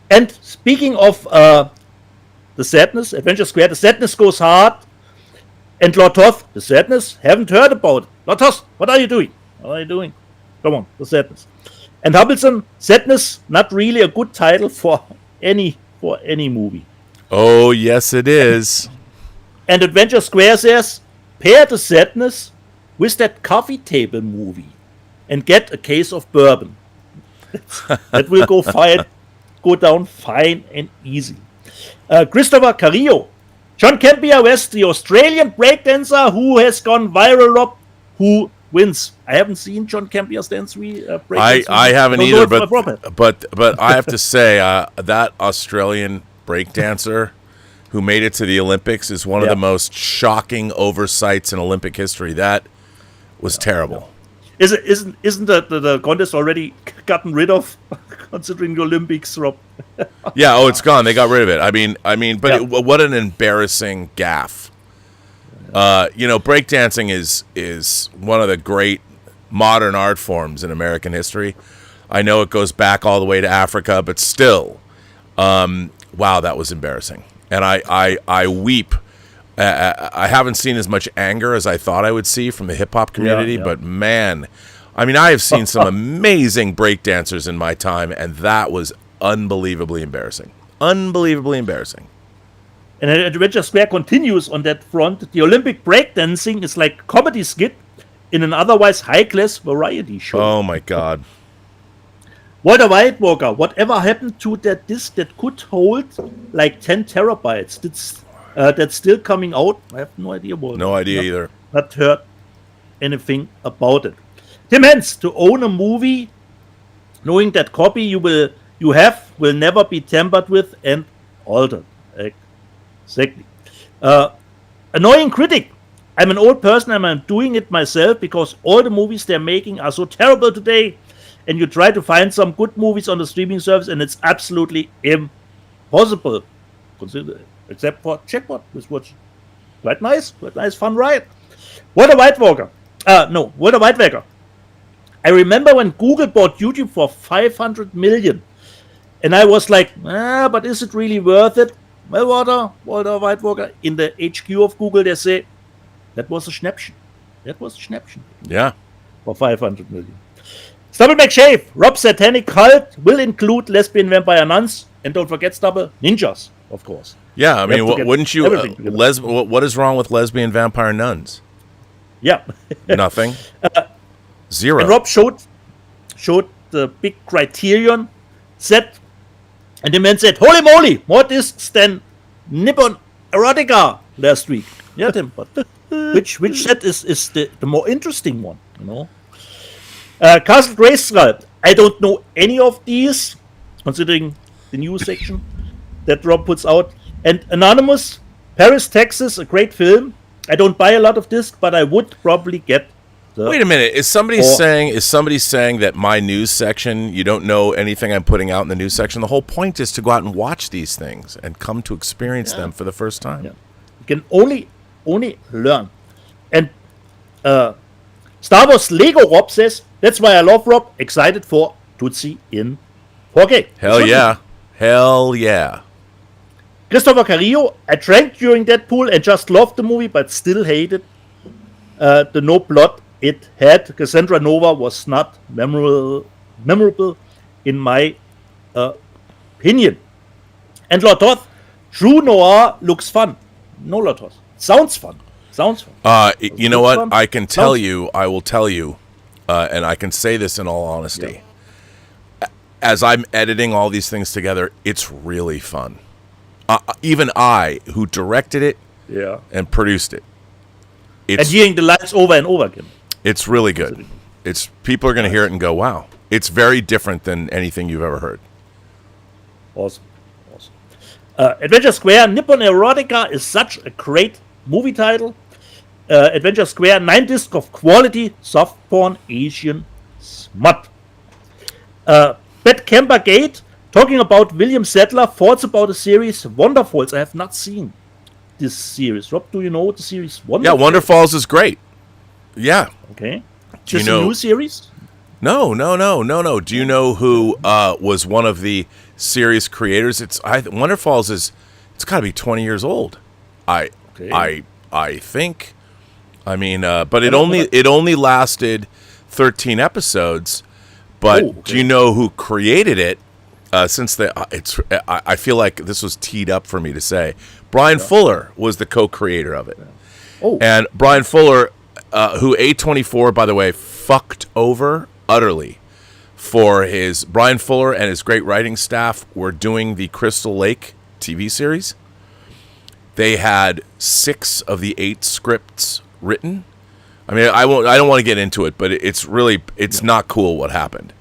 And speaking of the sadness, Adventure Square, the sadness goes hard. And Lord Toth, the sadness, haven't heard about it. Lord Toth, what are you doing? Come on, the sadness. And Hubbleson, sadness, not really a good title for any movie. Oh, yes, it is. And Adventure Square says, pair the sadness with that coffee table movie and get a case of bourbon. That will go down fine and easy. Christopher Carrillo, John Campbell West, the Australian breakdancer who has gone viral. Rob, who wins? I haven't seen John Campbell dance breakdance. I haven't either, but I have to say that Australian breakdancer who made it to the Olympics is one of the most shocking oversights in Olympic history. That was terrible. Isn't the contest already gotten rid of, considering the Olympics, Rob? Yeah, it's gone. They got rid of it. I mean, but what an embarrassing gaffe. Breakdancing is one of the great modern art forms in American history. I know it goes back all the way to Africa, but still, wow, that was embarrassing. And I weep. I haven't seen as much anger as I thought I would see from the hip-hop community, but man, I have seen some amazing breakdancers in my time, and that was unbelievably embarrassing. Unbelievably embarrassing. And Adventure Square continues on that front. The Olympic breakdancing is like comedy skit in an otherwise high-class variety show. Oh, my God. Walter Whitewalker, whatever happened to that disc that could hold like 10 terabytes? That's still coming out. I have no idea about it. No idea either. Not heard anything about it. Tim Hens, to own a movie, knowing that copy you have will never be tampered with and altered. Exactly. Annoying critic. I'm an old person and I'm doing it myself because all the movies they're making are so terrible today. and you try to find some good movies on the streaming service, and it's absolutely impossible. Except for Checkpoint, which was quite nice, fun ride. What a White Walker. What a White Walker. I remember when Google bought YouTube for 500 million. And I was like, but is it really worth it? Well, Walter White Walker, in the HQ of Google, they say, that was a Schnäppchen. Yeah. For 500 million. Stubble McShave, Rob Satanic Cult will include lesbian vampire nuns. And don't forget, Stubble, ninjas, of course. Yeah, I mean, wouldn't you... what is wrong with lesbian vampire nuns? Yeah. Nothing. Zero. And Rob showed the big Criterion set. And the man said, holy moly, more discs than Nippon Erotica last week. Yeah, Tim, but which set is the more interesting one, you know? Castle Grayskull, I don't know any of these, considering the news section that Rob puts out. And Anonymous, Paris, Texas, a great film. I don't buy a lot of discs, but I would probably get the... Wait a minute, is somebody saying that my news section, you don't know anything I'm putting out in the news section? The whole point is to go out and watch these things and come to experience them for the first time. Yeah. You can only learn. And Star Wars Lego Rob says, that's why I love Rob, excited for Tootsie in 4K. Hell yeah. Christopher Carrillo, I drank during Deadpool and just loved the movie, but still hated the no plot it had. Cassandra Nova was not memorable in my opinion. And Lord Toth, True Noir looks fun. No, Lord Toth. Sounds fun. You know what? Fun. I will tell you, and I can say this in all honesty. Yeah. As I'm editing all these things together, it's really fun. Even I, who directed it and produced it. And hearing the lines over and over again. It's really good. People are going to hear it and go, wow. It's very different than anything you've ever heard. Awesome. Adventure Square, Nippon Erotica is such a great movie title. Adventure Square, 9 discs of quality, soft porn, Asian smut. Bad Camper Gate, talking about William Sadler, thoughts about the series Wonderfalls. I have not seen this series. Rob, do you know the series Wonderfalls? Yeah, Wonderfalls is great. Yeah. Okay. Just a new series? No. Do you know who was one of the series creators? Wonderfalls it's got to be 20 years old. I think. I mean, but it only lasted 13 episodes. But do you know who created it? I feel like this was teed up for me to say. Brian Fuller was the co-creator of it. Oh. And Brian Fuller, who A24, by the way, fucked over utterly for Brian Fuller and his great writing staff were doing the Crystal Lake TV series. They had 6 of the 8 scripts written. I mean, I don't want to get into it, but it's not cool what happened.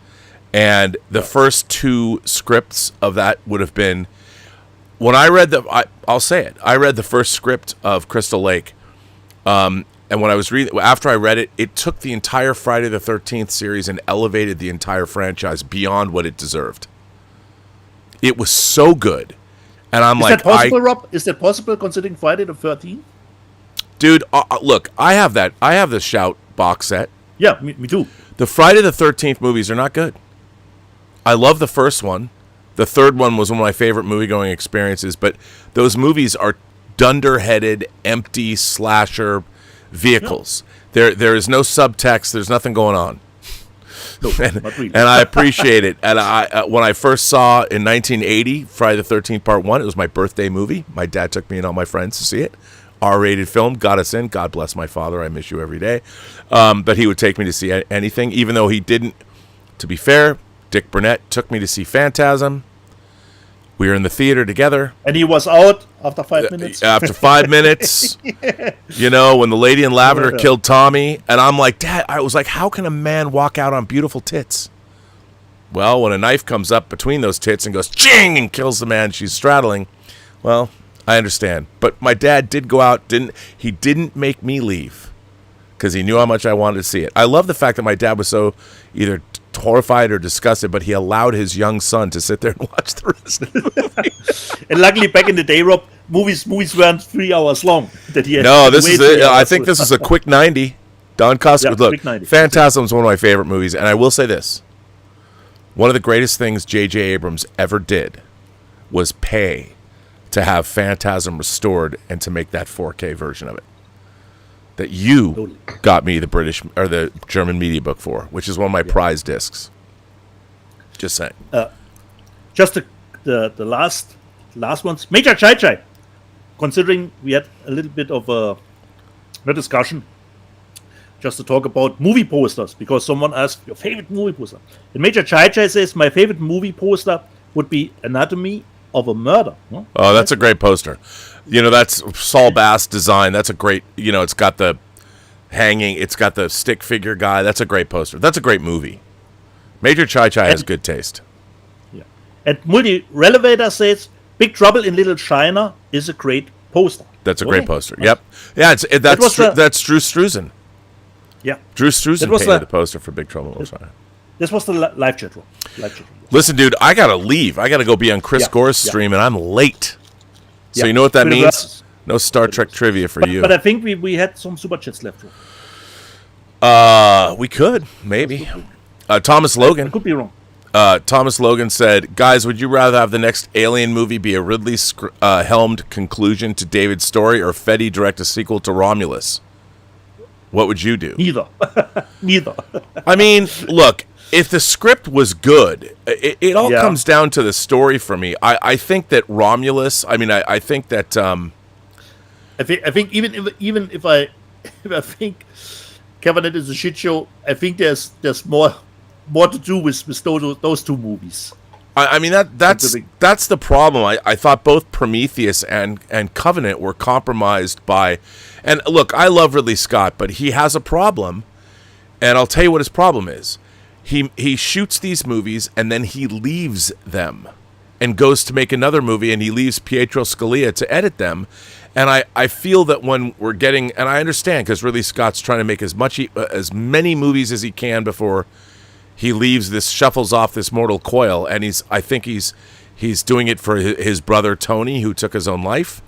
And the first 2 scripts of that would have been, when I read I'll say it. I read the first script of Crystal Lake, and when I was after I read it, it took the entire Friday the 13th series and elevated the entire franchise beyond what it deserved. It was so good, and I'm like, is that possible, Rob? Is that possible considering Friday the 13th? Dude, look, I have the Shout box set. Yeah, me too. The Friday the 13th movies are not good. I love the first one. The third one was one of my favorite movie-going experiences, but those movies are dunder-headed, empty slasher vehicles. No. There is no subtext. There's nothing going on. No, not really. And I appreciate it. And when I first saw in 1980 Friday the 13th Part 1, it was my birthday movie. My dad took me and all my friends to see it. R-rated film, got us in. God bless my father. I miss you every day. But he would take me to see anything, even though he didn't. To be fair, Dick Burnett took me to see Phantasm. We were in the theater together. And he was out after 5 minutes? After 5 minutes. You know, when the lady in lavender killed Tommy. And I'm like, Dad, I was like, how can a man walk out on beautiful tits? Well, when a knife comes up between those tits and goes, ching, and kills the man she's straddling, well, I understand. But my dad did go out. He didn't make me leave because he knew how much I wanted to see it. I love the fact that my dad was so either horrified or disgusted, but he allowed his young son to sit there and watch the rest of the movie. And luckily, back in the day, Rob, movies weren't 3 hours long. That he had No, to this wait is 3 it. I hours. think this is a quick 90. Don Cosgrove. Yeah, Look, quick 90. Phantasm is one of my favorite movies, and I will say this. One of the greatest things J.J. Abrams ever did was pay to have Phantasm restored and to make that 4K version of it. That you got me the British or the German media book for, which is one of my prize discs. Just saying. Just the last ones. Major Chai Chai. Considering we had a little bit of a discussion just to talk about movie posters, because someone asked your favorite movie poster. And Major Chai Chai says my favorite movie poster would be Anatomy of a Murder. Huh? Oh, that's a great poster. You know, that's Saul Bass design. That's a great, you know, it's got the hanging, it's got the stick figure guy. That's a great poster. That's a great movie. Major Chai Chai has good taste. Yeah. And Multi Relevator says Big Trouble in Little China is a great poster. That's a great poster. Yep. Yeah, that's Drew Struzan. Yeah. Drew Struzan painted the poster for Big Trouble in Little China. This was the live chat room. Listen, dude, I got to leave. I got to go be on Chris Gore's stream, and I'm late. So you know what that means? No Star Trek trivia for you. But I think we had some super chats left. We could, maybe. Thomas Logan. I could be wrong. Thomas Logan said, guys, would you rather have the next Alien movie be a Ridley helmed conclusion to David's story or Fetty direct a sequel to Romulus? What would you do? Neither. I mean, look, if the script was good, it all comes down to the story for me. I think that Romulus, I think that... I think even if I think Covenant is a shit show, I think there's more to do with those two movies. I mean that's the problem. I thought both Prometheus and Covenant were compromised by, and look, I love Ridley Scott, but he has a problem, and I'll tell you what his problem is. He shoots these movies and then he leaves them and goes to make another movie, and he leaves Pietro Scalia to edit them. And I feel that when we're getting, and I understand because Ridley Scott's trying to make as many movies as he can before he shuffles off this mortal coil, and I think he's doing it for his brother Tony, who took his own life.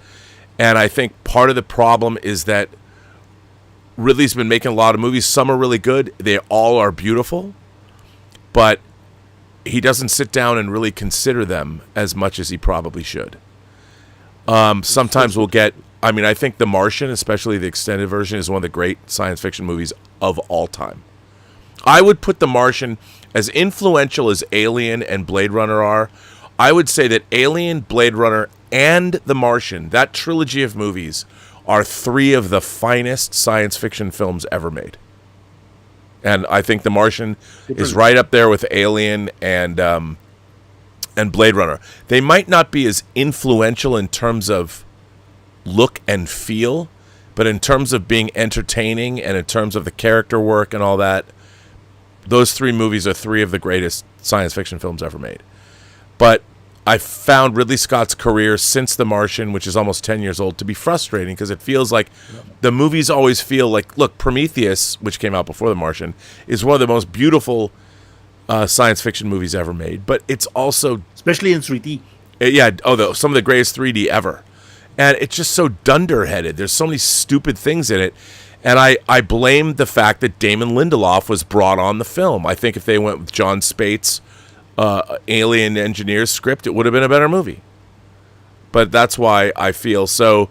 And I think part of the problem is that Ridley's been making a lot of movies. Some are really good. They all are beautiful. But he doesn't sit down and really consider them as much as he probably should. Sometimes we'll get, I think The Martian, especially the extended version, is one of the great science fiction movies of all time. I would put The Martian, as influential as Alien and Blade Runner are, I would say that Alien, Blade Runner, and The Martian, that trilogy of movies, are three of the finest science fiction films ever made. And I think The Martian is right up there with Alien and Blade Runner. They might not be as influential in terms of look and feel, but in terms of being entertaining and in terms of the character work and all that, those three movies are three of the greatest science fiction films ever made. But I found Ridley Scott's career since The Martian, which is almost 10 years old, to be frustrating because it feels like the movies always feel like, look, Prometheus, which came out before The Martian, is one of the most beautiful science fiction movies ever made, but it's also... Especially in 3D. Some of the greatest 3D ever. And it's just so dunderheaded. There's so many stupid things in it. And I blame the fact that Damon Lindelof was brought on the film. I think if they went with John Spate's Alien Engineers script, it would have been a better movie. But that's why I feel so.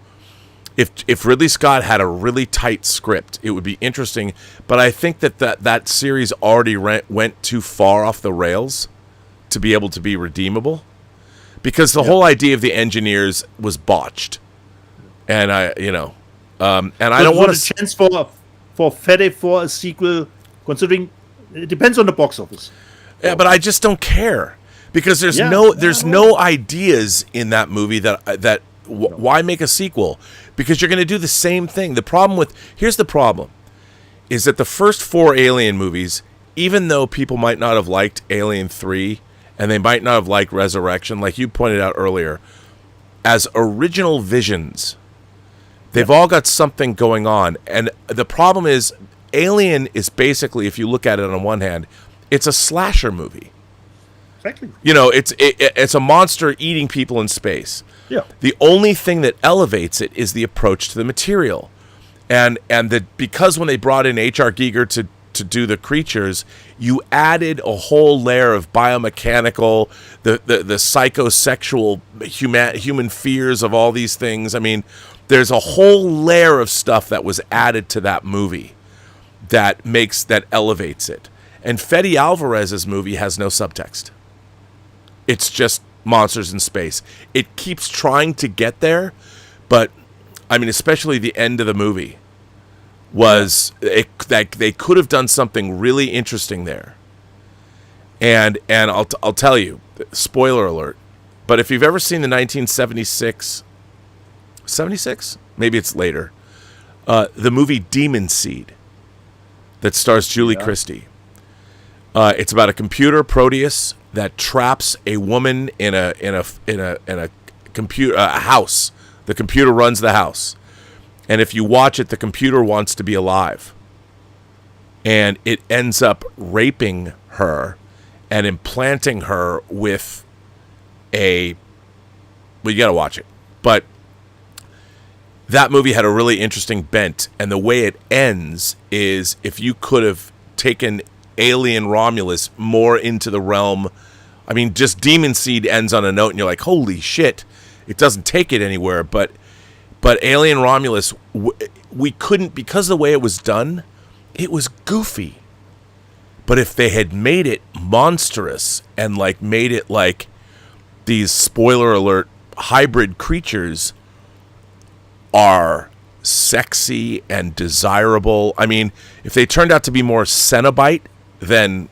If Ridley Scott had a really tight script, it would be interesting. But I think that series already went too far off the rails to be able to be redeemable, because the whole idea of the engineers was botched. And I don't want a chance for Fede for a sequel, considering it depends on the box office. Yeah, but I just don't care because there's no ideas in that movie why make a sequel? Because you're going to do the same thing. Here's the problem, is that the first 4 Alien movies, even though people might not have liked Alien 3 and they might not have liked Resurrection, like you pointed out earlier, as original visions, they've all got something going on. And the problem is, Alien is basically, if you look at it on one hand, It's a slasher movie. Exactly. You know, it's a monster eating people in space. Yeah. The only thing that elevates it is the approach to the material, and because when they brought in H.R. Giger to do the creatures, you added a whole layer of biomechanical, the psychosexual human fears of all these things. I mean, there's a whole layer of stuff that was added to that movie that elevates it. And Fede Alvarez's movie has no subtext. It's just monsters in space. It keeps trying to get there, but I mean, especially the end of the movie was they could have done something really interesting there. And I'll tell you, spoiler alert, but if you've ever seen the 1976, 76? Maybe it's later, the movie Demon Seed that stars Julie Christie. It's about a computer, Proteus, that traps a woman in a computer a house. The computer runs the house, and if you watch it, the computer wants to be alive, and it ends up raping her and implanting her with a. Well, you got to watch it, but that movie had a really interesting bent, and the way it ends is if you could have taken Alien Romulus more into the realm. I mean, just Demon Seed ends on a note, and you're like, holy shit, it doesn't take it anywhere. But Alien Romulus, we couldn't, because of the way it was done, it was goofy. But if they had made it monstrous and like made it like these, spoiler alert, hybrid creatures are sexy and desirable. I mean, if they turned out to be more Cenobite than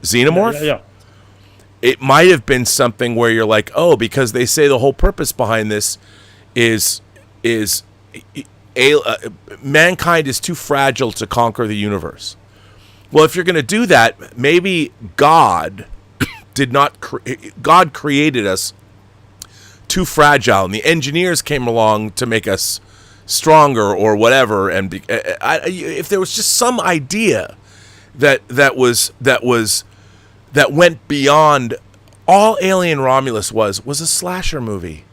Xenomorph, it might have been something where you're like, oh, because they say the whole purpose behind this is mankind is too fragile to conquer the universe. Well, if you're going to do that, maybe God God created us too fragile, and the engineers came along to make us stronger or whatever. And if there was just some idea that went beyond, all Alien Romulus was a slasher movie.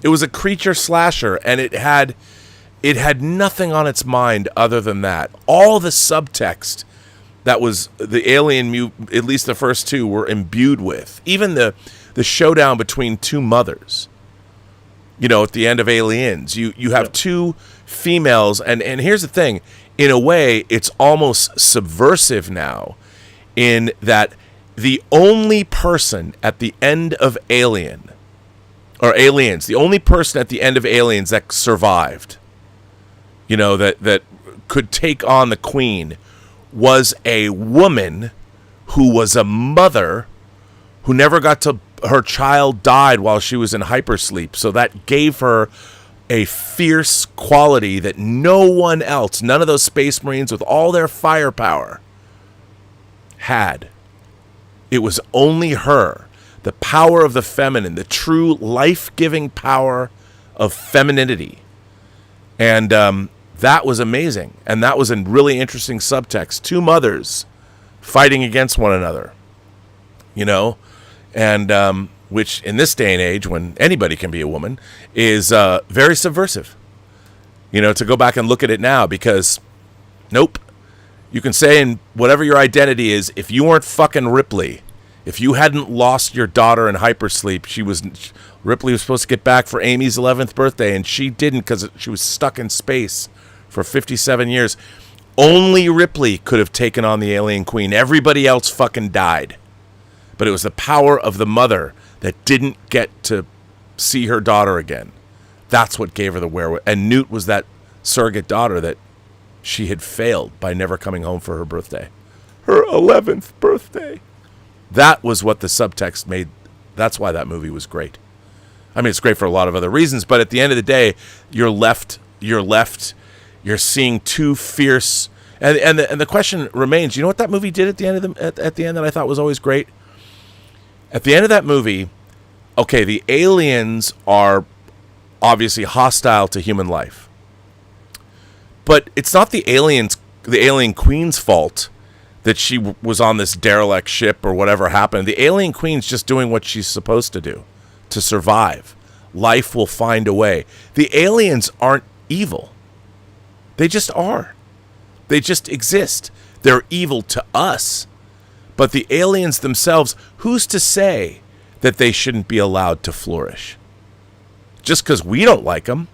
It was a creature slasher, and it had nothing on its mind other than that. All the subtext that was the alien, at least the first two, were imbued with. Even the showdown between two mothers. You know, at the end of Aliens, you have two females, and here's the thing. In a way, it's almost subversive now, in that the only person at the end of Aliens, the only person at the end of Aliens that survived, you know, that could take on the Queen, was a woman who was a mother who never got to, her child died while she was in hypersleep. So that gave her a fierce quality that no one else, none of those Space Marines with all their firepower, had. It was only her. The power of the feminine, the true life-giving power of femininity. And that was amazing. And that was a really interesting subtext. Two mothers fighting against one another. You know? And which in this day and age, when anybody can be a woman, is very subversive. You know, to go back and look at it now, because nope. You can say in whatever your identity is, if you weren't fucking Ripley, if you hadn't lost your daughter in hypersleep, Ripley was supposed to get back for Amy's 11th birthday, and she didn't because she was stuck in space for 57 years. Only Ripley could have taken on the alien queen. Everybody else fucking died. But it was the power of the mother that didn't get to see her daughter again. That's what gave her the wherewithal. And Newt was that surrogate daughter that she had failed by never coming home for her birthday. Her 11th birthday. That was what the subtext made. That's why that movie was great. I mean, it's great for a lot of other reasons, but at the end of the day, you're seeing two fierce, and the question remains, you know what that movie did at the end at the end that I thought was always great? At the end of that movie, okay, the aliens are obviously hostile to human life. But it's not the alien queen's fault that she was on this derelict ship or whatever happened. The alien queen's just doing what she's supposed to do to survive. Life will find a way. The aliens aren't evil. They just are. They just exist. They're evil to us. But the aliens themselves, who's to say that they shouldn't be allowed to flourish? Just because we don't like them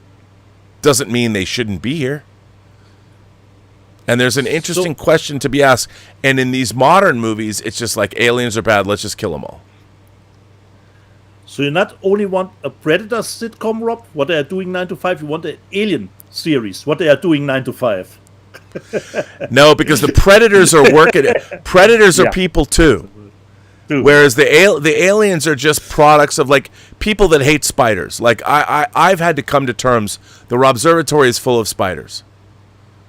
doesn't mean they shouldn't be here. And there's an interesting question to be asked. And in these modern movies, it's just like aliens are bad, let's just kill them all. So you not only want a Predator sitcom, Rob, what they are doing 9 to 5, you want an Alien series, what they are doing 9 to 5. No, because the Predators are working. Predators are people too. Whereas the aliens are just products of like people that hate spiders. Like I've had to come to terms. The observatory is full of spiders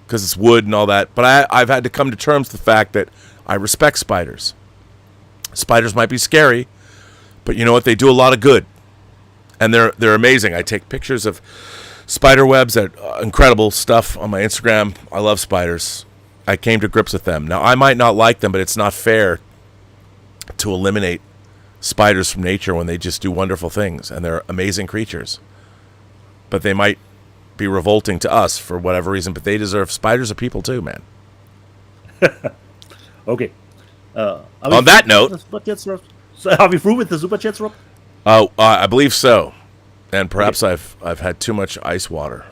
because it's wood and all that. But I've had to come to terms with the fact that I respect spiders. Spiders might be scary, but you know what? They do a lot of good, and they're amazing. I take pictures of spider webs, that incredible stuff on my Instagram. I love spiders. I came to grips with them. Now I might not like them, but it's not fair to eliminate spiders from nature when they just do wonderful things, and they're amazing creatures. But they might be revolting to us for whatever reason, but they deserve. Spiders are people too, man. Okay. On that note, so are we through with the super chats, Rob? I believe so, and perhaps okay. I've had too much ice water.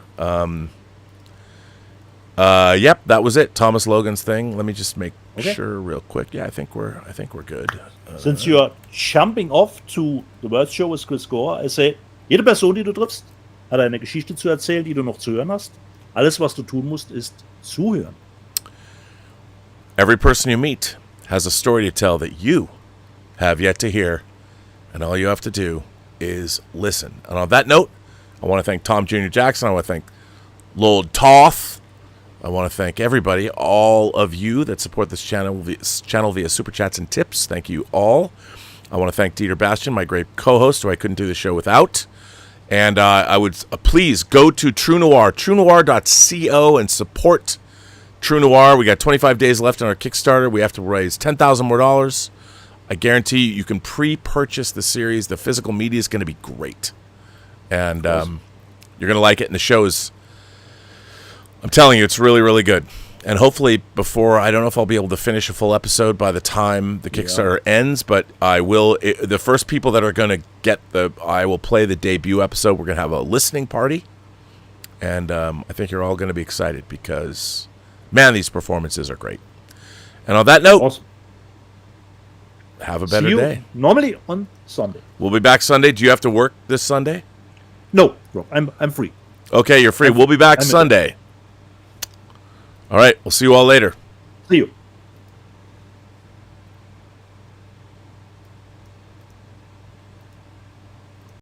Yep, that was it. Thomas Logan's thing. Let me just make sure real quick. Yeah, I think we're good. Since you're jumping off to the World Show with Chris Gore, I say, jede Person, die du triffst, hat eine Geschichte zu erzählen, die du noch zu hören hast. Alles, was du tun musst, ist zuhören. Every person you meet has a story to tell that you have yet to hear, and all you have to do is listen. And on that note, I want to thank Tom Jr. Jackson. I want to thank Lord Toth. I want to thank everybody, all of you that support this channel via Super Chats and tips. Thank you all. I want to thank Dieter Bastian, my great co-host, who I couldn't do the show without. And I would please go to True Noir, truenoir.co, and support True Noir. We got 25 days left on our Kickstarter. We have to raise $10,000 more. I guarantee you can pre-purchase the series. The physical media is going to be great. And you're going to like it. And the show is, I'm telling you, it's really, really good. And hopefully before, I don't know if I'll be able to finish a full episode by the time the Kickstarter ends, but I will. The first people that are going to get I will play the debut episode. We're going to have a listening party. And I think you're all going to be excited because, man, these performances are great. And on that note, awesome. Have a better day. Normally on Sunday. We'll be back Sunday. Do you have to work this Sunday? No, Rob, I'm free. Okay, you're free. We'll be back Sunday. All right, we'll see you all later. See you.